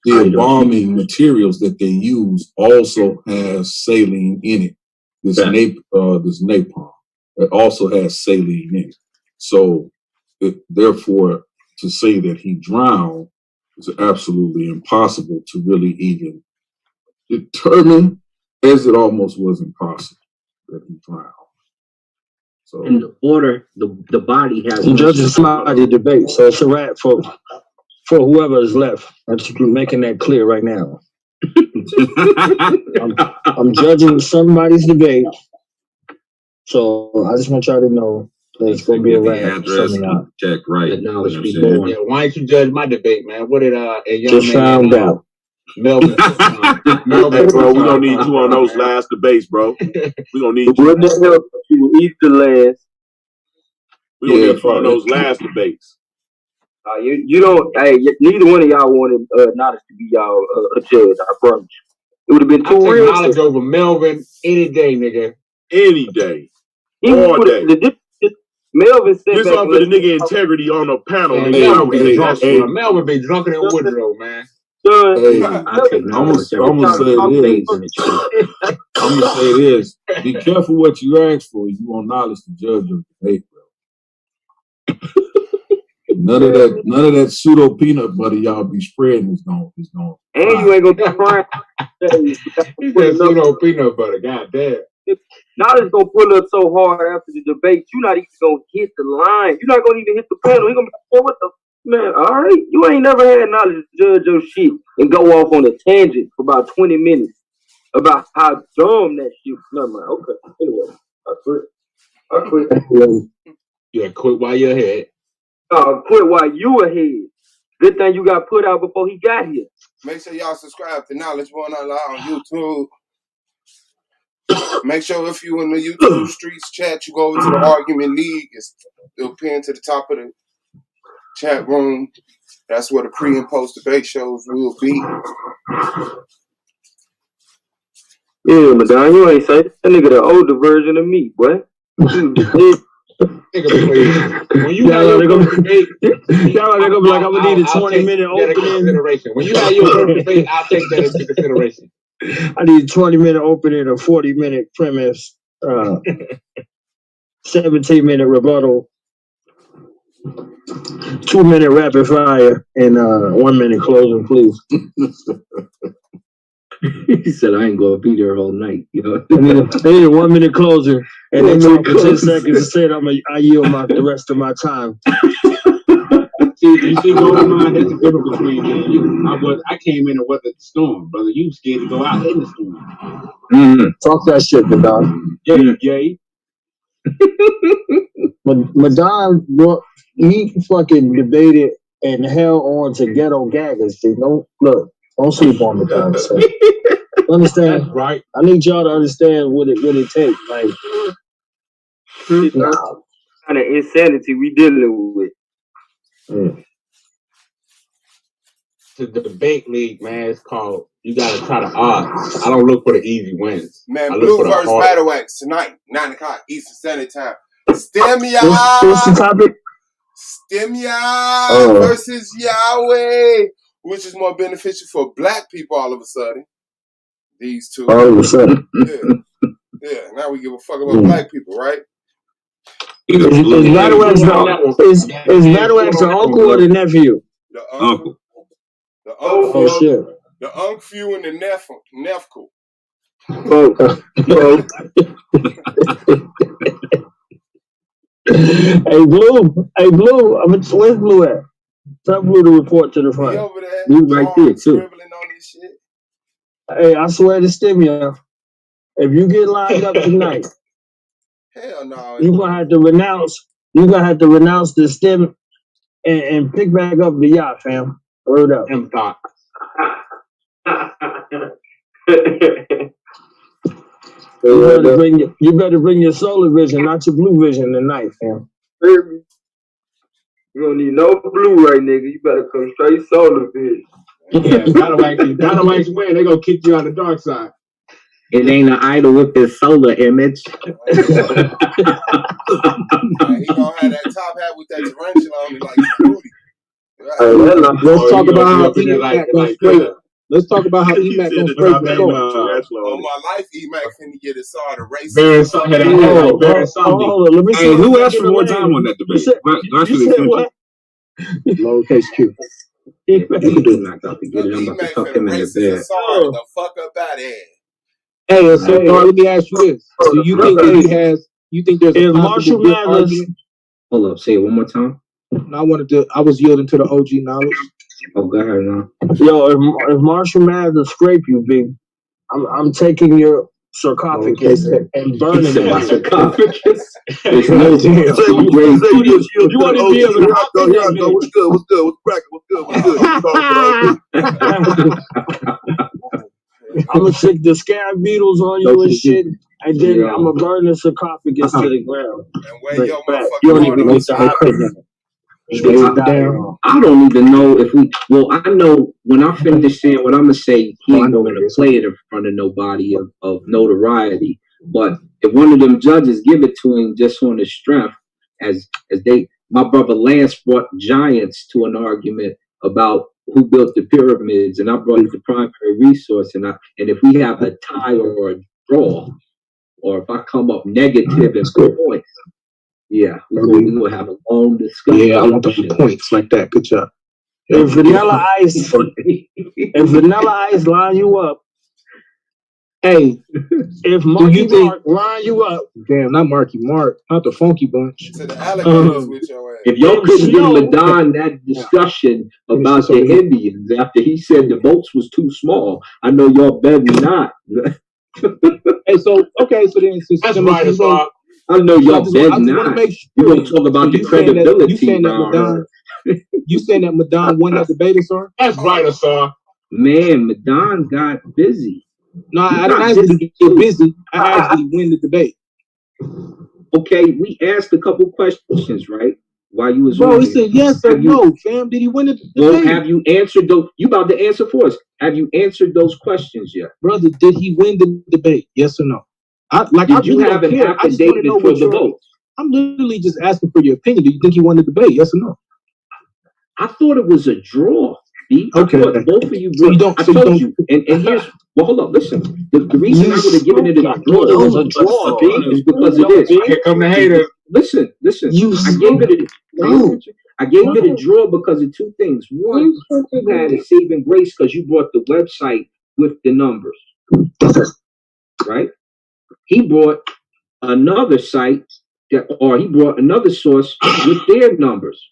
embalming materials that they use also has saline in it. This napalm that also has saline in it. So therefore, to say that he drowned is absolutely impossible to really even determine, as it almost was impossible. that he drowned. So in the order, the body has. The judge is somebody debate, so it's a wrap for whoever is left. I'm just making that clear right now. I'm judging somebody's debate, so I just want y'all to know that it's going to be a wrap. Check right. Now it's be born. Yeah, why don't you judge my debate, man? What did just found out? Melvin, Hey, bro, we gonna need you on those last debates, bro. We gonna need you. What the hell? You eat the last. We gonna need you on those last debates. You don't. Hey, neither one of y'all wanted Knowledge to be y'all a judge. I promise. It would have been too real. Knowledge over Melvin any day, nigga. Any day. All day. Melvin said this off of the nigga integrity on the panel. Melvin be drunker than Woodrow, man. I'm gonna say this. Be careful what you ask for. You want Knowledge to judge your debate, bro. None of that pseudo peanut butter y'all be spreading is gone. And you ain't gonna be crying. He said pseudo peanut butter. God damn. Knowledge gonna pull up so hard after the debate, you're not even gonna hit the line. You're not gonna even hit the panel. He gonna be like, what the man? All right, you ain't never had Knowledge judge your shit and go off on a tangent for about 20 minutes about how dumb that shit. Never mind. Okay. Anyway, I quit. Yeah, quit while you're ahead. Quit while you ahead. Good thing you got put out before he got here. Make sure y'all subscribe to Knowledge Born Out Loud on YouTube. Make sure if you in the YouTube streets chat, you go over to the Argument League. It'll pin to the top of the chat room. That's where the pre and post debate shows will be. Yeah, Madon, you ain't say that nigga the older version of me, boy. When you have your first debate, y'all gonna be like, I'm gonna need a 20-minute opening. When you have your first debate, I'll take that into consideration. I need a 20-minute opening, a 40-minute premise, 17-minute rebuttal, 2-minute rapid fire, and 1-minute closing, please. He said, I ain't gonna be there all night. You know? I need a 1-minute closer, and then talk for 10 seconds and say I yield the rest of my time. You see, what mine, that's the difference between me. I came in and weathered the storm, brother. You scared to go out in the storm. Talk that shit, Madon. Yay. Madon, he fucking debated and held on to ghetto gaggers. Don't sleep on Madon. So. Understand? That's right. I need y'all to understand what it takes. Like, kind of insanity we dealing with. The debate league, man, it's called. You gotta try the odds. I don't look for the easy wins. Man, Bluu versus Battleaxe tonight, 9:00 Eastern Standard Time. Stimia. What's the topic? Stimia versus Yahweh, which is more beneficial for black people all of a sudden. These two. All of a sudden. Yeah. Now we give a fuck about black people, right? Is Battleaxe the uncle or the nephew? The uncle. The uncle. Oh shit. The uncle and the nephew. Hey Bluu. Where's Bluu at? Tell Bluu to report to the front. He over there. Bluu right there too. Scribbling on this shit. Hey, I swear to Stimia, if you get lined up tonight, hell no. You're gonna have to renounce the stim and pick back up the yacht, fam. Word up. You better bring your solar vision, not your blue vision tonight, fam. You don't need no blue right, nigga. You better come straight solar vision. Yeah, Battleaxe win. They gonna kick you on the dark side. It ain't an idol with this solar image. He gonna have that top hat with that tarantula on it like Rudy. Right. Let's talk about how E-Mac gonna straight. Let's talk about how E-Mac gonna straight the score. On my life, E-Mac finna get his sword to race. Let me see. Hey, who asked for more time on that debate? Lowercase Q. If he do not got to get it, I'm about to tuck him in the bed. The fuck up out of here. Hey, so let me ask you this: do you think that he has? You think there's a possible good argument? Hold up, say it one more time. No, I was yielding to the OG knowledge. Oh, go ahead now. Yo, if Marshall Mathers scrape you, big, I'm taking your sarcophagus and burning it. My sarcophagus. You want to be able to hop in that bitch. What's good? What's good? What's cracking? What's good? What's good? I'm gonna stick the scab beetles on you and shit, and then I'm gonna burn the sarcophagus to the ground. And where your motherfucking you don't even get to hop in it. I don't even know if we. Well, I know when I finish saying what I'm gonna say, he ain't going to play it in front of nobody of notoriety. But if one of them judges give it to him just on his strength, as my brother Lance brought giants to an argument about who built the pyramids, and I brought the primary resource, and if we have a tie or a draw, or if I come up negative in points. Yeah, we're going to have a long discussion. Yeah, I want the points like that. Good job. If Vanilla Ice line you up, hey, if Marky Mark line you up, damn, not Marky Mark, not the Funky Bunch. To the alligators with your ass. If y'all couldn't give Madon that discussion about the Indians after he said the boats was too small, I know y'all better not. Hey, so then that's right, I know y'all bet not. You're going to talk about the credibility. You saying that Madon won that debate, sir? That's right, sir. Man, Madon got busy. No, I didn't ask him to get busy. I asked him to win the debate. Okay, we asked a couple questions, right? While you was on he said yes or no, fam. Did he win the debate? Well, have you answered those? You about to answer for us. Have you answered those questions yet? Brother, did he win the debate? Yes or no? Did you have an affidavit for the vote? I'm literally just asking for your opinion. Do you think he won the debate? Yes or no? I thought it was a draw. Okay. I thought both of you. I told you. And here's. Well, hold up. Listen. The reason I would have given it a draw is because of this. Here come the haters. Listen. I gave it a draw because of two things. One, you had a saving grace because you brought the website with the numbers. Right? He brought another site he brought another source with their numbers.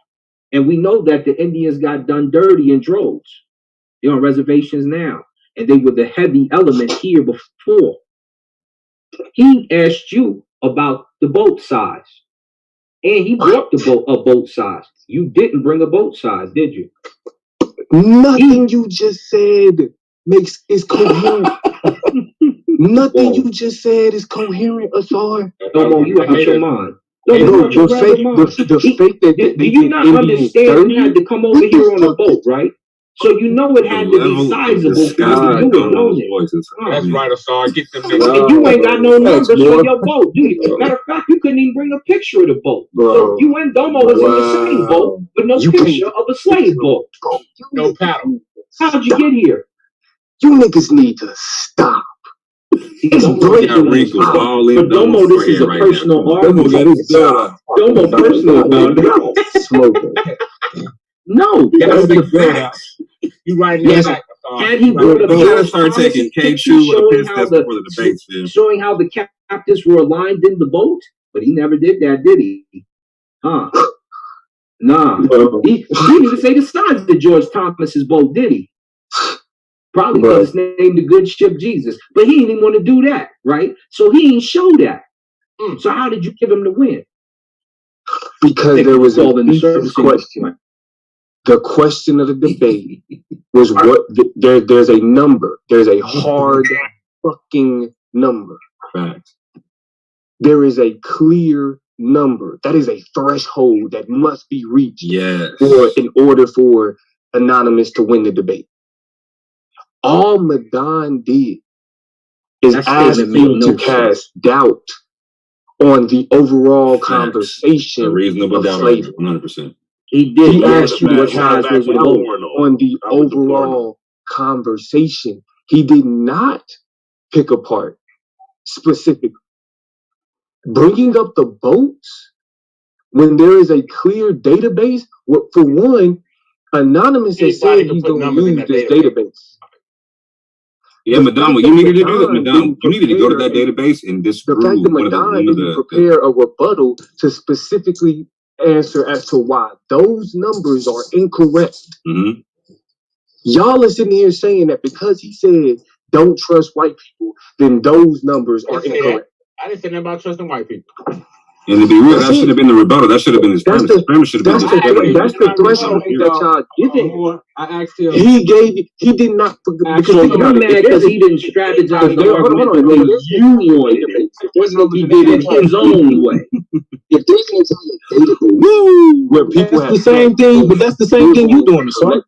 And we know that the Indians got done dirty in droves. They're on reservations now. And they were the heavy element here before. He asked you about the boat size. And he brought a boat size. You didn't bring a boat size, did you? Nothing you just said is coherent. Nothing you just said is coherent, Asar. No, you out your mind. The fake that do you not understand you had to come over here on a boat, right? So you know it had to be sizable for you to know it. That's right, Asar. Get them. And you ain't got no numbers for your boat, do you? Matter of fact, you couldn't even bring a picture of the boat. So you and Domo was in the same boat, but no picture of a slave boat. No paddle. How'd you get here? You niggas need to stop. For Domo, this is a personal argument. Domo personal about it. No, that's the facts. You right yes. Had he brought up start taking K2 with a piss test before the debates, showing how the captives were aligned in the boat, but he never did that, did he? Huh? Nah. He didn't even say the size of George Thomas's boat, did he? Probably because it's named the good ship Jesus. But he didn't even want to do that, right? So he didn't show that. So how did you give him the win? Because there was a question. The question of the debate was what there's a number. There's a hard fucking number. Facts. There is a clear number. That is a threshold that must be reached in order for Anonymous to win the debate. All Madon did is ask you to cast doubt on the overall conversation. A reasonable doubt, 100%. He did. He asked you to cast doubt on the overall conversation. He did not pick apart specific. Bringing up the boats when there is a clear database. For one, Anonymous has said he's going to use this database. Yeah, Madon, what you needed to do that, Madon. You needed to go to that database and disprove the fact that Madon didn't prepare a rebuttal to specifically answer as to why those numbers are incorrect. Mm-hmm. Y'all are sitting here saying that because he said don't trust white people, then those numbers are incorrect. I didn't say nothing about trusting white people. And to be real, that should have been the rebuttal. That should have been his premise. His premise should have been that's the threshold that y'all giving. I asked him. He did not. Because you mad because he didn't strategize the argument the way you wanted it. He did it his own way. If there's an entire database where people that's the same thing, but that's the same thing you doing, sir.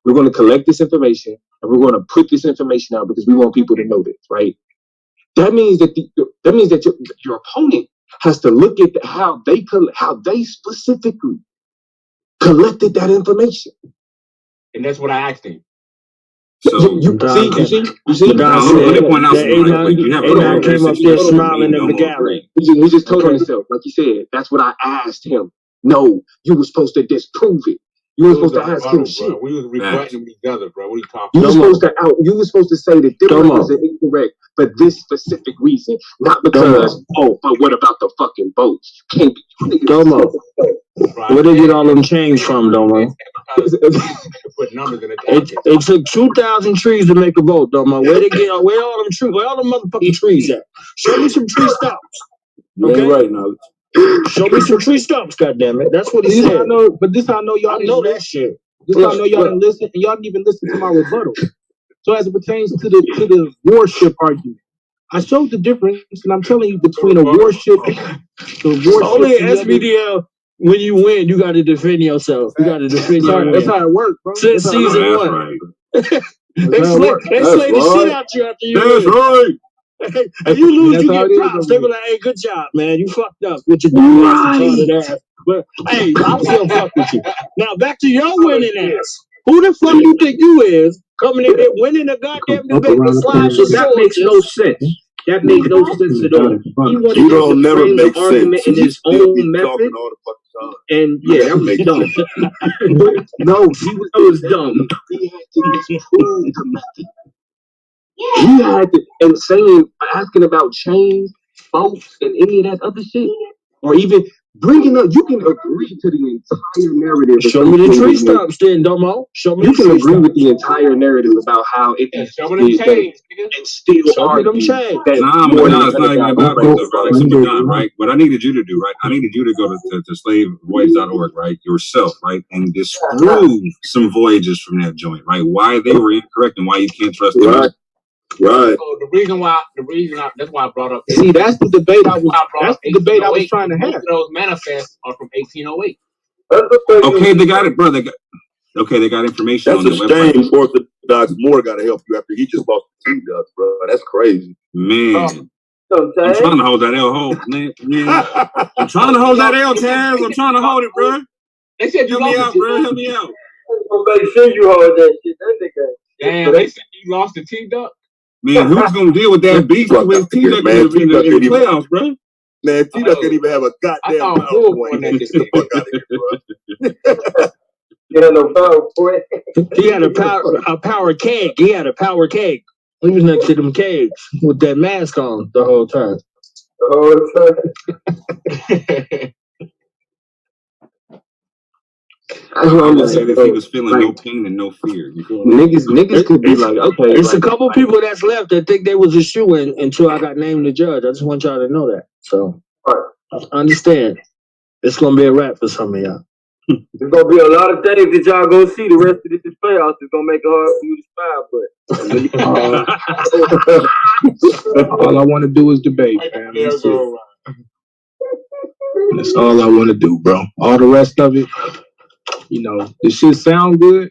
We're going to collect this information and we're going to put this information out because we want people to know this, right? That means that your opponent has to look at how they specifically collected that information, and that's what I asked him. So you see. Anon came up there smiling at the gallery. He just told himself, like he said, that's what I asked him. No, you were supposed to disprove it. You were supposed to ask him shit. We was rebutting each other, bro. What are you talking about? You were supposed to say that this was incorrect for this specific reason, not because but what about the fucking votes? You can't be Domo. Where they get all them chains from, Domo? It took 2,000 trees to make a vote, Domo. Where all them trees? Where all them motherfucking trees at? Show me some tree stumps. Okay, right now. Show me some tree stumps, goddammit. That's what he said. But this I know y'all know that shit. This I know y'all didn't listen, and y'all didn't even listen to my rebuttal. So as it pertains to the warship argument, I showed the difference, and I'm telling you between a warship, only SVDL. When you win, you got to defend yourself. You got to defend yourself. That's how it works, bro. Since season 1, right. they slay the shit out you after you win. That's right. And you lose, you get props. They be like, "Hey, good job, man. You fucked up with your retarded ass." But hey, I'll still fuck with you. Now back to your winning ass. Who the fuck you think you is coming in here winning a goddamn debate with slides? So that makes no sense. That makes no sense at all. He wanted You to don't never frame make the argument sense. in his own method. All the fucking time. And yeah, that was dumb. No, that was dumb. He had to disprove the method. He had to, asking about chains, votes, and any of that other shit, or even bringing up, you can agree to the entire narrative. Show me the tree stumps, then, Domo. Show me. You can agree with the entire narrative about how it is. Show me them chains, and still argue them chains. Nah, it's not even about that, bro. Like Madon, right? What I needed you to do, right? I needed you to go to slavevoyage.org, right? Yourself, right? And disprove some voyages from that joint, right? Why they were incorrect and why you can't trust them. Right. So that's why I brought up. See, that's the debate I was trying to have. Most of those manifests are from 1808. Okay, they got it, bro. They got information on the website. That's a shame. Orthodox Moore got to help you after he just lost the T-Ducks, bro. That's crazy. Man. I'm trying to hold that L, man. I'm trying to hold that L, Taz. I'm trying to hold it, bro. They said help me out, bro. Help me out. I'm gonna make sure you hold that shit. That nigga. Damn, they said you lost the T-Duck. Man, who's gonna deal with that beast with T-Duck in the playoffs, bro? Man, T-Duck can't even have a goddamn PowerPoint. Get the fuck out of here, bro. He had no PowerPoint. He had a power keg. He had a power keg. He was next to them kegs with that mask on the whole time. I would say that he was feeling no pain and no fear. You feel niggas could be like, okay. It's a couple people that's left that think they was a shoo-in until I got named the judge. I just want y'all to know that. So, understand. It's going to be a wrap for some of y'all. There's going to be a lot of things that y'all going to see the rest of this playoffs. It's going to make it hard for you to spy, but all I want to do is debate, man. That's all I want to do, bro. All the rest of it, the shit sound good,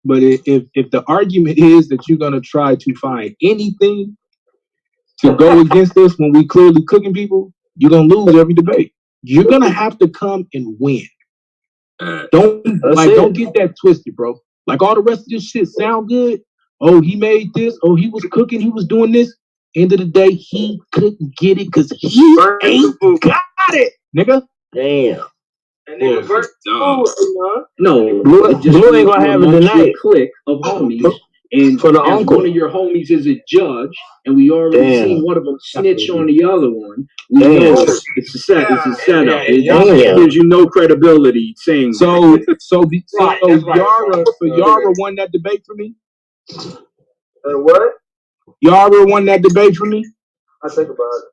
but if the argument is that you're gonna try to find anything to go against us when we clearly cooking people, you're gonna lose every debate. You're gonna have to come and win. Don't get that twisted, bro. Like all the rest of this shit sound good. Oh, he made this. Oh, he was cooking. He was doing this. End of the day, he couldn't get it because he ain't got it, nigga. Damn. No, Bluu ain't gonna have it tonight. Click of homies And for the uncle, one of your homies is a judge, and we already seen one of them snitch on the other one. We know it's a setup. It gives you no credibility saying so Yara won that debate for me. What? Yara won that debate for me. I think about it.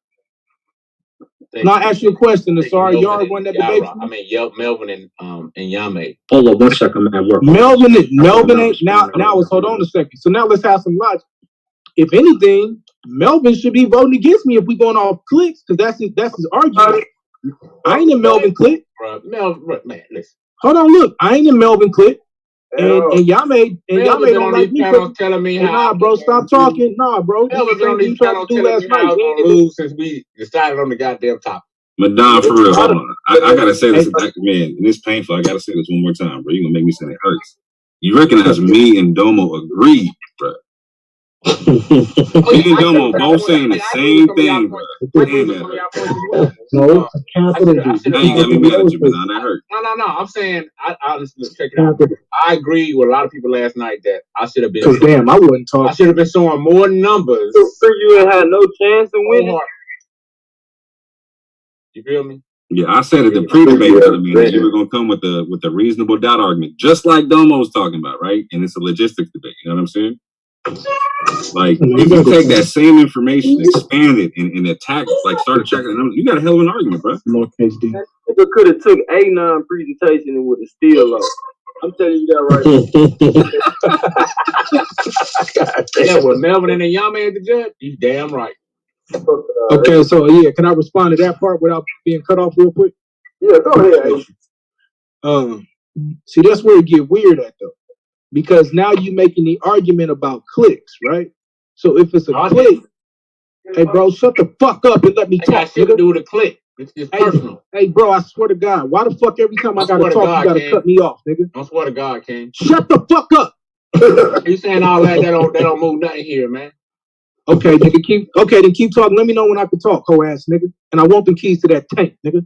Can I ask you a question? Sorry, Yara won that debate for me. I mean, Melvin and Yame. Hold on 1 second, man. Melvin ain't now. Hold on a second. So now let's have some logic. If anything, Melvin should be voting against me if we going off clicks, because that's his argument. I ain't in Melvin click. Melvin, man, listen. Hold on, look, I ain't in Melvin click. And y'all made don't like me telling me how. Nah, bro, stop talking. Nah, bro. Melvin's on these channels telling me how I was gonna lose since we decided on the goddamn topic. Madon, for real, hold on. I gotta say this, man, and it's painful. I gotta say this one more time, bro. You're gonna make me say it hurts. You recognize me and Domo agreed, bro. Me and Domo both saying the same thing, bro. Damn, that hurt. No, it's a capital D. Now you got me mad at you, Madon. That hurt. No. I'm saying, I check it out. I agree with a lot of people last night that I should have been. Because damn, I wouldn't talk. I should have been showing more numbers. So you had no chance to win it. You feel me? Yeah, I said at the pre-debate that you were gonna come with the reasonable doubt argument, just like Domo was talking about, right? And it's a logistics debate. You know what I'm saying? Like, if you take that same information, expand it, and attack, like start attacking the numbers, you got a hell of an argument, bro. That could have took Anon presentation and would have still lost. I'm telling you that right now. Yeah, with Melvin and Yame at the judge, you damn right. Okay, so yeah, can I respond to that part without being cut off real quick? Yeah, go ahead. See, that's where it get weird at though, because now you making the argument about clicks, right? So if it's a click, hey bro, shut the fuck up and let me talk. Got shit to do with a click. It's personal. Hey bro, I swear to God, why the fuck every time I gotta talk, you gotta cut me off, nigga? I swear to God, King. Shut the fuck up. You saying all that don't move nothing here, man. Okay, nigga, then keep talking. Let me know when I can talk, hoe ass nigga. And I want them keys to that tank, nigga.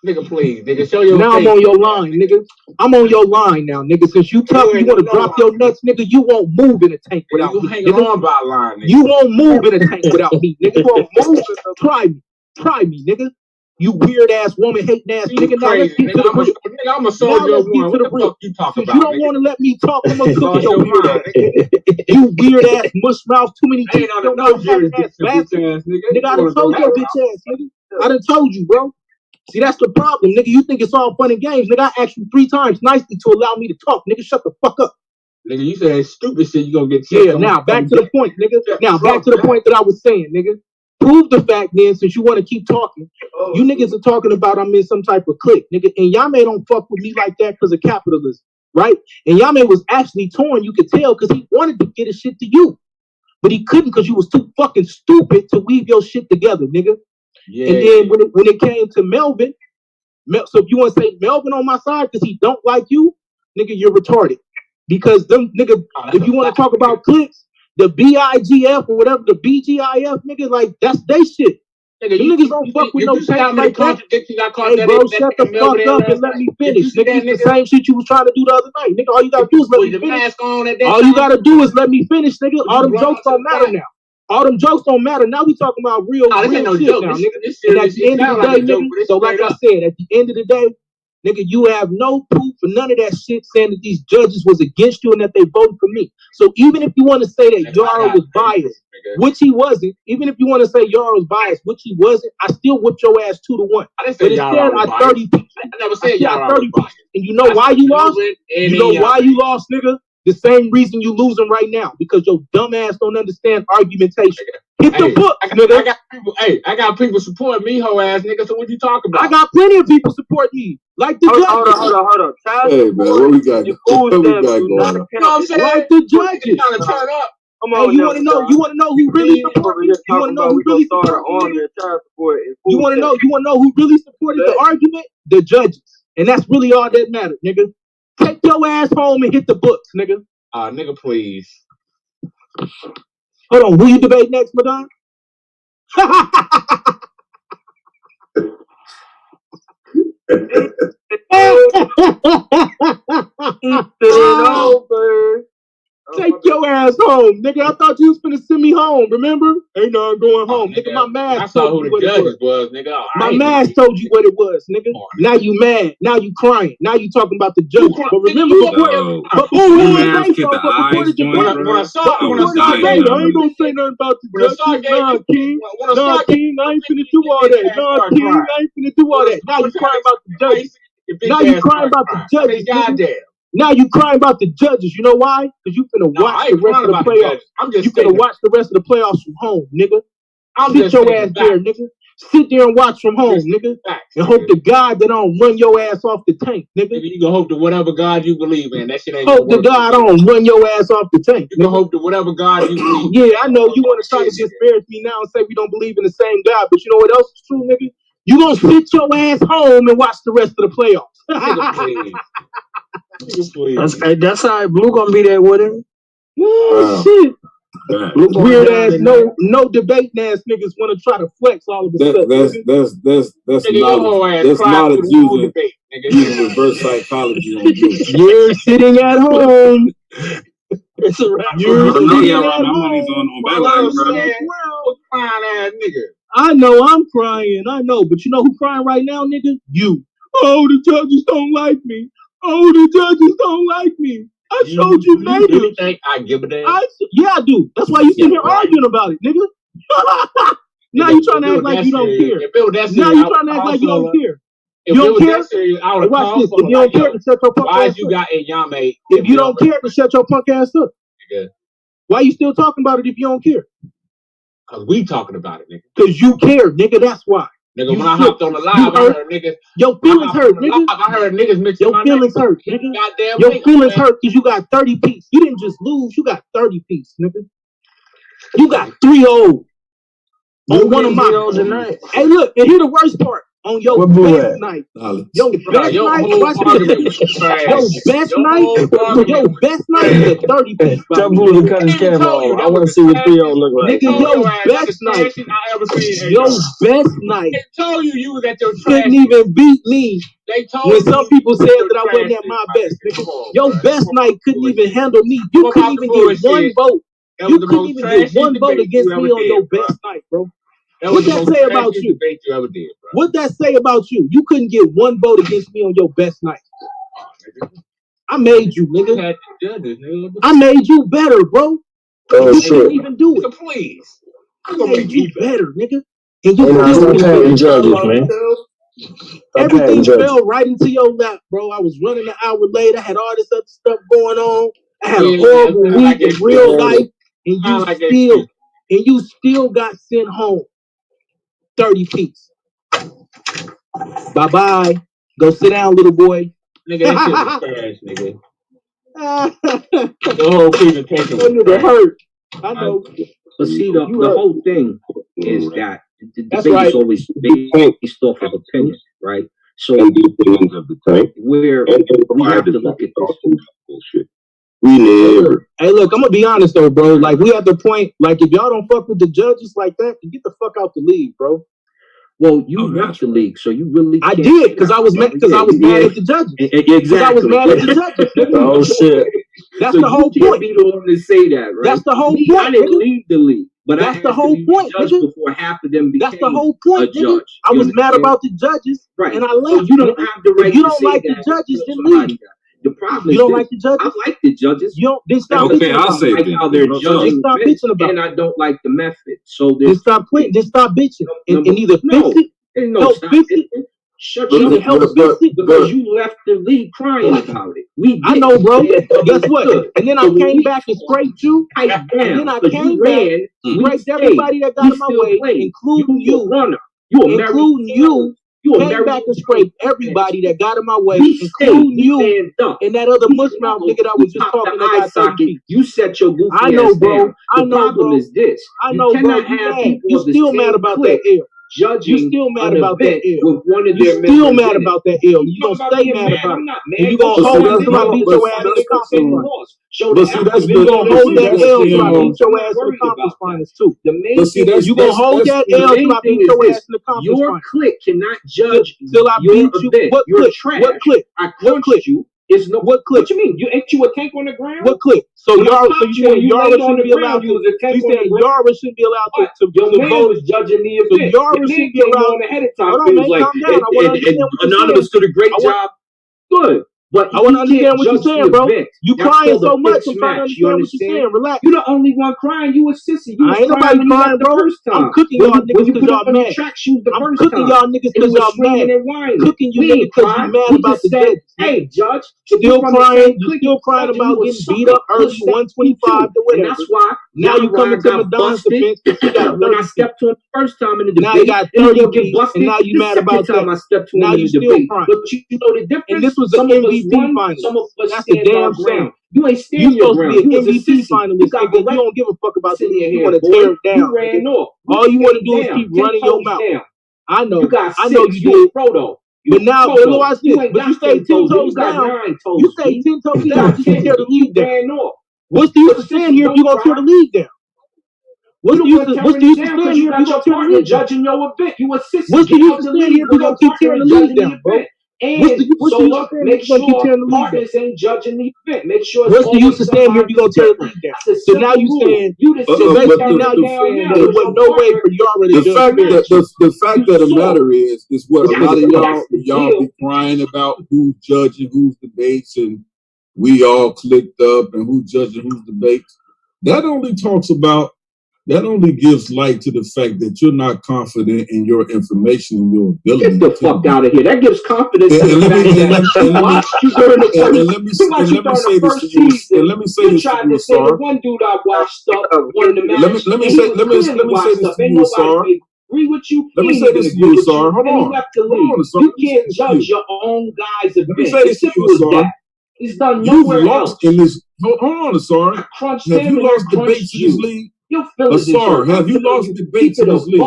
Nigga, please, nigga, show your Now face. I'm on your line, nigga. I'm on your line now, nigga. Since you tough, you want to drop your nuts, nigga. You won't move in a tank without me, nigga. Line, nigga. You won't move in a tank without me, nigga. You won't move. Try me, nigga. You weird ass woman hating ass nigga. Now let's get to the real. I'm gonna solve your one. What the fuck you talking about? You don't want to let me talk. I'm gonna cook your weird ass. You weird ass mush mouth. Too many teeth. Don't know ass bastard. Nigga, I done told your bitch ass, nigga. I done told you, bro. See, that's the problem, nigga. You think it's all fun and games, nigga. I asked you 3 times nicely to allow me to talk, nigga. Shut the fuck up. Nigga, you said stupid shit, you gonna get sick. Yeah, now back to the point, nigga. Now back to the point that I was saying, nigga. Prove the fact then, since you want to keep talking. You niggas are talking about I'm in some type of clique, nigga. And Yame don't fuck with me like that because of capitalism, right? And Yame was actually torn, you could tell, because he wanted to get his shit to you. But he couldn't because you was too fucking stupid to weave your shit together, nigga. Yeah. And then when it came to Melvin, so if you want to say Melvin on my side because he don't like you, nigga, you're retarded. Because them nigga, if you want to talk about cliques, the BIGF or whatever, the BGIF, nigga, like that's they shit. Nigga, you niggas don't fuck with no tanks like that. Hey bro, shut the fuck up and let me finish. Nigga, it's the same shit you was trying to do the other night. Nigga, all you gotta do is let me finish. All you gotta do is let me finish, nigga. All them jokes don't matter now. All them jokes don't matter. Now we talking about real shit now, nigga. And at the end of the day, nigga, so like I said, at the end of the day, nigga, you have no proof for none of that shit saying that these judges was against you and that they voted for me. So even if you want to say that Yara was biased, which he wasn't, even if you want to say Yara was biased, which he wasn't, I still whipped your ass 2-1. I didn't say Yara was biased. I never said Yara was biased. And you know why you lost? You know why you lost, nigga? The same reason you losing right now, because your dumb ass don't understand argumentation. Hit the book, nigga. I got people supporting me, hoe ass nigga. So what you talking about? I got plenty of people supporting me, like the judges. Hold on. Hey man, what we got? What we got going on? You know what I'm saying? Like the judges. You trying to turn up? Come on, you want to know? You want to know who really supported me? You want to know who really supported me? You want to know? You want to know who really supported the argument? The judges, and that's really all that mattered, nigga. Take your ass home and hit the books, nigga. Nigga, please. Hold on, who you debate next, Madon? Take your ass home, nigga. I thought you was finna send me home. Remember? Ain't no I'm going home, nigga. My mask. I saw who the judges was, nigga. Oh, my mask told you what it was, nigga. Now you mad. Now you crying. Now you talking about the judge. But remember, before the debate, I ain't gonna say nothing about the judge. Nah, King. Nah, King. I ain't finna do all that. Nah, King. I ain't finna do all that. Now you crying about the judges. Now you crying about the judges. Goddamn. Now you crying about the judges. You know why? Because you finna watch the rest of the playoffs. You finna watch the rest of the playoffs from home, nigga. Sit your ass there, nigga. Sit there and watch from home, nigga. And hope to God that I don't run your ass off the tank, nigga. You gonna hope to whatever God you believe in. That shit ain't hope to God I don't run your ass off the tank. You gonna hope to whatever God you believe in. Yeah, I know you want to try to disparage me now and say we don't believe in the same God, but you know what else is true, nigga? You gonna sit your ass home and watch the rest of the playoffs. That's how Blue gonna be there with him. Shit. Weird ass, no debating ass niggas want to try to flex all of a sudden. That's knowledge using reverse psychology on you. You're sitting at home. It's a rap. You're sitting at home. My money's on Battleaxe, bro. Crying ass nigga. I know I'm crying. I know, but you know who crying right now, nigga? You. Oh, the judges don't like me. Oh, the judges don't like me. I showed you later. Do you think I give a damn? Yeah, I do. That's why you sit here arguing about it, nigga. Now you trying to act like you don't care. Now you trying to act like you don't care. If you don't care? Watch this. If you don't care, to shut your punk ass up. Why you got a Yame? If you don't care, to shut your punk ass up. Nigga. Why you still talking about it if you don't care? Cause we talking about it, nigga. Cause you care, nigga. That's why. Nigga, when I hopped on the live, I heard niggas. Your feelings hurt, nigga. I heard niggas mixing your feelings hurt, nigga. Your feelings hurt because you got 30 piece. You didn't just lose. You got 30 piece, nigga. You got 3-0 on one of my tonight. Hey, look, and here's the worst part. On your best night, your best night, your best night is a 30 piece. Tell Blue to cut his camera off. I want to see what 3-0 look like. Nigga, your best night, They told you was at your trash. Couldn't even beat me. They told when some people said that I wasn't at my best, nigga. Your best night couldn't even handle me. You couldn't even get one vote. You couldn't even get one vote against me on your best night, bro. What that say about you? What that say about you? You couldn't get one vote against me on your best night. I made you, nigga. I made you better, bro. You couldn't even do it. Please. I made you better, nigga. And you everything fell right into your lap, bro. I was running an hour late. I had all this other stuff going on. I had a horrible week in real life, and you still got sent home. 30 piece. Bye-bye. Go sit down, little boy. Nigga, that shit was trash, nigga. The whole presentation was trash. Hurt. I know. But see, the whole thing is that the debate is always based off of opinion, right? So and the opinions of the tank. Where we have to look at this bullshit. We never. Hey, look, I'm gonna be honest though, bro. Like, we at the point, like, if y'all don't fuck with the judges like that, then get the fuck out the league, bro. Well, you left the league, so you really I did, because I was mad at the judges. Exactly. I was mad at the judges. Oh shit. That's the whole point. Be the one to say that, right? That's the whole point. I didn't leave the league, but that's the whole point. Before half of them became that's the whole point, a judge. I was mad about the judges, right? And I left. So you don't have the right. If you don't like the judges, then leave. The problem is you don't like the judges. I like the judges. You don't. Then stop bitching about it. I like how they're judging. Stop bitching about it. And I don't like the method. So then stop quitting. Then stop bitching and either fix it. Help fix it. Shut your help fix it because you left the league crying about it. I know, bro. Guess what? And then I came back and scraped you. And then I came back, scraped everybody that got in my way, including you. Including you. Came back and scraped everybody that got in my way, including you and that other mushmouth nigga that was just talking about socket. You set your goofy I know, bro. The problem is this. I know, bro. You still mad about that L. Judging you still mad about that L. With one of you still mad about that L. You gonna stay mad about it. And you gonna hold it until I beat your ass in the conference finals. But see, that's you gonna hold that L till I beat your ass in the conference finals too. But see, you gonna hold that L till I beat your ass in the conference finals. Your clique cannot judge till I beat you. What clique? What clique? I crunched you. It's no what clip? What you mean? You ain't you a tank on the ground? What clip? So Yara shouldn't be allowed to. You saying Yara shouldn't be allowed to your man vote. was judging the event. So Yara shouldn't be allowed ahead of time. Hold on, man, calm down. I want to understand what you're Anonymous saying. did a great job. Good. But I want to understand what you're saying, bro. You crying so much. I'm trying to understand what you're saying. Relax. You're the only one crying. You a sissy. You I ain't nobody crying, bro. I'm cooking y'all niggas because y'all mad. I'm cooking y'all niggas because y'all mad. Cooking you niggas because you mad about the dead. Hey, Judge. Still crying. You still crying about getting beat up early, 125 to whatever. And that's why now you coming to Madon's defense because you got 30 when I stepped to him the first time in the debate. Now you got 30 beats, and now you mad about that. Now you still crying. But you know the difference. And this was an MVP finalist. That's the damn shame. You ain't standing your ground. You supposed to be an MVP finalist, nigga. You don't give a fuck about this. You want to tear it down. You ran off. All you want to do is keep running your mouth. I know. I know you did. But now, watch this. But you stay 10 toes down. You stay 10 toes down. You can tear the league down. What's the use of staying here if you're going to tear the league down? What's the use of staying here if you're going to tear the league down? Judging your event. You assist. What's the use of staying here if you're going to keep tearing the league down, bro? And what's the use of make sure partners ain't judging the event. Make sure what's the use of staying here if you're going to tear the league down? So now you saying, now you saying there was no way for Yara to the fact of the matter is what a lot of y'all be crying about who's judging who's debates and we all clicked up and who's judging who's debates. That only gives light to the fact that you're not confident in your information and your ability. Get the fuck out of here. That gives confidence to the fact that you watched you during the first season. And let me say this to you, Sar. The one dude I watched up won the match. Let me say this to you, Sar. Agree with you. Let me say this to you, Sar. Hold on. You can't judge your own guy's event. Let me say this to you, Sar. It's done nowhere else. Hold on, Sar. Have you lost debates in this league? Sar, have you lost debates in this league?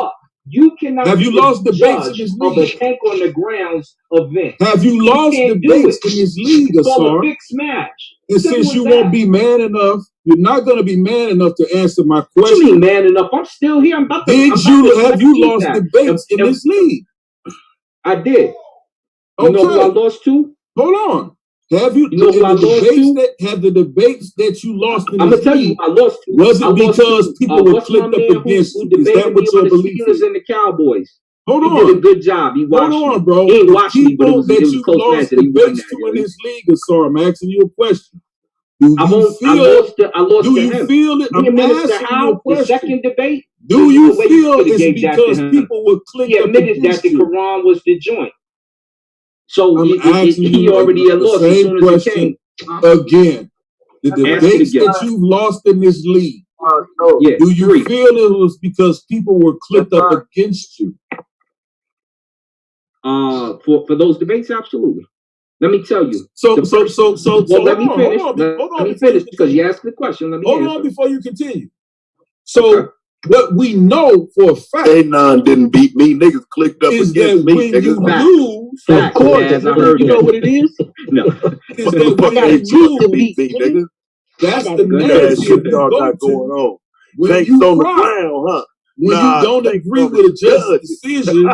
You cannot. Have you lost debates in this league? Of a tank on the grounds event. Have you lost debates in this league, Sar? A big smash. And since you won't be man enough, you're not going to be man enough to answer my question. What you mean man enough? I'm still here. Have you lost debates in this league? I did. You know who I lost to? Hold on. Have you the debates that you lost in this league? I'm gonna tell you I lost to. Was it because people were clicked up against you? Is that what your belief is? And the Cowboys. Hold on. He did a good job. He watched Hold on, bro. He ain't watched me, but it was a close match. That you lost debates to in this league, Sar, I'm asking you a question. Do you feel it? I'm asking you a question. The second debate. Do you feel it's because people were clicked up against you? He admitted that the Quran was the joint. So he already lost the same question again. The debates that you've lost in this league, do you feel it was because people were clicked up against you? For those debates, absolutely. Let me tell you. Let me finish. Let me finish because you asked the question. Let me hold on before you continue. So. What we know for a fact, Anon didn't beat me. Niggas clicked up is against that me. When you lose, of course, you know what it is. No, is that when you lose, that's the narrative y'all got going on. When Tanks you on the ground, huh? When you don't agree with a judge's decision,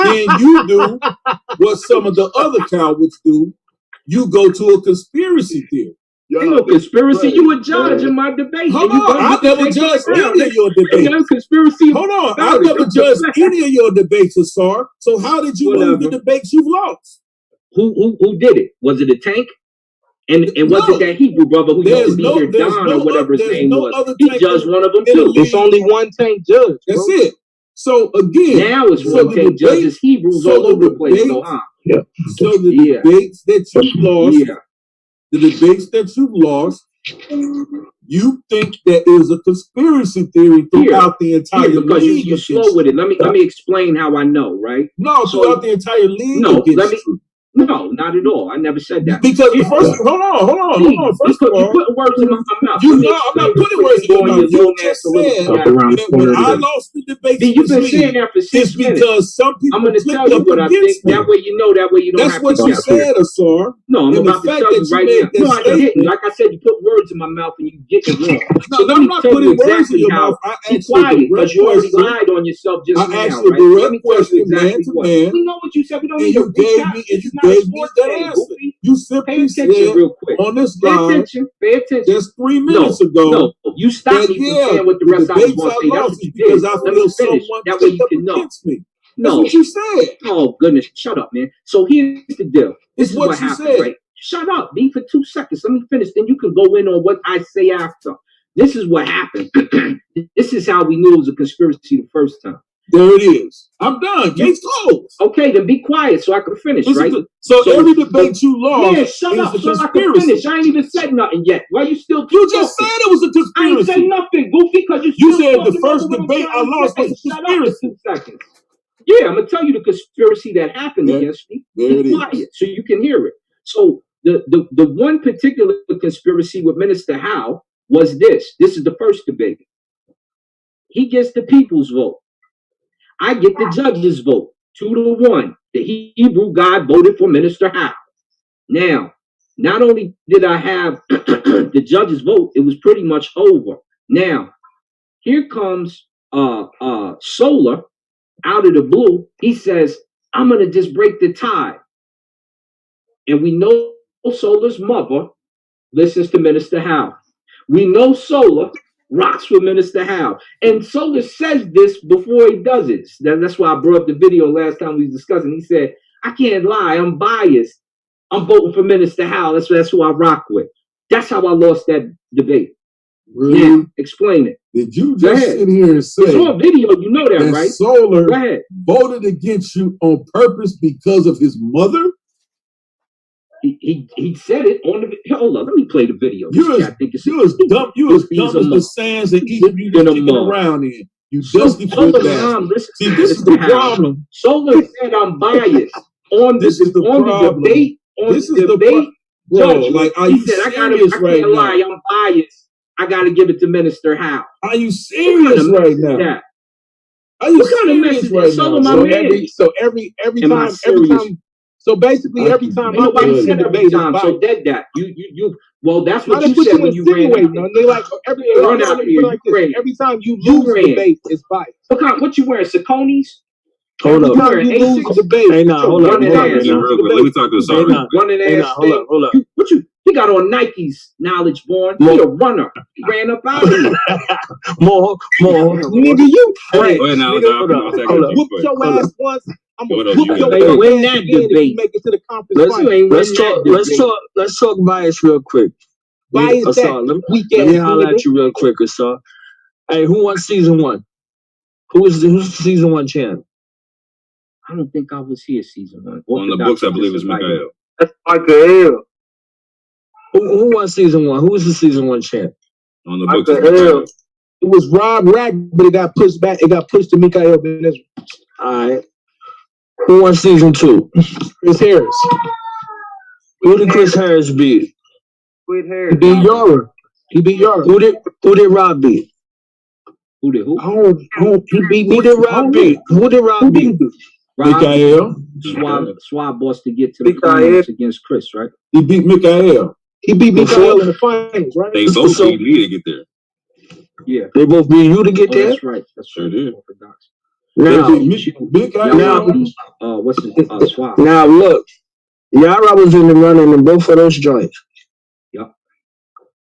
then you do what some of the other cowards do. You go to a conspiracy theory. Ain't no conspiracy. You a judge in my debate. Hold on. I never judged any of your debates. Conspiracy. Hold on. I never judged any of your debates, Sar. So how did you lose the debates you've lost? Who did it? Was it a tank? And was it that Hebrew brother who used to be here, Don or whatever his name was? He judged one of them too. It's only one tank judge. That's it. So again, now it's one tank judges. Hebrews all over the place. So the debates that you lost. The debates that you've lost, you think that is a conspiracy theory throughout the entire league. Because you're slow with it. Let me explain how I know, right? No, throughout the entire league. No, not at all. I never said that. Because hold on. First of all, you put words in my mouth. I'm not putting words in your mouth. You just said that when I lost the debate, you've been saying that for 6 minutes. Because some people. I'm going to tell you what I think. That way you know. That way you don't have to. That's what you said, Sar. No, I'm about to tell you right now. No, I didn't. Like I said, you put words in my mouth and you get it wrong. No, I'm not putting words in your mouth. I asked you a direct you already lied on yourself just now. I asked you a direct question, man to man. We know what you said. We don't need to gave me that answer. You simply said real quick. On this live, pay attention. Just 3 minutes ago. No, you stopped me from saying what the rest I was going to say. That's what you did. Let me finish. That way you can know. That's what you said. Oh, goodness. Shut up, man. So here's the deal. This is what happened, right? Shut up, B, for 2 seconds. Let me finish. Then you can go in on what I say after. This is what happened. This is how we knew it was a conspiracy the first time. There it is. I'm done. Case closed. Okay, then be quiet so I can finish, right? So every debate you lost yeah, shut up is so a I can conspiracy. finish. I ain't even said nothing yet. Why you still You just said it was a conspiracy. I ain't say nothing, Goofy, because you said the first debate I lost was a conspiracy. Shut up for 2 seconds. Yeah, I'm going to tell you the conspiracy that happened against me. There be quiet so you can hear it. So the one particular conspiracy with Minister Howe was this. This is the first debate. He gets the people's vote. I get the judge's vote, 2-1. The Hebrew guy voted for Minister Howe. Now, not only did I have the judge's vote, it was pretty much over. Now, here comes Solar out of the blue. He says, I'm going to just break the tie. And we know Solar's mother listens to Minister Howe. We know Solar rocks with Minister Howe. And Solar says this before he does it. That's why I brought up the video last time we was discussing. He said, I can't lie, I'm biased. I'm voting for Minister Howe. That's who I rock with. That's how I lost that debate. Really? Now, explain it. Did you just sit here and say it's on video, you know that, right? Solar voted against you on purpose because of his mother? He said it on the hold on, let me play the video. You as dumb as the sands that each of you just kicking around in. You dusty foot bastard. See, this is the problem. Solar said I'm biased on this is the problem. Debate. On this is the debate. Bro, like, are you serious I can't lie, I'm biased. I gotta give it to Minister Howe. Are you serious right now? Are you serious right now? Every time. So basically, every time I nobody said every time. So dead that you. Well, that's what you said when you ran. They like every time you lose a debate, it's biased. What you wearing? Saucony's? Hold up. Every time you lose a debate, hey, nah, hold up. Let me talk to the sorry. Running ass. Hold up. What you? He got on Nikes, knowledge born. He a runner. He ran up out of here. More. Nigga, you trash. Hold up. Whoop your ass once. I'm gonna whoop your ass win that debate. Make it to the conference final. Let's talk bias real quick. Bias let me holler at you real quick, Asar. Hey, who won season 1? Who's the season 1 champ? I don't think I was here season 1. On the books, I believe it's Mikael. That's Mikael. Who won season 1? Who was the season 1 champ? On the books, Mikael. It was Rob Rack, but it got pushed back. It got pushed to Mikael Ben-Ezra. All right. Who won season 2? Chris Harris. Who did Chris Harris beat? He beat Yara. Who did Rob beat? Who did who? He beat Who did Rob beat? Who did Rob beat? Mikael. Swab boss to get to the finals against Chris, right? He beat Mikael. He beat Mikael in the finals, right? They both beat me to get there. Yeah. They both beat you to get there? That's right. Sure did. Now, what's his Swab? Now look, Yara was in the running in both of those joints. Yep.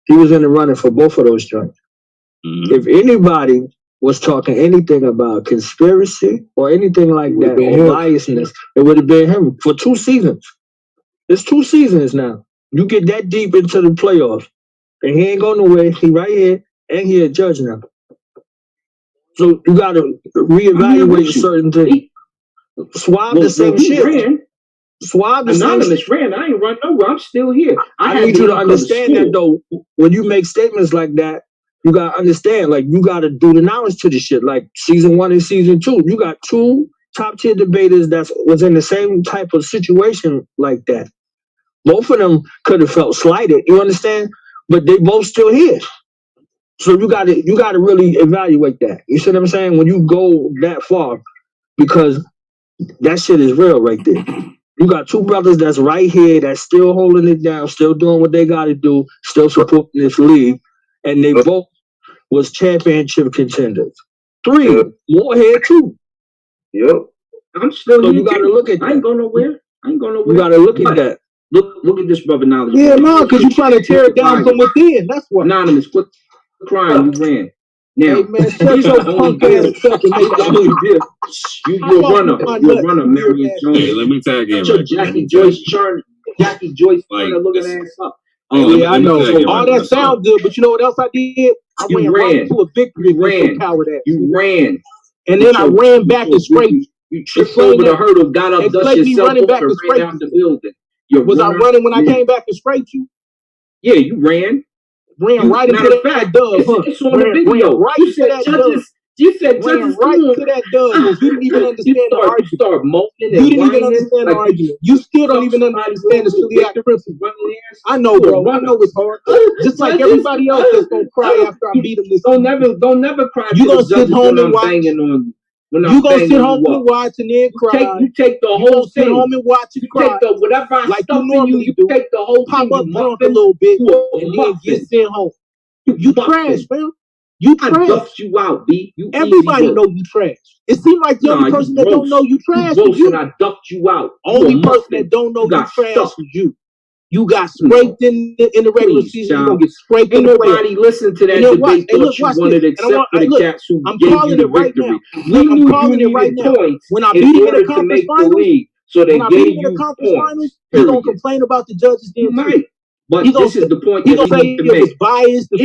He was in the running for both of those joints. Mm-hmm. If anybody was talking anything about conspiracy or anything like that, or biasness, it would have been him for 2 seasons. It's 2 seasons now. You get that deep into the playoffs, and he ain't going nowhere. He right here, and he a judge now. So you got to reevaluate certain things. Swab the same shit. Swab the Anonymous ran. I ain't run nowhere. I'm still here. I need you to understand that though. When you make statements like that, you gotta understand. Like you gotta do the knowledge to the shit. Like season 1 and season 2, you got 2 top tier debaters that was in the same type of situation like that. Both of them could have felt slighted. You understand? But they both still here. So you gotta really evaluate that. You see what I'm saying? When you go that far, because that shit is real right there. You got 2 brothers that's right here that's still holding it down, still doing what they gotta do, still supporting this league, and they both was championship contenders. 3 more here too. Yep. I'm still. So you gotta look at that. I ain't going nowhere. I ain't going nowhere. You gotta look at that. Look at this brother knowledge. Yeah, no, because you're trying to tear it down from within. That's what. Anonymous, quit crying. You ran. Now, hey man, shut your punk ass up and make the only bill. You're a runner, Marion Jones. Let me tag in. Shut your Jackie Joyce Turner looking ass up. Yeah, I know. All that sounds good, but you know what else I did? I ran right into a victory with your coward ass. You ran. And then I ran back and scraped. You tripped over the hurdle, got up, dust yourself off, and ran out the building. Was I running when I came back and scraped you? Yeah, you ran. Ran right into that dove. It's on the video. Right into that dove. You said ran right to that dove. You didn't even understand the argument. You start moping and you didn't even understand the argument. You still don't even understand the celiac principle. I know, bro. I know it's hard. Just like everybody else that's gonna cry after I beat them this Don't never cry. You gonna sit home and watch. You gonna sit home and watch and then cry. You take the whole thing. Sit home and watch and cry. Take the whatever I like stuff you normally you take the whole pop thing. Up drunk a little bit and then get sent home. You trash, man. You trash. I duffed you out, B. Everybody know you trash. It seems like the only person that don't know you trash is you. I duffed you out. Only person that don't know you trash is you. You got scraped in the regular season. You gonna get scraped in the playoffs. Nobody listened to that debate. Thought you wanted to accept for the cats who gave you the victory. We knew you needed points when I beat him in the to conference make the finals. league, so they when I gave beat him in you the conference finals, points. he's gonna complain about the judges. You might. But this is the point that we need to make. It was biased to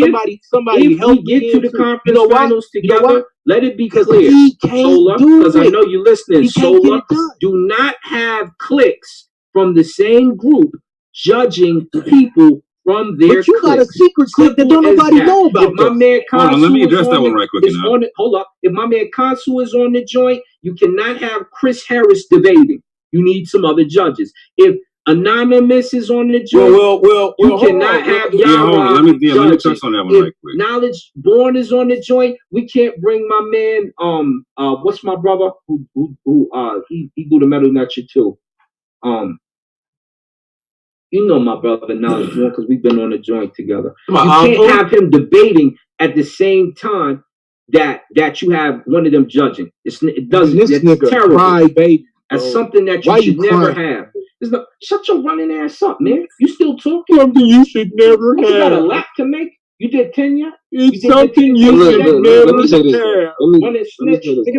somebody if helped we get to the conference finals together, you know let it be clear. Sola, because I know you're listening. Sola, do not have cliques from the same group judging people from their But you got a secret clique that don't nobody know about. If my man Consul let me address that one right quick. Hold up. If my man Consul is on the joint, you cannot have Chris Harris debating. You need some other judges. If Anonymous is on the joint, you cannot have Yara. Let me touch on that one right quick. Knowledge Born is on the joint. We can't bring my man. What's my brother who he do the metal lecture too. You know my brother Knowledge Born because we've been on the joint together. You can't have him debating at the same time that you have one of them judging. It's terrible. Cry, baby. That's something that you should never have. Shut your running ass up, man. You still talking? Something you should never have. You got a lap to make? You did 10 yet? It's something you should never have. Nigga,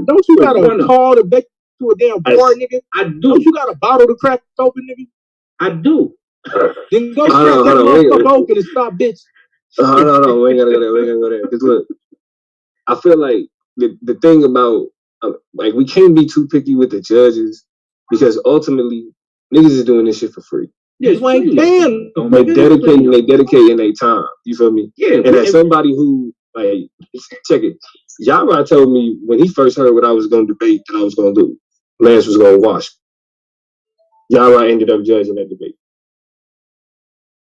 don't you gotta call to back to a damn bar, nigga? I do. Don't you got a bottle to crack open, nigga? I do. Then go crack that motherfucker open and stop, bitch. No, we ain't gotta go there. Because look, I feel like the thing about like we can't be too picky with the judges because ultimately niggas is doing this shit for free. Yeah, you ain't paying. They dedicating their time. You feel me? Yeah. And as somebody who like check it, Yara told me when he first heard what I was gonna debate that I was gonna do, Lance was gonna watch. Yara ended up judging that debate.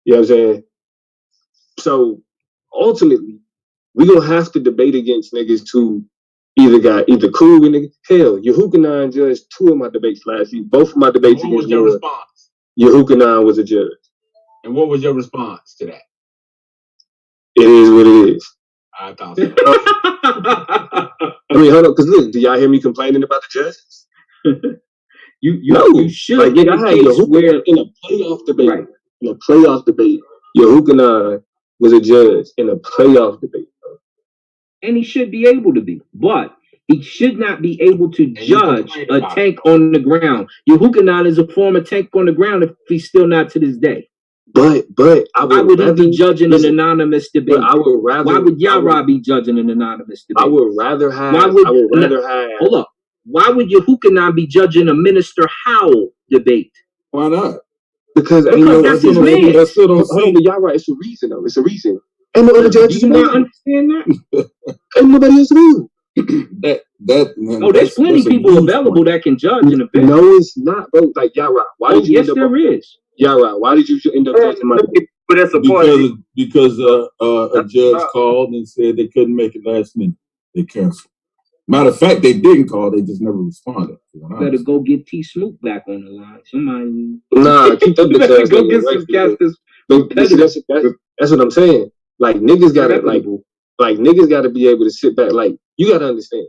You know what I'm saying? So ultimately, we gonna have to debate against niggas who either cool with niggas. Hell, Yehukanan judged 2 of my debates last week. Both of my debates against What was your response? Yehukanan was a judge. And what was your response to that? It is what it is. I thought so. I mean, hold on, because look, do y'all hear me complaining about the judges? You should. Like, I had Yehukanan in a playoff debate. Right. In a playoff debate, Yehukanan was a judge in a playoff debate. And he should be able to be, but he should not be able to judge a tank on the ground. Yehukanan is a former tank on the ground if he's still not to this day. But why would he be judging an anonymous debate? I would rather. Why would Yara be judging an anonymous debate? I would rather have. Hold up. Why would Yehukanan be judging a Minister Howell debate? Why not? Because that's his man. Hold on, y'all right. It's a reason though. It's a reason. Ain't no other judges. Do you not understand that? Ain't nobody else do. There's plenty of people available that can judge in a debate. No, it's not, bro. Like Yara, why did you? Yes, there is. Yara, why did you end up judging my debate? But that's a point. Because a judge called and said they couldn't make it last minute. They canceled. Matter of fact, they didn't call. They just never responded. Better go get T Smoot back on the line. Somebody. Nah, keep that bitch ass. Go get some casters. That's what I'm saying. Like niggas gotta be able to sit back. Like you gotta understand.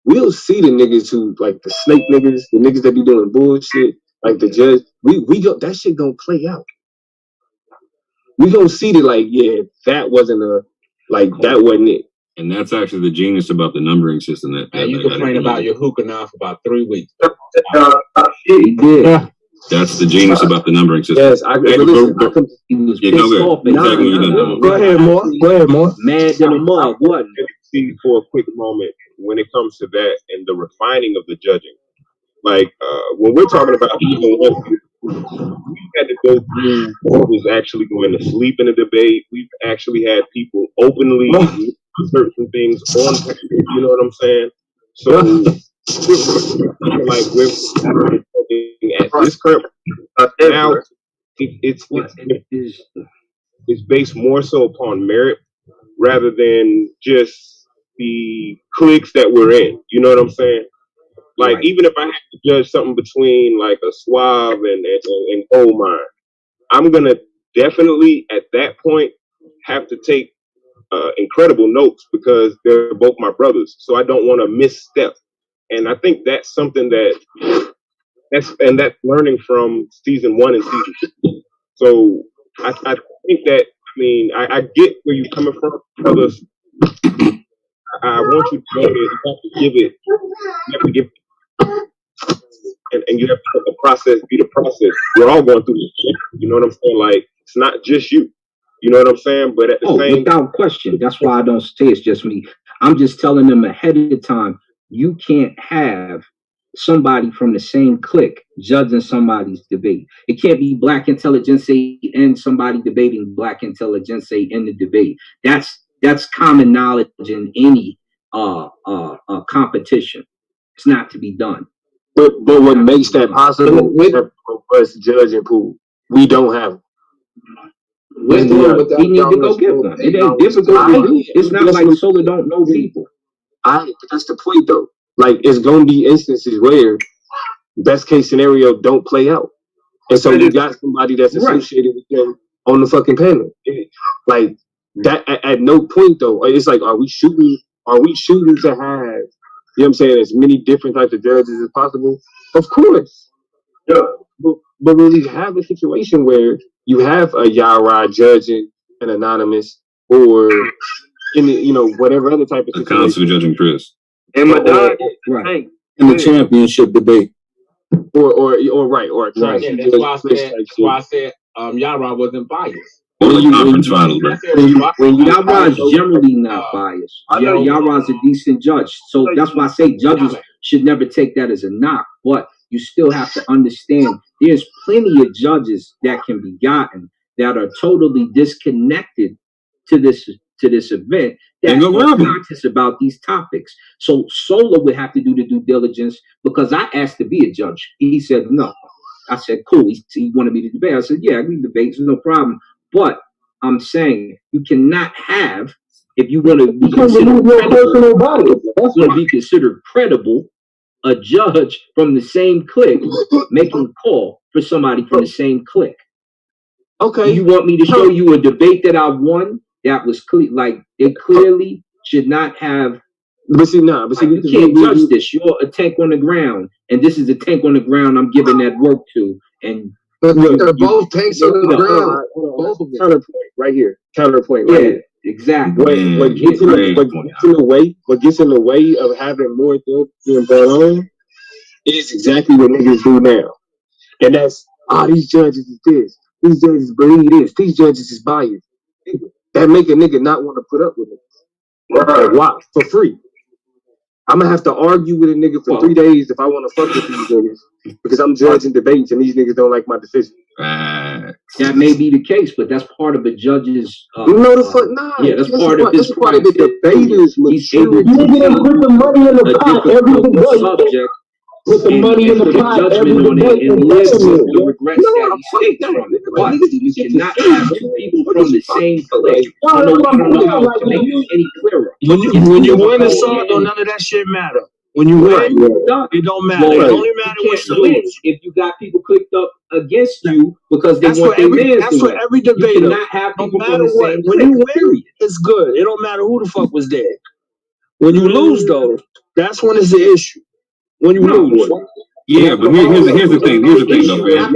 We'll see the niggas who like the snake niggas, the niggas that be doing bullshit. Like the judge, we go that shit gonna play out. We gonna see that like, yeah, that wasn't that wasn't it. And that's actually the genius about the numbering system. And you complain about your hookah now for about 3 weeks. He did. Yeah. That's the genius about the numbering system. Yes, he was pissed off. Go ahead, more. Mad than a mug, wasn't it? See for a quick moment when it comes to that and the refining of the judging. Like when we're talking about season 1, we had to go through what was actually going to sleep in a debate. We've actually had people openly certain things on, you know what I'm saying? So like we're at this current now, it's based more so upon merit rather than just the cliques that we're in. You know what I'm saying? Like even if I have to judge something between like a Suave and Gold Mine, I'm gonna definitely at that point have to take incredible notes because they're both my brothers. So I don't want to misstep. And I think that's something that's learning from season 1 and season 2. So I think that I get where you're coming from, brothers. I want you to know that you have to give and you have to let the process be the process. We're all going through this shit. You know what I'm saying? Like it's not just you. You know what I'm saying? But at the same without question. That's why I don't say it's just me. I'm just telling them ahead of time, you can't have somebody from the same clique judging somebody's debate. It can't be Black intelligentsia and somebody debating Black intelligentsia in the debate. That's common knowledge in any competition. It's not to be done. But what makes that possible is that robust judging pool. We don't have. We need to go get one. It ain't difficult to do. It's not like Solar don't know people. But that's the point though. Like it's gonna be instances where best case scenario don't play out. And so you got somebody that's associated with them on the fucking panel. Like that at no point though. It's like are we shooting to have, you know what I'm saying, as many different types of judges as possible? Of course. Yeah. But when we have a situation where you have a Yara judging an anonymous or in the, whatever other type of situation. A consul judging Chris. And Madon, in the championship debate. Or a consul judge. That's why I said Yara wasn't biased. Conference finals, bro. Yara's generally not biased. Yara's a decent judge. So that's why I say judges should never take that as a knock. But you still have to understand there's plenty of judges that can be gotten that are totally disconnected to this event that are conscious about these topics. So Solar would have to do the due diligence because I asked to be a judge. He said no. I said cool. He wanted me to debate. I said yeah, we debate. There's no problem. But I'm saying you cannot have, if you want to be considered credible, a judge from the same clique making a call for somebody from the same clique. Okay. You want me to show you a debate that I won that was clear, like it clearly should not have. But see, you can't judge this. You're a tank on the ground, and this is a tank on the ground I'm giving that work to, and. But they're both tanks on the ground. Both of them. Counterpoint right here. Counterpoint right here. Exactly. What gets in the way of having more things being brought on is exactly what niggas do now. And that's, these judges is this. These judges believe this. These judges is biased. That make a nigga not want to put up with it. Right. Why? For free. I'm gonna have to argue with a nigga for 3 days if I want to fuck with these niggas because I'm judging debates and these niggas don't like my decision. That may be the case, but that's part of the judge's. No, the fuck not. Yeah, that's part of his. That's part of the debaters. He's able to put the money in the pot every debate. Subject. Put the money in the pot every debate and live with the regrets that he states from it. But you cannot have two people from the same clique. I don't know how to make it any clearer. When you win a song, none of that shit matter. When you win, it don't matter. It only matter when you lose. If you got people clicked up against you because they want their man. That's for every debater. You cannot have people no matter what. When you win, it's good. It don't matter who the fuck was there. When you lose, though, that's when it's the issue. When you lose. Yeah, but here's the thing. Here's the thing, though, man.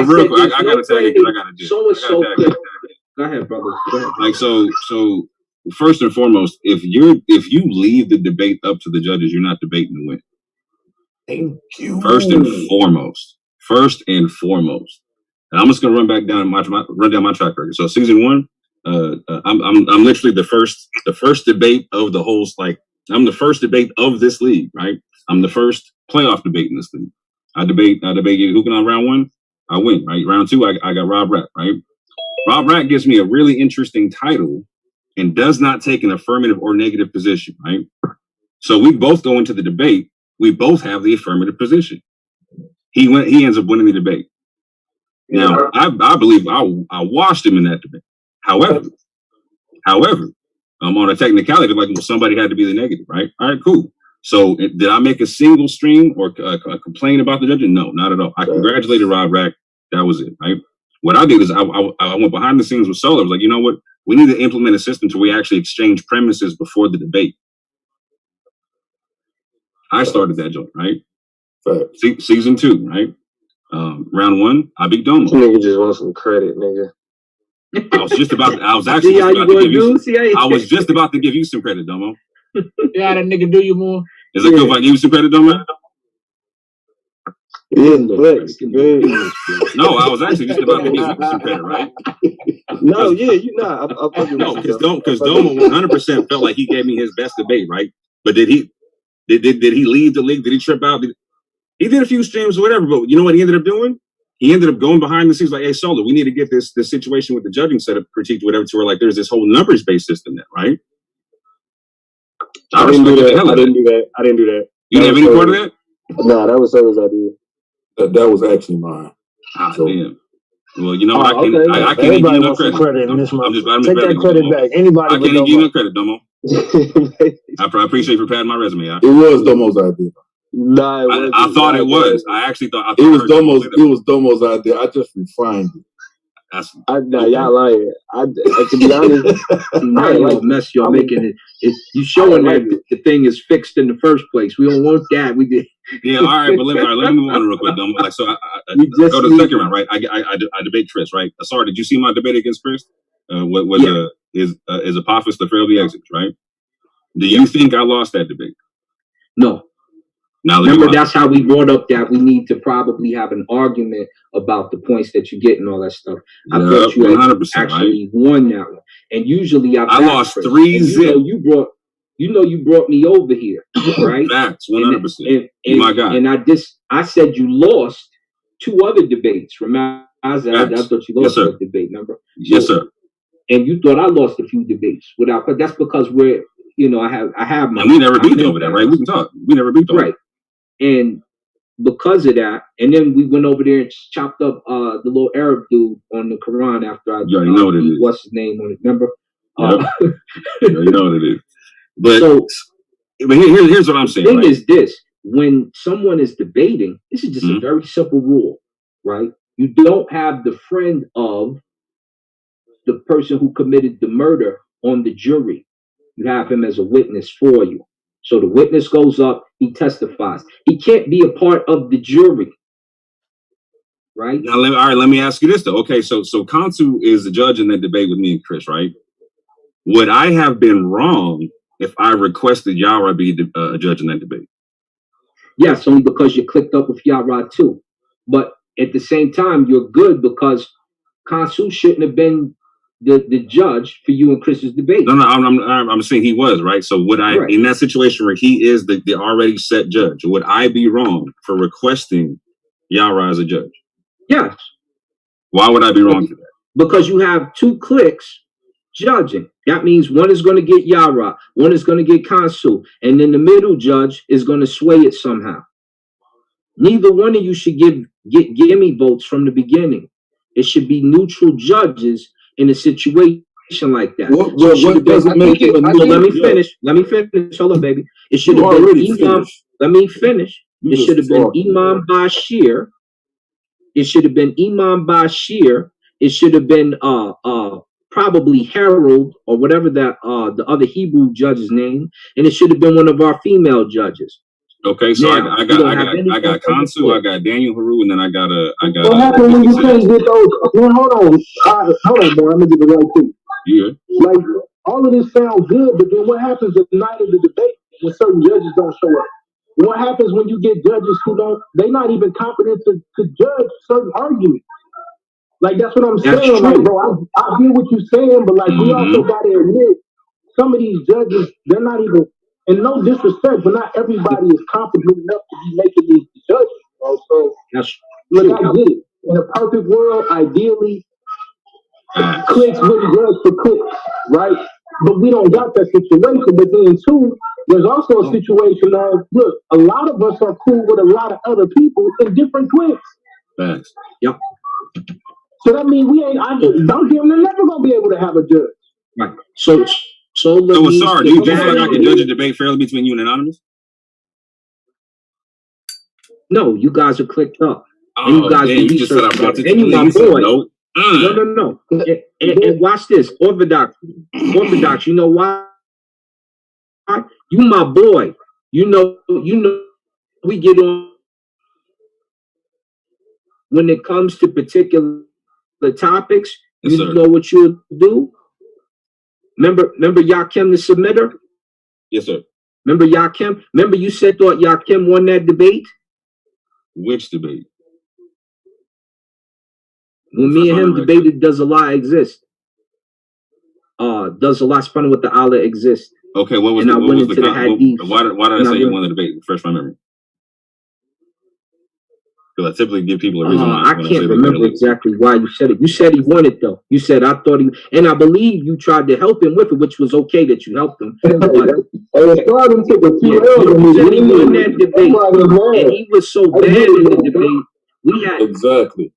Real quick, I gotta tag it because I gotta do. So and so. Go ahead, brother. Go ahead. Like so. First and foremost, if you leave the debate up to the judges, you're not debating to win. Thank you. First and foremost, and I'm just gonna run down my track record. So season 1, I'm literally the first debate of the whole. Like I'm the first debate of this league, right? I'm the first playoff debate in this league. I debate you who can on round 1, I win, right? Round 2, I got Rob Rack, right? Rob Rack gives me a really interesting title and does not take an affirmative or negative position, right? So we both go into the debate. We both have the affirmative position. He ends up winning the debate. Now, I believe I washed him in that debate. However, on a technicality, like, well, somebody had to be the negative, right? All right, cool. So did I make a single stream or complain about the judging? No, not at all. I congratulated Rob Rack. That was it, right? What I did is I went behind the scenes with Solo. I was like, you know what? We need to implement a system to where we actually exchange premises before the debate. I started that joint, right? Season 2, right? Round 1, I beat Domo. Nigga just want some credit, nigga. I was just about to give you some credit, Domo. Yeah, that nigga do you more. Is it cool if I give you some credit, Domo? Yeah, no, I was actually just about to give you some credit, right? No, yeah, you're not. No, because Domo 100% felt like he gave me his best debate, right? But did he leave the league? Did he trip out? He did a few streams or whatever, but you know what he ended up doing? He ended up going behind the scenes like, hey, Solo, we need to get this situation with the judging set up, critiqued, whatever, to where like there's this whole numbers-based system there, right? I didn't do that. You didn't have any part of that? No, that was Solo's idea. That was actually mine. Damn. Well, you know what? I can't even give you no credit. Take that credit back. Anybody I can't even give you no credit, Domo. I appreciate you for padding my resume. It was Domo's idea. Nah, I thought it was. I actually thought it was Domo's. It was Domo's idea. I just refined it. Y'all lying. To be honest, now you're mess. You're making it. You showing that the thing is fixed in the first place. We don't want that. We did. Yeah, all right, but let me move on real quick, Domo. Like, so I go to the second round, right? I debate Chris, right? Sorry, did you see my debate against Chris? Is Apophis the fairly exits, right? Do you think I lost that debate? No. Now, remember, that's how we brought up that we need to probably have an argument about the points that you get and all that stuff. I thought you 100%, actually won that one. And usually I lost 3-0. You brought me over here, right? Facts, 100%. My God. And I said you lost 2 other debates. Remember, I thought you lost that debate, remember? Yes, sir. And you thought I lost a few debates but that's because I have my. And we never beat over that, right? We can talk. We never beat over right. And because of that, and then we went over there and chopped up the little Arab dude on the Quran after I. You already know what it is. What's his name on it? Remember? You know what it is. But here's what I'm saying. The thing is this: when someone is debating, this is just a very simple rule, right? You don't have the friend of the person who committed the murder on the jury. You have him as a witness for you. So the witness goes up, he testifies. He can't be a part of the jury, right? Now, let me ask you this though. Okay, so Kansu is the judge in that debate with me and Chris, right? Would I have been wrong if I requested Yara be a judge in that debate? Yes, only because you clicked up with Yara too. But at the same time, you're good because Kansu shouldn't have been the judge for you and Chris's debate. No, I'm saying he was, right? So would I, in that situation where he is the already set judge, would I be wrong for requesting Yara as a judge? Yes. Why would I be wrong for that? Because you have 2 clicks judging. That means one is going to get Yara, one is going to get Kansu, and then the middle judge is going to sway it somehow. Neither one of you should get gimme votes from the beginning. It should be neutral judges in a situation like that. What doesn't make it a neutral let me finish. Hold on, baby. It should have been Imam. Let me finish. It should have been Imam Bashir. It should have been Imam Bashir. It should have been probably Harold or whatever that the other Hebrew judge's name, and it should have been one of our female judges. Okay, so now, I got Kansu, I got Daniel Haru, and then I got. What happened when you can't get those? Well, hold on, boy. I'm gonna get the right thing. Yeah. Like, all of this sounds good, but then what happens the night of the debate when certain judges don't show up? What happens when you get judges who they're not even competent to judge certain arguments? Like, that's what I'm saying. Like, bro, I hear what you're saying, but like, we also got to admit, some of these judges, they're not even, and no disrespect, but not everybody is competent enough to be making these judgments, bro. So, look, I get it. In a perfect world, ideally, clicks wouldn't judge for clicks, right? But we don't got that situation. But then, too, there's also a situation of, look, a lot of us are cool with a lot of other people in different clicks. Thanks. Yep. So that means we ain't, don't give them, they're never going to be able to have a judge. Right. So sorry, do you feel like I can judge a debate fairly between you and Anonymous? No, you guys are clicked up. Oh, and you guys damn, you just said I brought it to and you my boy. No. No. And watch this. Orthodox, you know why? You my boy. You know, we get on when it comes to particular topics. Yes, you know what you'll do? Remember Yakim the submitter? Yes, sir. Remember Yakim? Remember you thought Yakim won that debate? Which debate? When me and him debated, does Allah exist? Does Allah subhanahu wa ta'ala exist? Okay, what was the hadith? Why did I say you won the debate? Refresh my memory. Because I typically give people a reason. I can't remember exactly why you said it. You said he won it though. You said I thought he, and I believe you tried to help him with it, which was okay that you helped him. But, he won that debate, and he was so bad in the debate. We had exactly.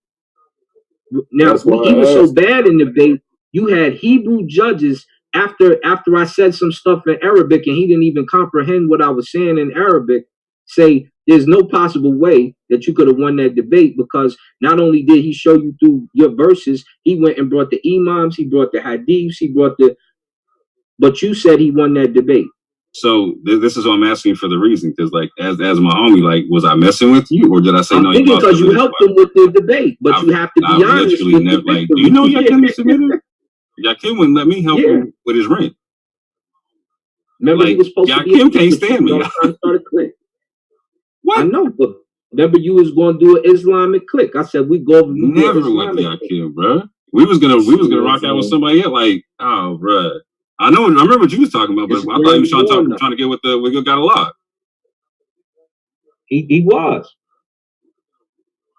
Now he was so bad in the debate. You had Hebrew judges after I said some stuff in Arabic, and he didn't even comprehend what I was saying in Arabic. Say there's no possible way that you could have won that debate, because not only did he show you through your verses, he went and brought the imams, he brought the hadiths, but you said he won that debate. So this is what I'm asking for the reason, because like as my homie, like, was I messing with you, or did I say no? Because you helped him with the debate, but you have to be honest. Literally never, like, do you know Yakim submitted? Yakim wouldn't let me help him with his rent. Remember, he was supposed to be. Yakim can't stand me. What? I know, but remember you was going to do an Islamic clique. I said we go over. Never with Yakim, bro. We was gonna rock out with somebody else. Like, oh, bro. I remember what you was talking about, but I thought you was trying to get with we got a lot. He was.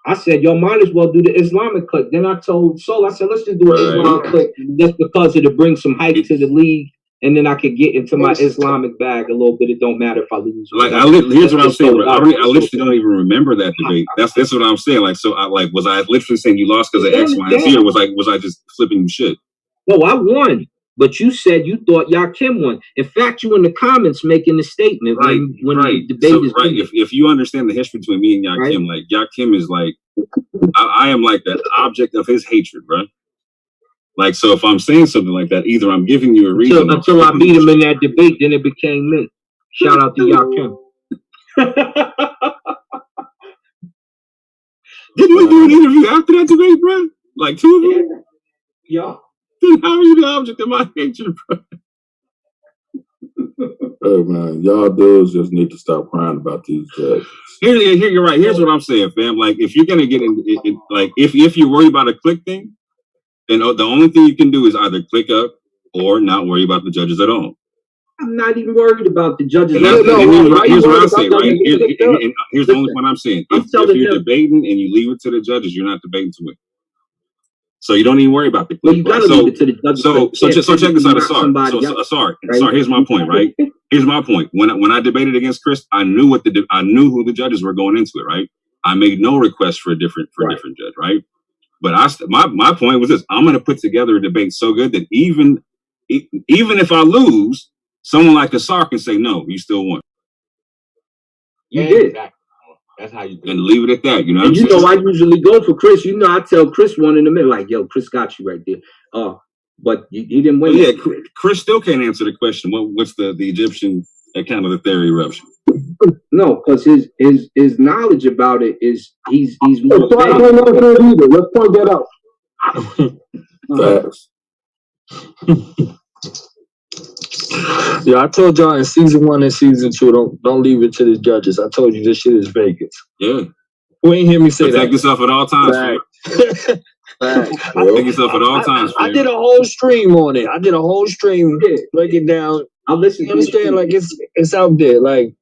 I said, y'all might as well do the Islamic clique. Then I told Soul, I said, let's just do an Islamic clique just because it'll bring some hype to the league. And then I could get into my Islamic bag a little bit. It don't matter if I lose. Like, here's what I'm saying. I literally don't even remember that debate. That's what I'm saying. Like, so was I literally saying you lost because of X, Y, and Z, or was I just flipping you shit? No, I won. But you said you thought Yakim won. In fact, you in the comments making the statement when the debate is right. If you understand the history between me and Yakim, like Yakim is like I am like the object of his hatred, bro. Like, so if I'm saying something like that, either I'm giving you a reason until I beat him in that debate, then it became me. Shout out to Yakim. Didn't we do an interview after that debate, bro? Like 2 of them? Yeah. Then how are you the object of my hatred, bro? Oh man, y'all dudes just need to stop crying about these judges. Here, you're right. Here's what I'm saying, fam. Like, if you're gonna get in, like, if you're worried about a click thing, then the only thing you can do is either click up or not worry about the judges at all. I'm not even worried about the judges. Here's what I'm saying, right? Here's the only point I'm saying. If you're debating and you leave it to the judges, you're not debating to win. So you don't even worry about the click. Well, you gotta leave it to the judges. So check this out, Asar. Here's my point, right? Here's my point. When I debated against Chris, I knew who the judges were going into it, right? I made no request for a different judge, right? But my point was this: I'm going to put together a debate so good that even if I lose, someone like Asar can say, "No, you still won." You did. That's how you do. And leave it at that. You know. And I usually go for Chris. You know, I tell Chris one in the minute, like, "Yo, Chris got you right there." But he didn't win. Yeah, Chris still can't answer the question. What's the Egyptian account of the theory eruption. No, because his knowledge about it is he's more. So I don't know that either. Let's point that out. Facts. Yeah, I told y'all in season 1 and season 2, don't leave it to the judges. I told you this shit is Vegas. Yeah. Who ain't hear me say Protect that? yourself at all times, man. Protect yourself at all times, I did a whole stream on it. I did a whole stream, break it down. I listen. You understand? Like it's out there. Like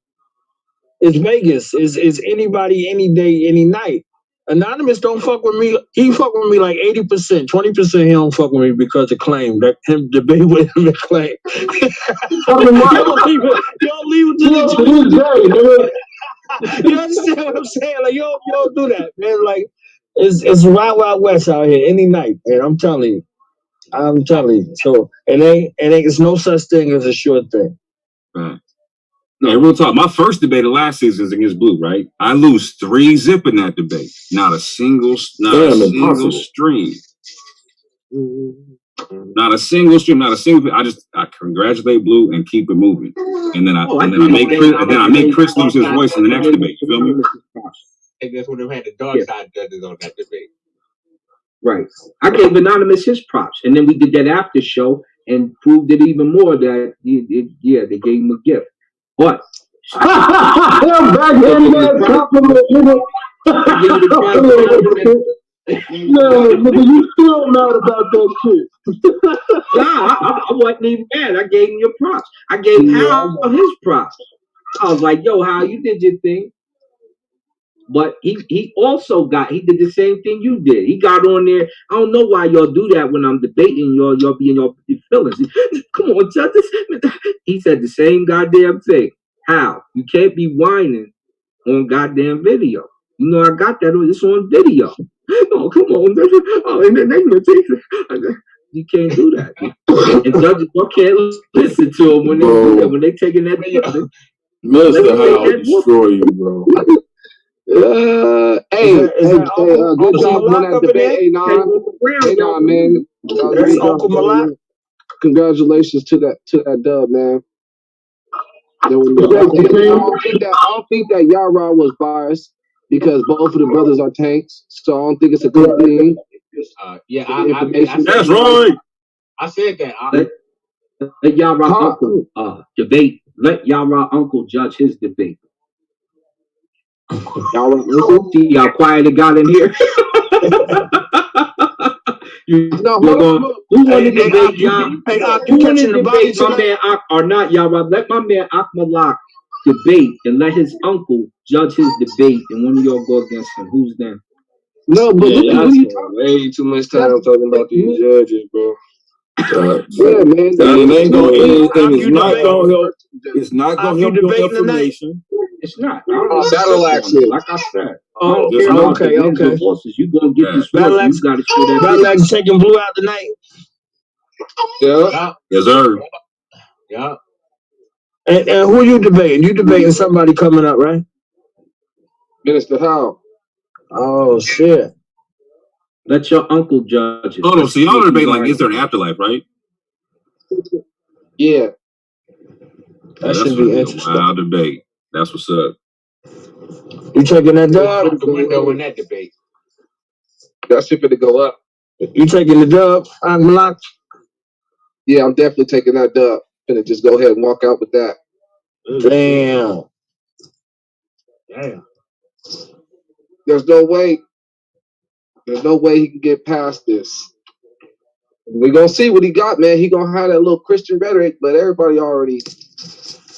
it's Vegas. It's anybody, any day, any night. Anonymous don't fuck with me. He fuck with me like 80%. 20% he don't fuck with me because of Claim. That him debate with him and Claim. You don't leave it to the You understand what I'm saying? Like you don't do that, man. Like it's Wild Wild West out here any night, man. I'm telling you. So it ain't. It's no such thing as a short thing. Right. Hey, real talk. My first debate of last season is against Bluu, right? I lose 3-0 in that debate. Not a single stream. Not a single stream. Not a single. I congratulate Bluu and keep it moving. And then I make Chris lose his voice in the next debate. You feel me? And that's when they had the dark side judges on that debate. Right. I gave Anonymous his props, and then we did that after show and proved it even more that they gave him a gift. But backhanded ass compliment, nigga. Nigga, you still mad about that shit? Nah, I wasn't even mad. I gave him your props. I gave Hal his props. I was like, yo, Hal, you did your thing. But he also did the same thing you did. He got on there. I don't know why y'all do that when I'm debating. Y'all be in your feelings. Come on, judges. He said the same goddamn thing. How? You can't be whining on goddamn video. You know I got that on. It's on video. Oh, come on. Oh, and then you can't do that. And judges can't listen to them when they do that. When they taking that video. Mr. Howell destroy you, bro. Hey, good job on that debate, Anon, man. Uncle Malak. Congratulations to that dub, man. I don't think that Yara was biased because both of the brothers are tanks, so I don't think it's a good thing. That's right. I said that. Let Yara Uncle debate. Let Yara Uncle judge his debate. See how quiet it got in here. Who wanted to debate Yara? Who wanted to debate my man Ak or not Yara? Let my man Ak Malak debate and let his uncle judge his debate, and one of y'all go against him. Who's then? No, but way too much time talking about these judges, bro. Yeah, man. It ain't gonna. It's not gonna help. It's not gonna help your information. It's not. Battleaxe, like I said. Oh, okay. You gonna get this Battleaxe. Battleaxe taking Bluu out tonight. Yeah. Yes, sir. Yeah. And who you debating? You debating somebody coming up, right? Minister Howell. Oh shit. Let your uncle judge it. Oh no, so y'all are debating like, is there an afterlife, right? Yeah. That should be interesting. Wild debate. That's what's up. You taking that dub? Out the window in that debate. That shit finna go up. You taking the dub? I'm locked. Yeah, I'm definitely taking that dub. Finna just go ahead and walk out with that. Damn. There's no way he can get past this. We're gonna see what he got, man. He gonna have that little Christian rhetoric, but everybody already.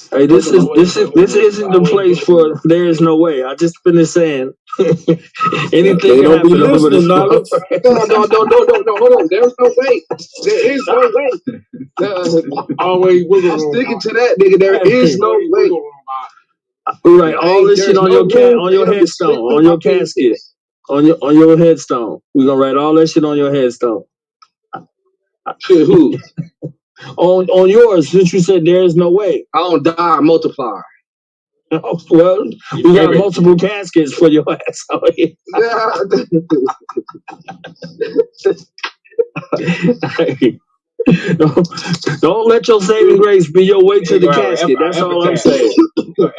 Hey, this isn't the place for there is no way. I just finished saying anything They don't be listening, No, hold on. There's no way. There is no way. Always wiggle I'm room. sticking to that, nigga. There is no way. Right, all this shit on your headstone, on your casket, on your headstone. We're gonna write all that shit on your headstone. Who? on yours, since you said there is no way. I don't die, I multiply. Well, we got multiple caskets for your ass. Don't let your saving grace be your way to the casket. That's all I'm saying.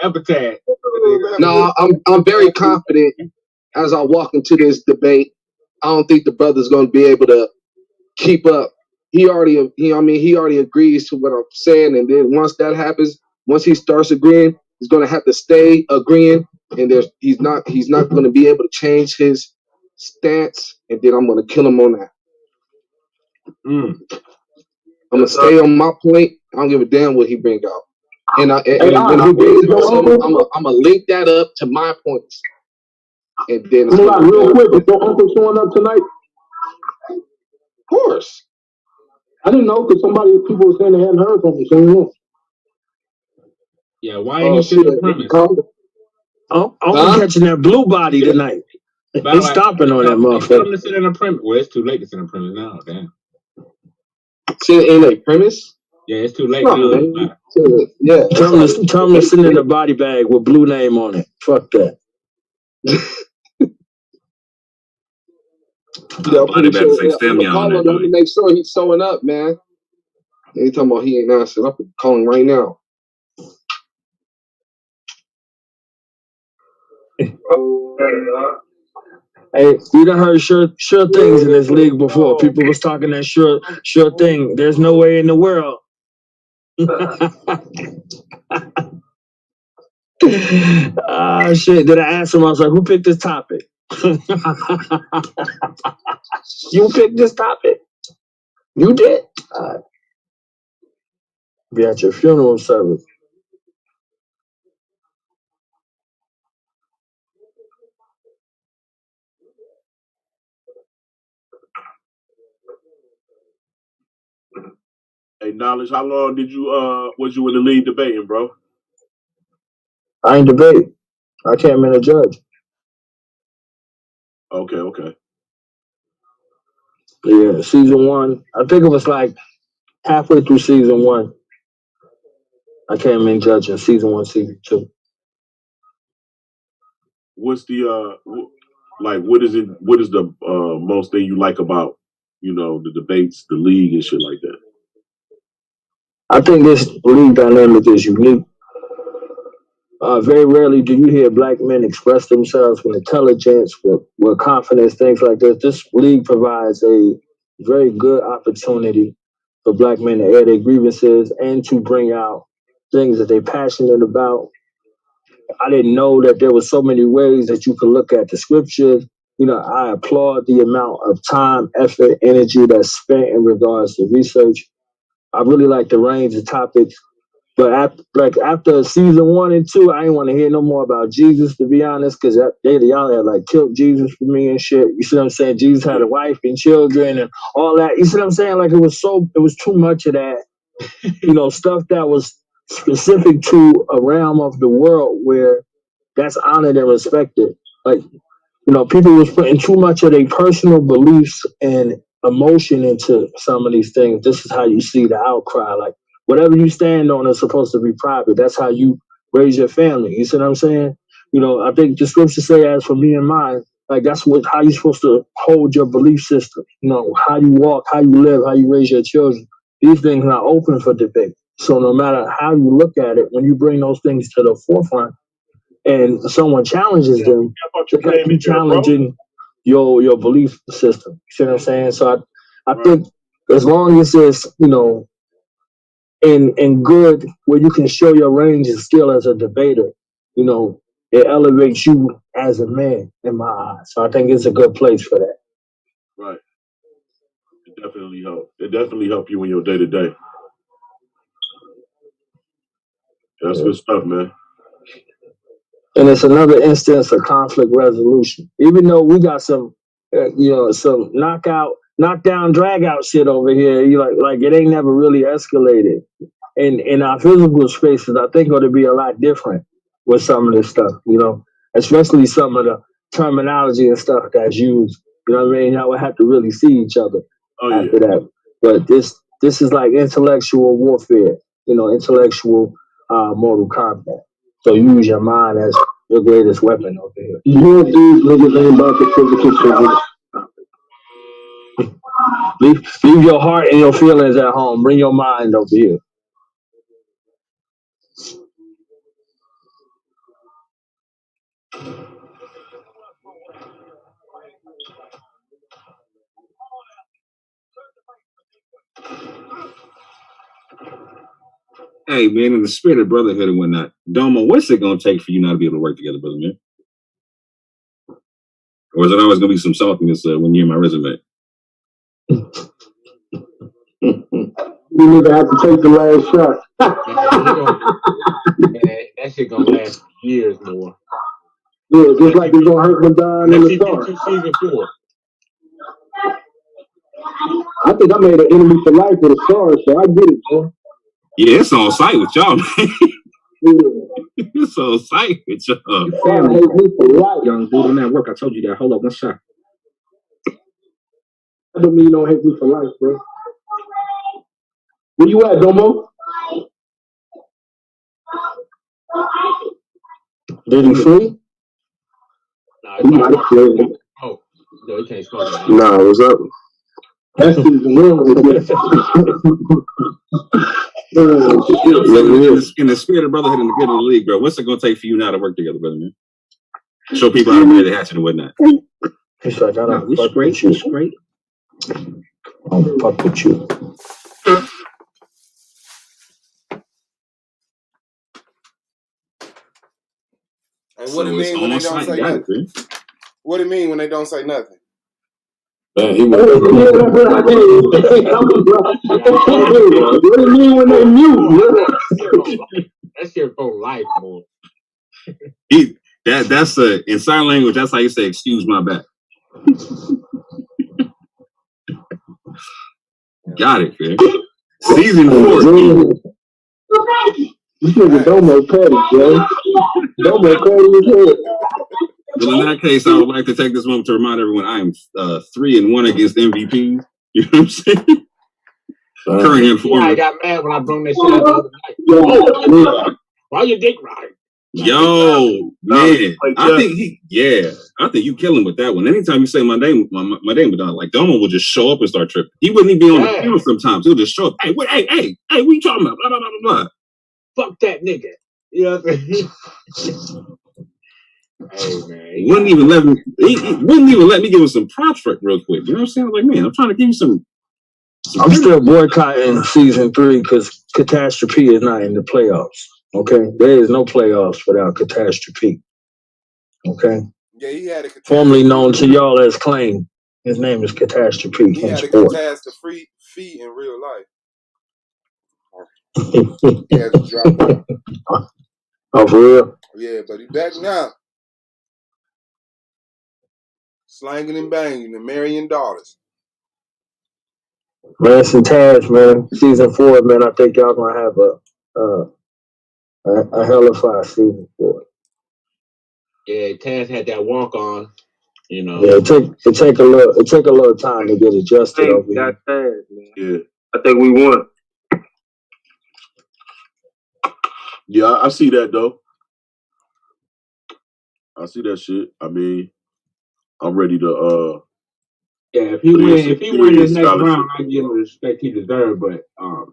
Epitaph. No, I'm very confident as I walk into this debate. I don't think the brother's going to be able to keep up. He already agrees to what I'm saying, and then once that happens, once he starts agreeing, he's going to have to stay agreeing, and he's not going to be able to change his stance, and then I'm going to kill him on that. I'm going to stay on my point. I don't give a damn what he bring out. And when he brings out something, I'm going to link that up to my points. And then it's real quick, is your uncle showing up tonight? Of course. I didn't know because people were saying they hadn't heard from him. So yeah, why ain't he still in the premise? I'm catching that blue body tonight. He's stomping on that motherfucker. Tell him to sit in the premise. Well, it's too late to sit in the premise now. Damn. Sit in a premise? Yeah, it's too late now. Yeah. Tell him to sit in a body bag with Blue name on it. Fuck that. I'm gonna call him to make sure he's showing up, man. And he talking about he ain't answering. I'm calling right now. Hey, you done heard sure things in this league before. People was talking that sure thing. There's no way in the world. Shit. Then I asked him, I was like, who picked this topic? You picked this topic? You did? Be at your funeral service. Hey, Knowledge, how long did you was you in the league debating, bro? I ain't debate. I came in a judge. Okay. Yeah, season 1. I think it was like halfway through season 1. I came in judging season 1, season 2. What's the what is the most thing you like about, the debates, the league and shit like that? I think this league dynamic is unique. Very rarely do you hear black men express themselves with intelligence, with confidence, things like this. This league provides a very good opportunity for black men to air their grievances and to bring out things that they're passionate about. I didn't know that there were so many ways that you could look at the scriptures. I applaud the amount of time, effort, energy that's spent in regards to research. I really like the range of topics. But after season 1 and 2, I ain't want to hear no more about Jesus, to be honest, because y'all had like killed Jesus for me and shit. You see what I'm saying? Jesus had a wife and children and all that. You see what I'm saying? Like it was too much of that, stuff that was specific to a realm of the world where that's honored and respected. Like, people was putting too much of their personal beliefs and emotion into some of these things. This is how you see the outcry. Like, whatever you stand on is supposed to be private. That's how you raise your family. You see what I'm saying? I think the scriptures say, as for me and mine, like that's how you're supposed to hold your belief system. How you walk, how you live, how you raise your children. These things are open for debate. So no matter how you look at it, when you bring those things to the forefront and someone challenges them, it's like you challenging your belief system. You see what I'm saying? So I think as long as it's, in good, where you can show your range of skill as a debater, it elevates you as a man in my eyes. So I think it's a good place for that. Right. It definitely helped. It definitely helped you in your day to day. That's good stuff, man. And it's another instance of conflict resolution. Even though we got some, some knockdown, drag out shit over here, like it ain't never really escalated. In our physical spaces, I think ought to be a lot different with some of this stuff, especially some of the terminology and stuff that's used. You know what I mean? I would have to really see each other after that. But this is like intellectual warfare, intellectual Mortal Kombat. So use your mind as your greatest weapon over here. You these niggas ain't about the physical. Leave your heart and your feelings at home. Bring your mind over here. Hey, man, in the spirit of brotherhood and whatnot, Domo, what's it going to take for you not to be able to work together, brother, man? Or is it always going to be some saltiness when you hear my resume? You nigga have to take the last shot. That shit gonna last years more. Yeah, just like it's gonna hurt Madon in the start. Season 4. I think I made an enemy for life with the stars, so I get it, bro. Yeah, it's on site with y'all, man. It's on site with y'all. Family, young dude, I'm at work. I told you that. Hold up, one shot. That don't mean you don't hate me for life, bro. Where you at, Domo? Did he free? Nah, he might have played. Oh, no, he can't smoke that. Nah, what's up? That's season 1. In the spirit of brotherhood and the good of the league, bro, what's it going to take for you now to work together, brother, man? Show people how to marry the hatchet and whatnot. He's like, we straight, we straight. I'll fuck with you. And what it mean when they don't say nothing? What it mean when they don't say nothing? Man, he was. What do you mean when they mute? That's your whole life, boy. That's in sign language. That's how you say "excuse my back." Got it, man. Season 4. This nigga Domo petty, bro. Domo petty as hell. Well, in that case, I would like to take this moment to remind everyone I am 3-1 against MVP. You know what I'm saying? Current informer. I got mad when I brung that shit up the other night. Why your dick right? Yo, man, I think you kill him with that one. Anytime you say my name, Madon, like Domo will just show up and start tripping. He wouldn't even be on the field sometimes. He'll just show up. Hey, what you talking about? Blah, blah, blah, blah, blah. Fuck that nigga. You know what I'm saying? Hey, man. He wouldn't even let me give him some props real quick. You know what I'm saying? Like, man, I'm trying to give you some I'm still boycotting season 3 because Catastrophe is not in the playoffs. Okay, there is no playoffs without Catastrophe. Okay. Yeah, he had a formerly known to y'all as Claim. His name is Catastrophe. He had a catastrophe fee in real life. He had to drop out. Oh, for real? Yeah, but he back now. Slanging and banging and marrying daughters. Lance and Taz, man. Season 4, man. I think y'all gonna have a hell of a season 4. Yeah, Taz had that walk on. You know. Yeah, it take a little time to get adjusted over here. Taz, man. Yeah, I think we won. Yeah, I see that though. I see that shit. I mean, I'm ready to yeah, if he win this next round, I give him the respect he deserved, but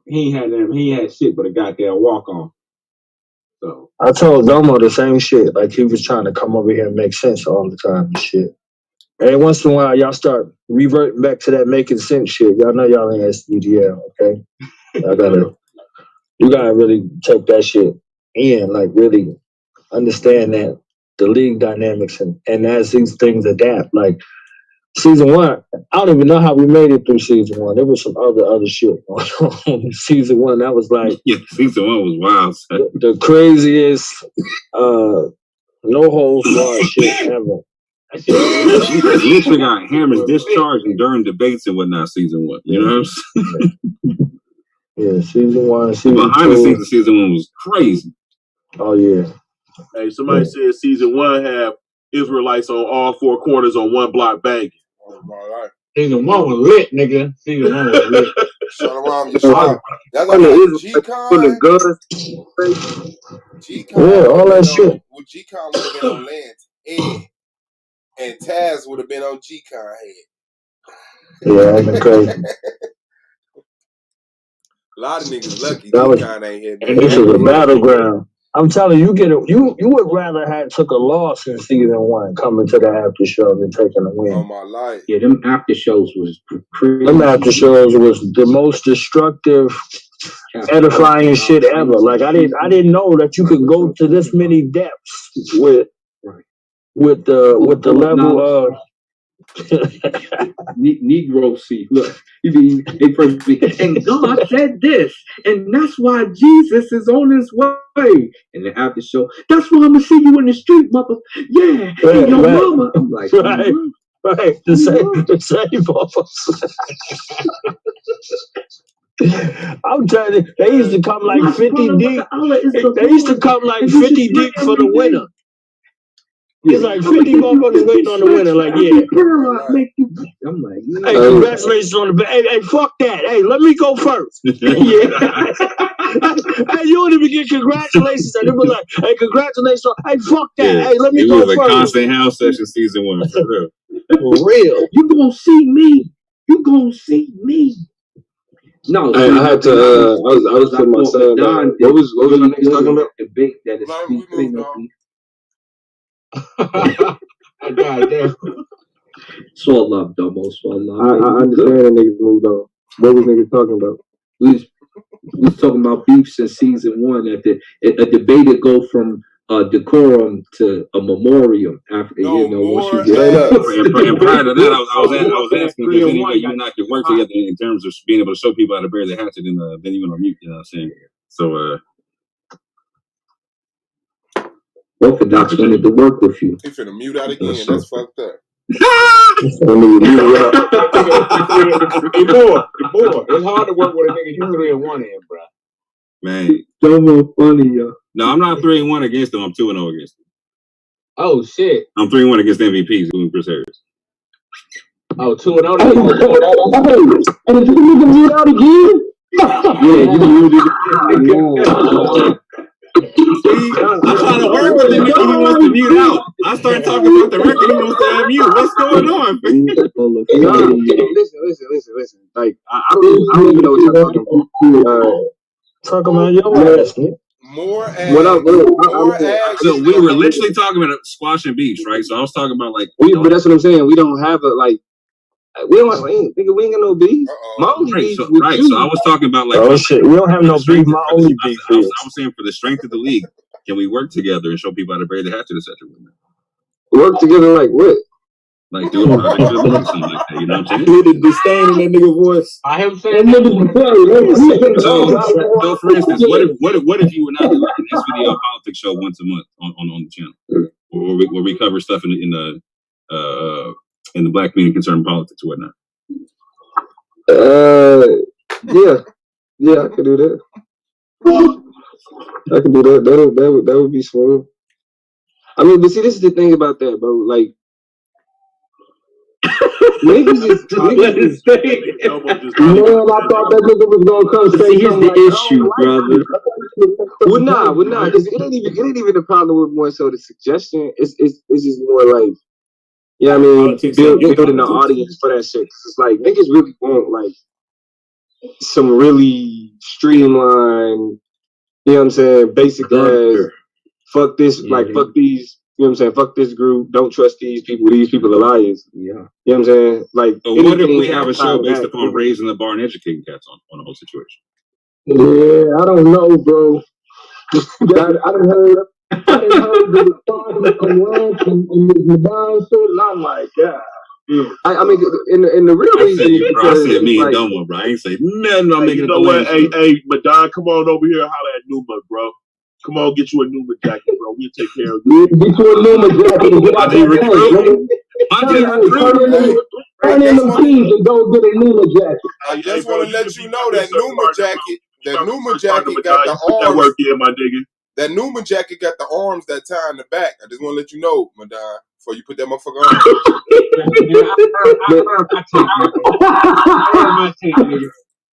he had shit but a goddamn walk on. So I told Domo the same shit. Like he was trying to come over here and make sense all the time and shit. And once in a while, y'all start reverting back to that making sense shit. Y'all know y'all ain't SDGL, okay? You gotta really take that shit in, like really understand that the league dynamics and as these things adapt. Like season 1, I don't even know how we made it through season 1. There was some other shit going on. Season 1, that was like season 1 was wild. The craziest no holds barred shit ever. Literally got hammers discharged during debates and whatnot. Season 1, you know what I'm saying? Yeah, season 1, season behind 2. the scenes, season 1 was crazy. Oh yeah. Hey, somebody said season 1 have Israelites on all 4 quarters on one block banging. Season 1 was lit, nigga. Season 1 was lit. Shalom, Yeshua. That's like G-Con. G-Con. Yeah, all that shit. Well, G-Con would have been on Lance head, and Taz would have been on G-Con head. Yeah, that's crazy. A lot of niggas lucky this kind ain't hit. And this is a battleground. I'm telling you, you would rather have took a loss in season 1 coming to the after show than taking a win. On my life. Yeah, them after shows was crazy. Them after shows was the most destructive, edifying shit ever. Like I didn't know that you could go to this many depths with the level of Negro see. Look, they first be, and God said this, and that's why Jesus is on his way. And then after show, that's why I'm gonna see you in the street, mother. Yeah, and your mama. I'm like, right, the same I'm telling you, they used to come like 50 deep. They used to come like 50 deep for the winner. It's like 50 motherfuckers waiting on the winner. Like, yeah. I'm like, hey, congratulations on the. Hey, fuck that. Hey, let me go first. Yeah. Hey, you don't even get congratulations. And they were like, hey, congratulations. Hey, fuck that. Yeah. Hey, let me go first. It was a constant house session season 1 for real. For real. You gonna see me. You gonna see me. No, I had to. I was putting my son down. What was the niggas talking about? Debate that is speaking of. Goddamn. It's all love, though. Most all love. I understand the niggas moved on. What was niggas talking about? We was talking about beefs in season 1. At a debate that go from decorum to a memoriam after once you get up. And prior to that, I was asking if there's any way you and I could work together in terms of being able to show people how to bury the hatchet and then you went on mute. You know what I'm saying? So Orthodox wanted to work with you. He finna mute out again. That's fucked up. The boy. It's hard to work with a nigga you 3-1 in, bro. Man, so more funny, yo. No, I'm not 3-1 against them. I'm 2-0 against them. Oh shit. I'm 3-1 against MVPs, including Chris Harris. Oh, 2-0. And did you mute out again? Yeah, you muted it. See, I'm trying to work with the nigga. He wants to mute out. I start talking about the record. He wants to unmute. What's going on? Listen. Like I don't even know what y'all talking about. Talking about your ass. More ass. So we were literally talking about squash and beefs, right? So I was talking about like, but that's what I'm saying. We don't have a like. We ain't got no beef. My only beef with you. So I was talking about like, oh shit, we don't have no beef. My only beef I was saying for the strength of the league, can we work together and show people how to bury the hatchet, etc. Work together like what? Like do a project or something like that. You know what I'm saying? Hear the disdain in that nigga voice. I him saying so for instance, what if you and I did like an SVDL politics show once a month on the channel, where we cover stuff in the black community concerning politics or whatnot? Yeah, I could do that. I can do that. That would be smooth. I mean, but see, this is the thing about that, bro. Like, niggas is man, I thought that nigga was gonna come say here's the issue, brother. Well, nah, because it ain't even the problem with more so the suggestion. It's just more like, yeah, I mean, building the audience for that shit. It's like niggas really want like some really streamlined, you know what I'm saying, basic ass, fuck this, like fuck these, you know what I'm saying, fuck this group, don't trust these people are liars. Yeah. You know what I'm saying? Like, so what if we have a show based upon raising the bar and educating cats on the whole situation? Yeah, I don't know, bro. I done heard the response from Lance and Madon shit, and I'm like, yeah. I mean, in the real reason, I said me and Domo, bro. I ain't say nothing about making it. You know what? Hey, Madon, come on over here, holler at Numa, bro. Come on, get you a Numa jacket, bro. We'll take care of you. Get you a Numa jacket and get out there. Turn in them keys and go get a Numa jacket. I just want to let you know that Numa jacket got the arms. Work here, my nigga. That Numa jacket got the arms that tie in the back. I just want to let you know, Madon, before you put that motherfucker on.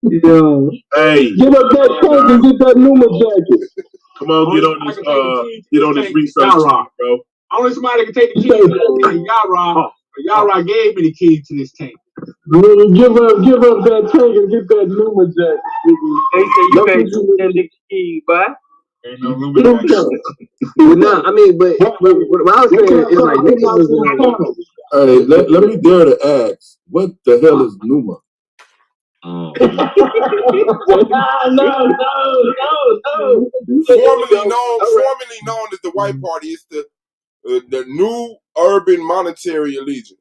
Yo, hey, get up that coat and get that Numa jacket. Come on, get on this research, bro. Only somebody can take the keys to this tank. Yara gave me the keys to this tank. Give up that tank and get that Numa jack. They say you can't do that nigga key, but Ain't no Illuminati. No, I mean, but what I was saying is like niggas was like, Hey, let me dare to ask, what the hell is Numa? Formerly known as the White Party, it's the New Urban Monetary Allegiance.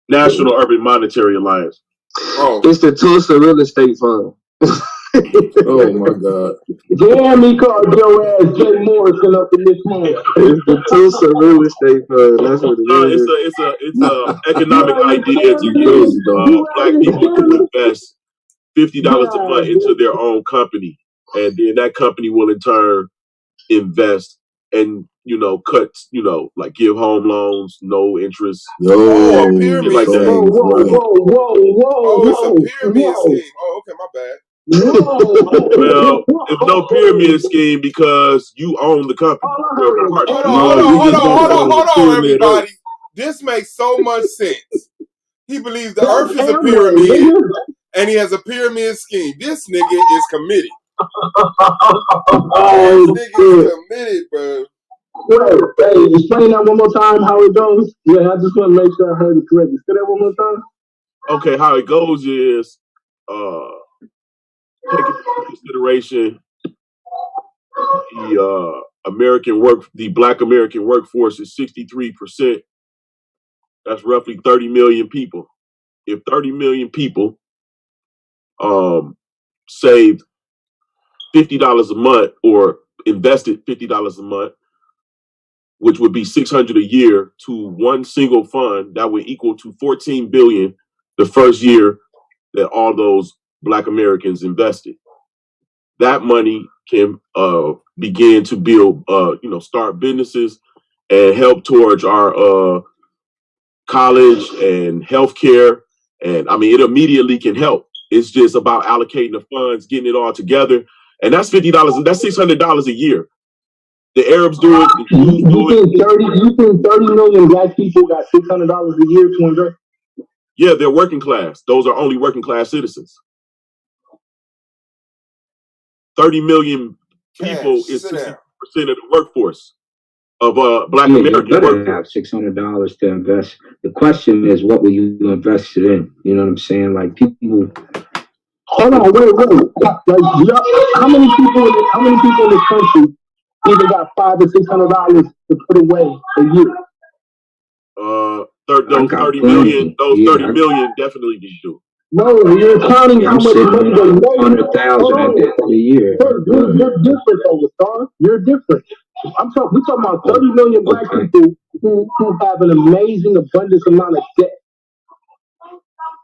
National Urban Monetary Alliance. Oh, it's the Tulsa Real Estate Fund. Oh my God! Damn, he called your ass Jay Morrison up in this month. It's the Tulsa Real Estate Fund. That's what it is. It's a economic idea to use black people to invest $50 a month into their own company, and then that company will in turn invest and cut like give home loans, no interest. A pyramid like that. Whoa, it's a pyramid scheme. Oh, okay, my bad. Well, it's no pyramid scheme because you own the company. Hold on, everybody. This makes so much sense. He believes the earth is a pyramid, and he has a pyramid scheme. This nigga is committed. This nigga is committed, bro. Wait, hey, explain that one more time how it goes. Yeah, I just want to make sure I heard it correctly. Say that one more time. Okay, how it goes is taking into consideration the Black American workforce is 63%. That's roughly 30 million people. If 30 million people saved $50 a month or invested $50 a month, which would be $600 a year to one single fund, that would equal to $14 billion the first year that all those Black Americans invested. That money can begin to build, start businesses and help towards our college and healthcare. And I mean, it immediately can help. It's just about allocating the funds, getting it all together. And that's $50, that's $600 a year. The Arabs do it. The Jews do it. You think 30 million Black people got $600 a year to invest? Yeah, they're working class. Those are only working class citizens. 30 million people is 60% of the workforce of Black American you better have $600 to invest. The question is, what will you invest it in? You know what I'm saying? Like people. Hold on, wait. Like, how many people in this country even got $500 or $600 to put away a year? Those 30 million definitely do. No, you're counting how much money they make. 100,000 at the end of the year. You're different, though, Star. You're different. We're talking about 30 million Black people who have an amazing abundance amount of debt.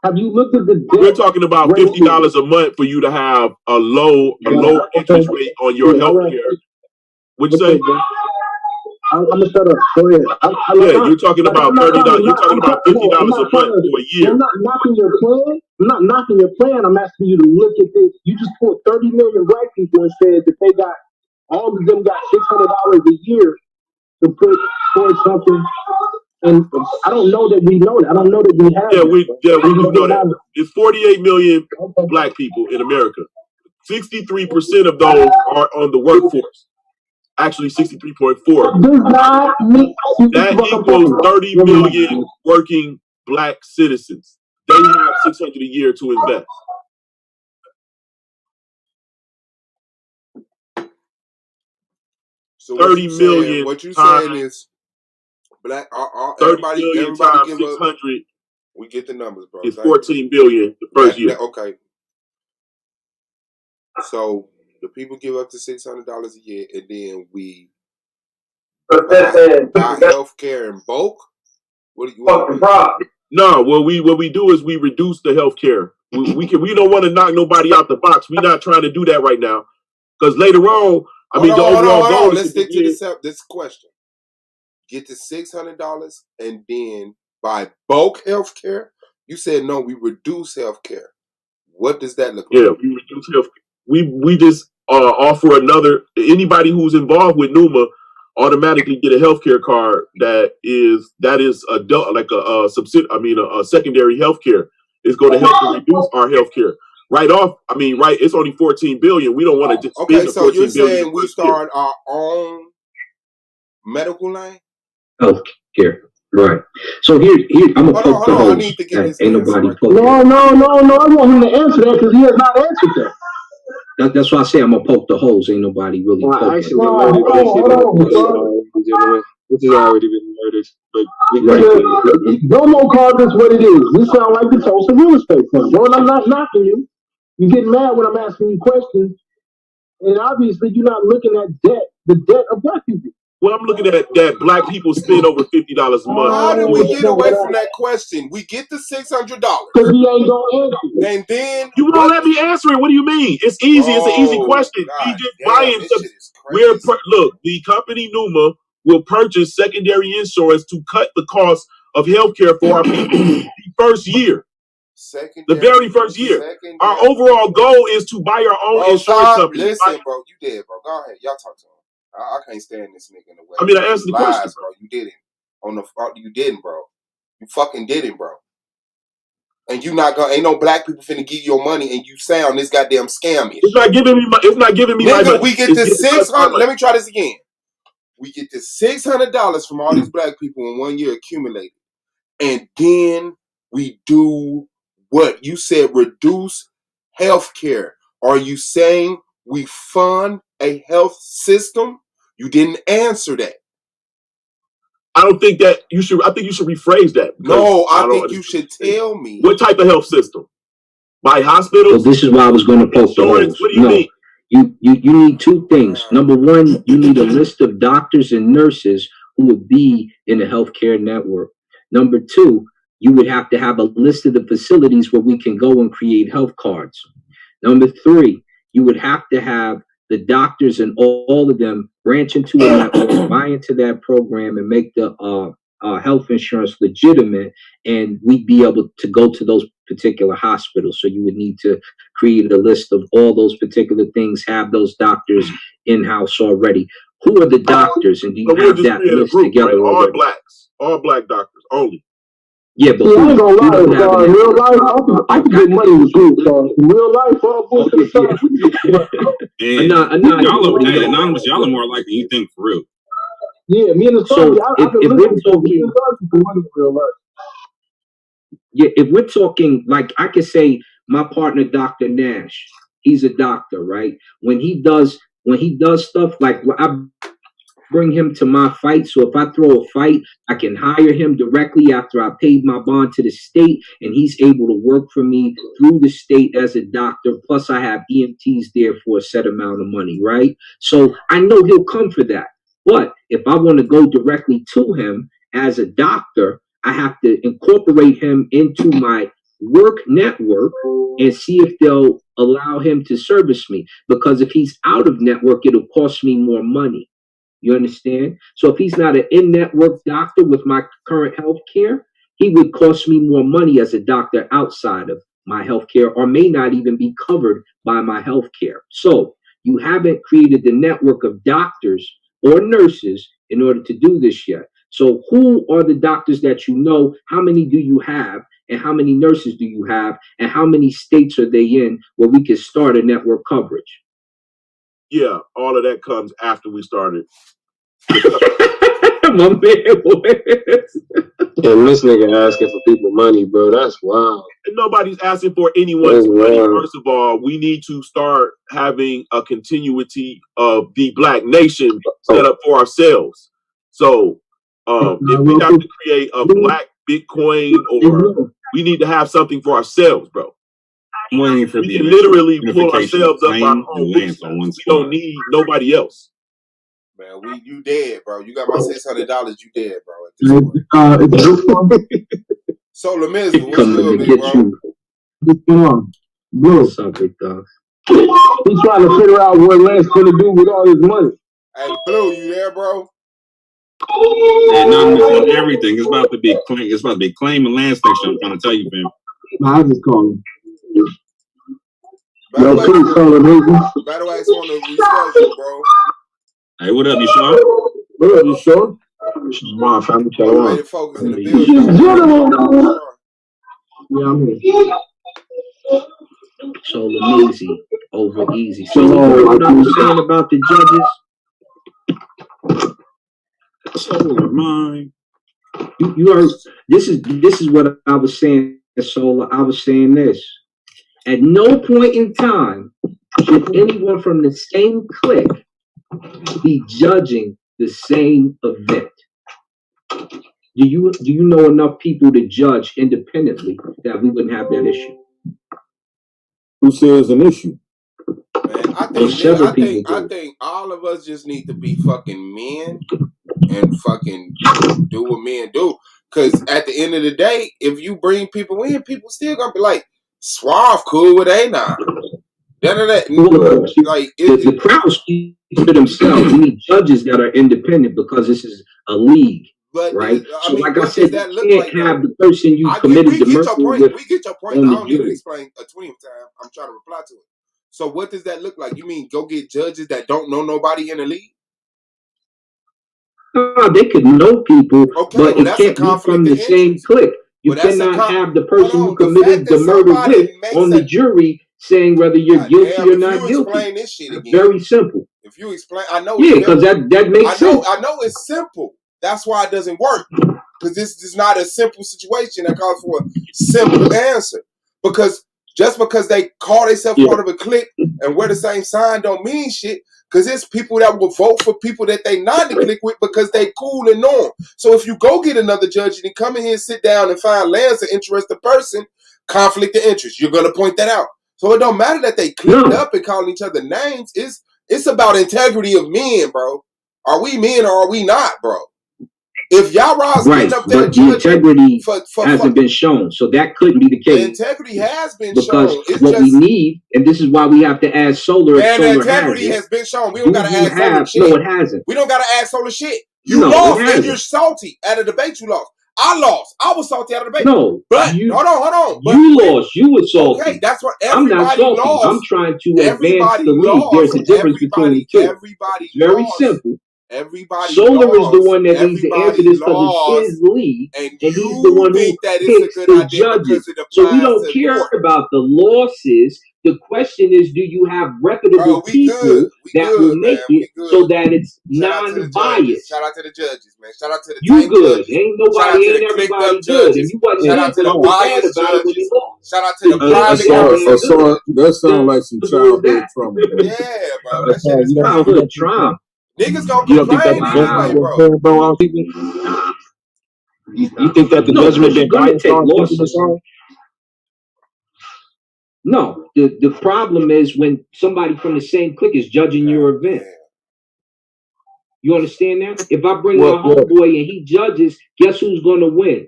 Have you looked at the debt? We're talking about $50 a month for you to have a lower interest rate on your health care. What'd you say? I'm gonna shut up. Go ahead. You're talking about $30. You're talking about $50 a month for a year. I'm not knocking your plan. I'm not knocking your plan. I'm asking you to look at this. You just put 30 million Black people and said that they got all of them got $600 a year to put towards something. And I don't know that we know that. I don't know that we have. We do know that. It's 48 million Black people in America. 63% of those are on the workforce. Actually, 63.4. That equals 30 million working Black citizens. They have $600 a year to invest. So 30 million. What you're saying is Black. Everybody times give 600. Up. We get the numbers, bro. It's 14 billion the first year. Okay. So the people give up to $600 a year, and then we buy health care in bulk. What do you want? No, what we do is we reduce the health care. We don't want to knock nobody out the box. We're not trying to do that right now, because later on, the overall goal. Let's stick to this question. Get to $600 and then buy bulk health care. You said no. We reduce health care. What does that look like? Yeah, we reduce health. We just offer anybody who's involved with Numa automatically get a healthcare card that is adult, like a secondary healthcare is going to help to reduce our healthcare. Right off, it's only $14 billion. We don't want to just spend the $14 billion. So you're saying we start our own medical line? Healthcare, right? So here, I'm gonna poke the holes. I need to get this ain't answer. nobody No, I want him to answer that because he has not answered that. That's why I say I'm gonna poke the holes. Ain't nobody really poking. Actually, this has already been murdered. But Domo called this what it is. You sound like the Tulsa real estate fund. Bro, and I'm not knocking you. You get mad when I'm asking you questions, and obviously you're not looking at the debt of black people. Well, I'm looking at that black people spend over $50 a month. How did we get away from that question? We get the $600. Because he ain't gonna answer it. And then you won't let me answer it. What do you mean? It's easy. It's an easy question. Look, the company Numa will purchase secondary insurance to cut the cost of healthcare for our people the first year. The very first year. Our overall goal is to buy our own insurance company. Listen, bro, you did, bro. Go ahead. Y'all talk to him. I can't stand this nigga in the way. I answered the question, bro. You didn't. You didn't, bro. You fucking didn't, bro. And you not gonna. Ain't no black people finna give you your money, and you sound this goddamn scammy. It's not giving me. It's not giving me. Nigga, we get this $600. Let me try this again. We get this $600 from all these black people in 1 year accumulated, and then we do what you said: reduce health care. Are you saying we fund a health system? You didn't answer that. I don't think that you should. I think you should rephrase that. No, I think you should tell me what type of health system. By hospitals. So this is why I was going to poke the holes. What do you mean? You need two things. Number one, you need a list of doctors and nurses who would be in the healthcare network. Number two, you would have to have a list of the facilities where we can go and create health cards. Number three, you would have to have the doctors and all of them branch into a network, buy into that program, and make the health insurance legitimate, and we'd be able to go to those particular hospitals. So you would need to create a list of all those particular things, have those doctors in-house already. Who are the doctors, and do you have that list together already? All black doctors only. Yeah, but I ain't gonna lie, in real life, I can get money with you. In real life, all bullshit. Anonymous, y'all are more likely you think for real. Yeah, me and the so if we're talking, if we're talking, like I could say, my partner, Dr. Nash, he's a doctor, right? When he does stuff like I bring him to my fight. So if I throw a fight, I can hire him directly after I paid my bond to the state, and he's able to work for me through the state as a doctor. Plus I have EMTs there for a set amount of money, right? So I know he'll come for that. But if I want to go directly to him as a doctor, I have to incorporate him into my work network and see if they'll allow him to service me. Because if he's out of network, it'll cost me more money. You understand? So if he's not an in-network doctor with my current health care, he would cost me more money as a doctor outside of my health care, or may not even be covered by my health care. So you haven't created the network of doctors or nurses in order to do this yet. So who are the doctors that you know? How many do you have? And how many nurses do you have? And how many states are they in where we can start a network coverage? Yeah, all of that comes after we started. My man, and this nigga asking for people money, bro. That's wild. And nobody's asking for anyone's money. First of all, we need to start having a continuity of the black nation set up for ourselves. So if we have to create a black Bitcoin, or we need to have something for ourselves, bro. We can literally pull ourselves up our own bootstraps. We don't need nobody else. Man, you dead, bro. You got my $600. You dead, bro. So, Lemiz, what's good, big bro? What's going on? Bluu. What's up, big dog? He's trying to figure out what Lance gonna do with all his money. Hey, Bluu, you there, bro? Anonymous on everything. It's about to be claim and land section. I'm trying to tell you, fam. Nah, I just call him. Battleaxe on the reschedule, bro. Hey, what up, you Sean? Good, you sure? My family, shalom. Focus in the building. Yeah, I'm here. So lazy over easy. So what I was saying about the judges. Solar mine. You heard this is what I was saying, Solar. I was saying this. At no point in time should anyone from the same clique be judging the same event. Do you know enough people to judge independently that we wouldn't have that issue? Who says an issue? Man, I think all of us just need to be fucking men and fucking do what men do. Cause at the end of the day, if you bring people in, people still gonna be like, Suave cool with Anon. Like the crowd speaks for themselves. We need judges that are independent because this is a league. But right? I mean, like I said, you can't have the person you committed to murder with. We get your point. I don't need to explain a 20th time. I'm trying to reply to it. So what does that look like? You mean go get judges that don't know nobody in the league? They could know people, but it can't be from the same clique. You cannot have the person who committed the murder with on the jury saying whether you're guilty or not guilty. This shit again. Very simple. If you explain, I know. Yeah, because that makes sense. I know it's simple. That's why it doesn't work. Because this is not a simple situation that calls for a simple answer. Because just because they call themselves part of a clique and wear the same sign don't mean shit. Because it's people that will vote for people that they not to click with because they cool and know them. So if you go get another judge and you come in here and sit down and find Lance an interested person, conflict of interest, you're going to point that out. So it don't matter that they clicked up and calling each other names. It's about integrity of men, bro. Are we men or are we not, bro? If y'all Ross right, up there, but the integrity hasn't been shown, so that couldn't be the case. The integrity has been because shown. Because what we need, and this is why we have to add Solar. And the integrity has been shown. We don't got to add Solar shit. No, it hasn't. We don't got to add Solar shit. You lost and you're salty at a debate you lost. I lost. I was salty at a debate. No, but hold on. But you lost. You were salty. Okay, that's what I'm not salty. Lost. I'm trying to advance the league. There's a difference between the two. Everybody very lost. Simple. Everybody Solar lost. is the one that needs to answer this because it's his league, and he's the one who picks the judges. So we don't care about the losses. The question is, do you have reputable people that will make it so that it's non-biased? Shout out to the judges, man. Shout out to the you good. Ain't nobody, ain't everybody good. And you wasn't shout out to the biased judges. Shout out to the private. That sounds like some childhood trauma. Yeah, bro. That shit is childhood trauma. Niggas gonna complain anyway, bro. You think that the judgment been biased on people? No, the problem is when somebody from the same clique is judging your event. You understand that? If I bring my homeboy and he judges, guess who's gonna win?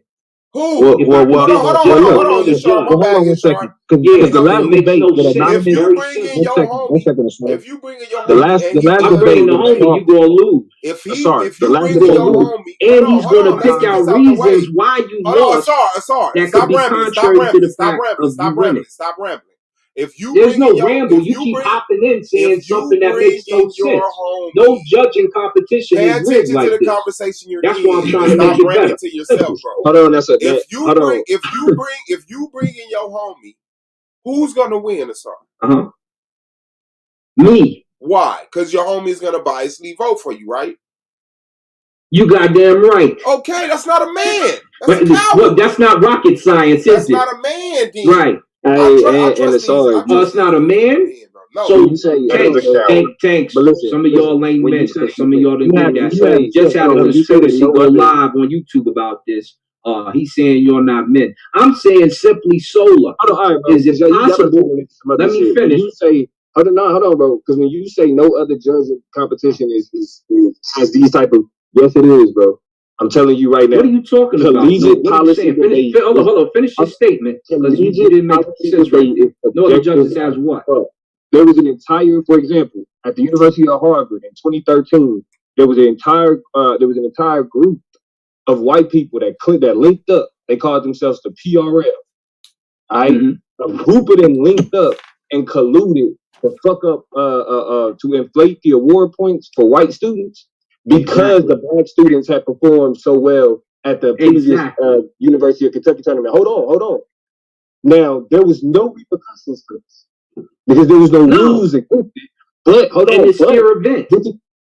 Who? Hold on one second. Because the last debate, if you bring in your the last debate, the homie, you gonna lose. If you bring in your homie, and he's gonna pick out reasons why you lost. That could be contrary to the fact of you winning. Stop rambling. If you there's no ramble, you keep hopping in saying something that makes no sense. No judging competition is rigged like this. That's why I'm trying to make it better. To yourself, bro. Hold on, that's a if you bring in your homie, who's gonna win, Asar? Me. Why? Because your homie's gonna biasly vote for you, right? You goddamn right. Okay, that's not a man. That's not rocket science, is it? That's not a man, then. Right. It's not a man. No, so you say tanks. Some of y'all ain't men because some of y'all didn't do that. Just had a conspiracy go live on YouTube about this. He's saying you're not men. I'm saying simply Solar. Is it possible? Let me finish. You say hold on, bro. Because when you say no other judge competition has these type of yes, it is, bro. I'm telling you right now. What are you talking about? Collegiate policy. Hold on. Finish your statement. Because you didn't make sense. No other judges has what? There was an entire, for example, at the University of Harvard in 2013, there was an entire group of white people that linked up. They called themselves the PRL. All right, a group of them linked up and colluded to fuck up, to inflate the award points for white students. because the black students had performed so well at the previous University of Kentucky tournament. Hold on. Now, there was no repercussions for this because there was no rules against it. But hold on, it's their event.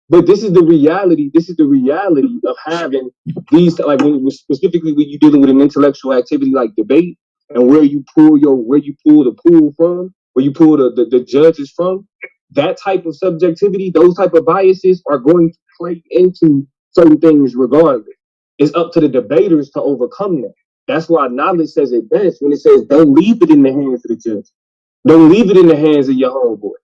But this is the reality. This is the reality of having these, like specifically when you're dealing with an intellectual activity like debate, and where you pull the pool from, where you pull the judges from. That type of subjectivity, those type of biases are going to play into certain things regardless. It's up to the debaters to overcome that. That's why knowledge says it best when it says don't leave it in the hands of the judge. Don't leave it in the hands of your homeboy.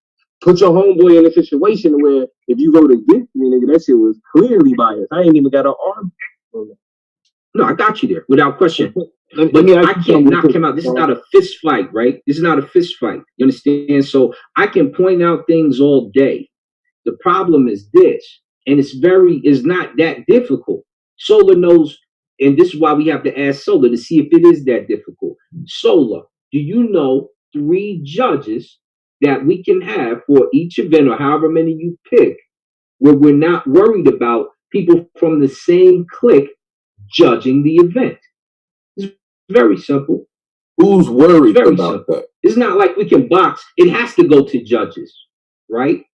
Put your homeboy in a situation where if you vote against me, nigga, that shit was clearly biased. I ain't even got an arm. No, I got you there without question. But I can't knock him out. This is not a fist fight, right? This is not a fist fight. You understand? So I can point out things all day. The problem is this, and it's not that difficult. Solar knows, and this is why we have to ask Solar to see if it is that difficult. Solar, do you know 3 judges that we can have for each event or however many you pick, where we're not worried about people from the same clique judging the event? It's very simple. Who's worried about that? It's not like we can box. It has to go to judges, right?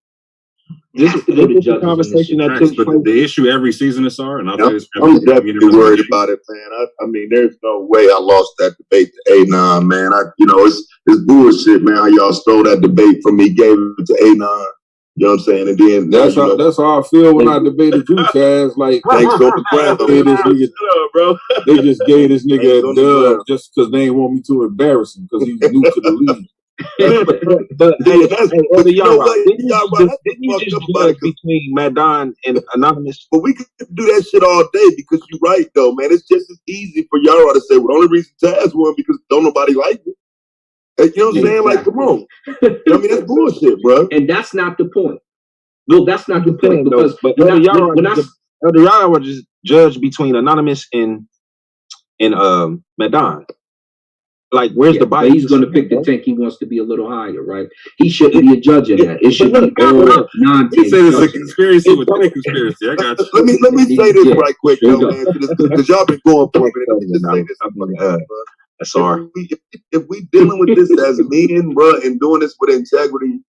This is the conversation that takes place. The issue every season is and I'm definitely worried about it, man. I mean, there's no way I lost that debate to Anon, man. It's bullshit, man. How y'all stole that debate from me, gave it to Anon. You know what I'm saying? And then that's how I feel when I debated you, Chaz. Like, thanks on the ground, bro. They just gave this nigga a dub just because they didn't want me to embarrass him because he's new to the league. but didn't you just judge between Madon and Anonymous? But we could do that shit all day because you're right, though, man. It's just as easy for y'all to say, well, the only reason Taz won because don't nobody like it. You know what I'm saying? Like, come on. I mean, that's bullshit, bro. And that's not the point. No, that's not the point. Because Elder Yara just judge between Anonymous and Madon. Like, where's the bias? He's going to pick the tank. He wants to be a little higher, right? He shouldn't be a judge in that. It should be all non-tank. He said it's a conspiracy within a conspiracy. I got you. Let me say this right quick, though, man, because y'all been going for a minute. Sorry. If we dealing with this as men, bro, and doing this with integrity,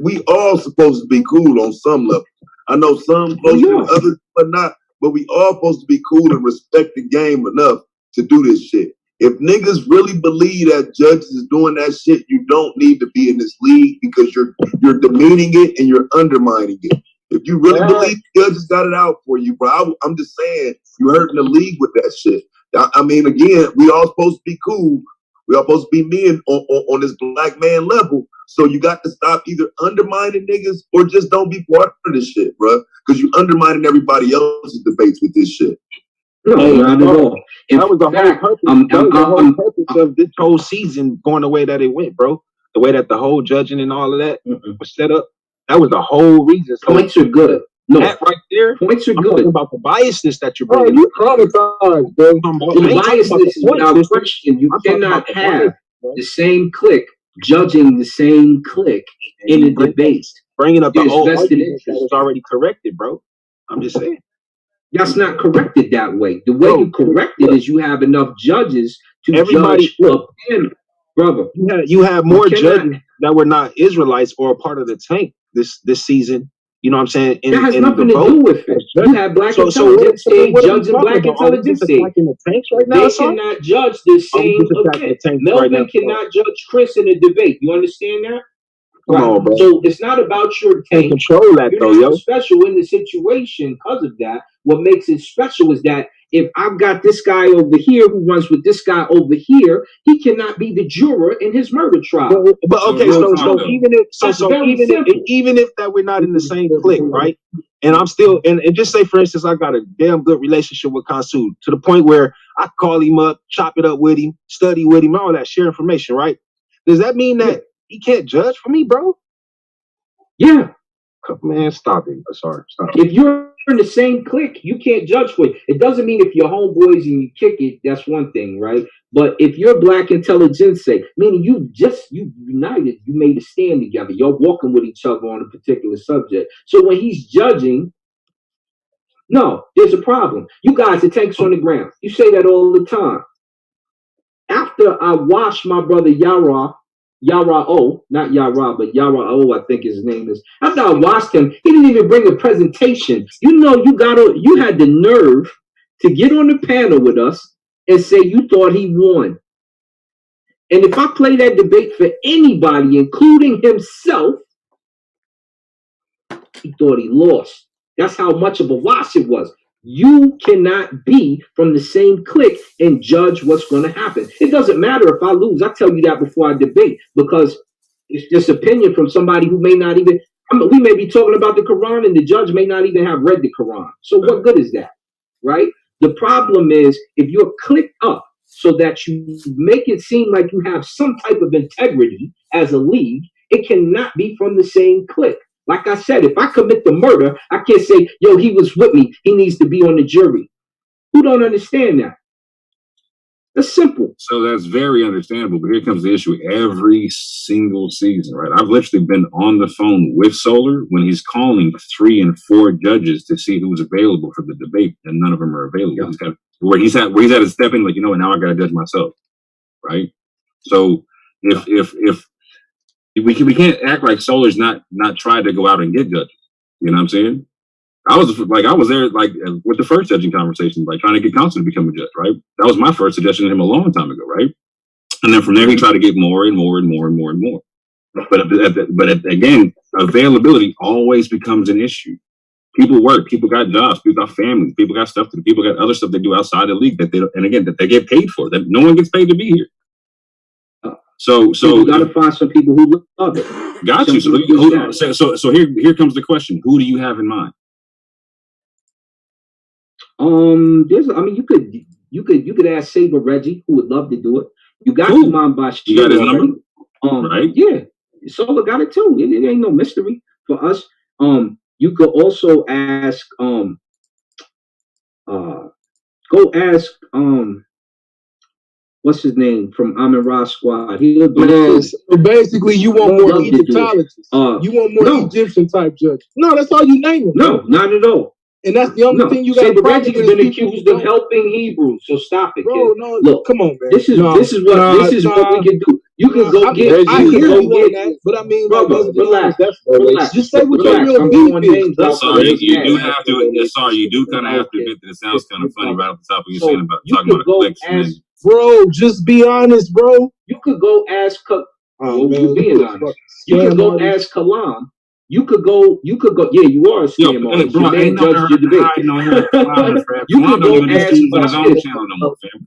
we all supposed to be cool on some level. I know some closer than others, but not. But we all supposed to be cool and respect the game enough to do this shit. If niggas really believe that judges is doing that shit, you don't need to be in this league because you're demeaning it and you're undermining it. If you really believe judges got it out for you, bro, I'm just saying you're hurting the league with that shit. I mean, again, we all supposed to be cool. We all supposed to be men on this black man level. So you got to stop either undermining niggas or just don't be part of this shit, bro. Because you undermining everybody else's debates with this shit. No, not at all. That was the whole purpose. That was the whole purpose of this whole season going the way that it went, bro. The way that the whole judging and all of that was set up. That was the whole reason. So points are good. No, that right there. Points are I'm good. talking about the biasness that you're bringing. You traumatized, bro. The biasness is without question. You cannot have the same clique judging the same clique in a debate. Bringing up the old argument that was already corrected, bro. I'm just saying. That's not corrected that way. The way you correct it is you have enough judges to judge up in, brother. You have more judges that were not Israelites or a part of the tank this season. You know what I'm saying? That has nothing to do with it. You have black intelligence judging black intelligence. They cannot judge the same event. Melvin cannot judge Chris in a debate. You understand that? Come on, bro. So it's not about your tank. Control that, though, yo. Special in the situation because of that. What makes it special is that if I've got this guy over here who runs with this guy over here, he cannot be the juror in his murder trial. But okay, so even if that we're not in the same clique, right? And I'm still and just say for instance, I got a damn good relationship with Kansu to the point where I call him up, chop it up with him, study with him, all that, share information, right? Does that mean that he can't judge for me, bro? Yeah. Man, stop it. Sorry, stop it. If you're in the same clique, you can't judge for it. It doesn't mean if you're homeboys and you kick it, that's one thing, right? But if you're black intelligence, meaning you united, you made a stand together, you're walking with each other on a particular subject. So when he's judging, No, there's a problem. You guys, the tanks on the ground. You say that all the time. After I watched my brother Yara O, not Yara, but Yara O, I think his name is. After I watched him, he didn't even bring a presentation. You know, you had the nerve to get on the panel with us and say you thought he won. And if I play that debate for anybody, including himself, he thought he lost. That's how much of a wash it was. You cannot be from the same clique and judge what's going to happen. It doesn't matter if I lose. I tell you that before I debate, because it's just opinion from somebody who may not even, we may be talking about the Quran and the judge may not even have read the Quran. So what good is that, right? The problem is if you're clicked up so that you make it seem like you have some type of integrity as a league, it cannot be from the same clique. Like I said, if I commit the murder, I can't say, yo, he was with me. He needs to be on the jury. Who don't understand that? That's simple. So that's very understandable. But here comes the issue. Every single season, right? I've literally been on the phone with Solar when he's calling 3 and 4 judges to see who's available for the debate, and none of them are available. Yeah. Where he's at to step in, like, you know what, now I got to judge myself, right? So if we can't act like Solar's not tried to go out and get judges. You know what I'm saying? I was there like with the first judging conversation, like trying to get counsel to become a judge, right? That was my first suggestion to him a long time ago, right? And then from there he tried to get more and more and more and more and more. But again, availability always becomes an issue. People work, people got jobs, people got families, people got stuff to do, people got other stuff they do outside the league that they get paid for. That no one gets paid to be here. So you gotta find some people who love it. Got you. So here comes the question: who do you have in mind? You could ask Saber Reggie, who would love to do it. You got Imam Bashir. You got his number, right? Yeah, Solar got it too. It ain't no mystery for us. You could also ask. Go ask. What's his name from Amin Ra Squad? He'll do so basically, you want more Egyptologists. You want more Egyptian type judge. No, that's all you name them. No, not at all. And that's the only thing you got. Saber Reggie's been accused of helping Hebrews, so stop it, bro. Kid. No, look, come on, man. This is what we can do. You can go get. I hear you on that, but I mean, brother, relax. Just say what your real beef is. Sorry, you do have to. Sorry, you do kind of have to admit that it sounds kind of funny right off the top of your saying about talking about clicks. Bro, just be honest, bro. You could go ask. You're being honest. You could go ask Kalam. You could go. Yeah, you are a scam artist. Bro, you could go ask.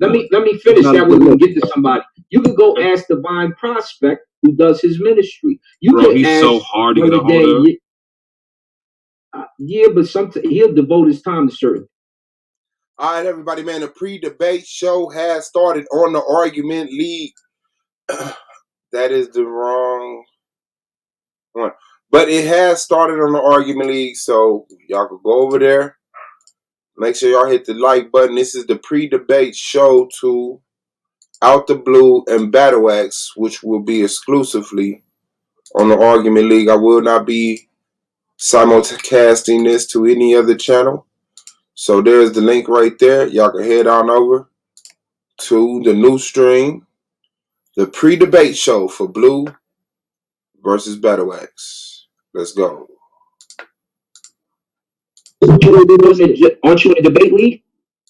Let me finish that. We're gonna get to somebody. You could go ask Divine Prospect, who does his ministry. He's so hard to get a hold of. Yeah, but sometimes he'll devote his time to certain. All right, everybody, man. The pre-debate show has started on the Argument League. That is the wrong one. But it has started on the Argument League, so y'all can go over there. Make sure y'all hit the like button. This is the pre-debate show to Out the Blue and Battleaxe, which will be exclusively on the Argument League. I will not be simulcasting this to any other channel. So there's the link right there. Y'all can head on over to the new stream, the pre-debate show for Bluu versus Battleaxe. Let's go. Aren't you in a debate league?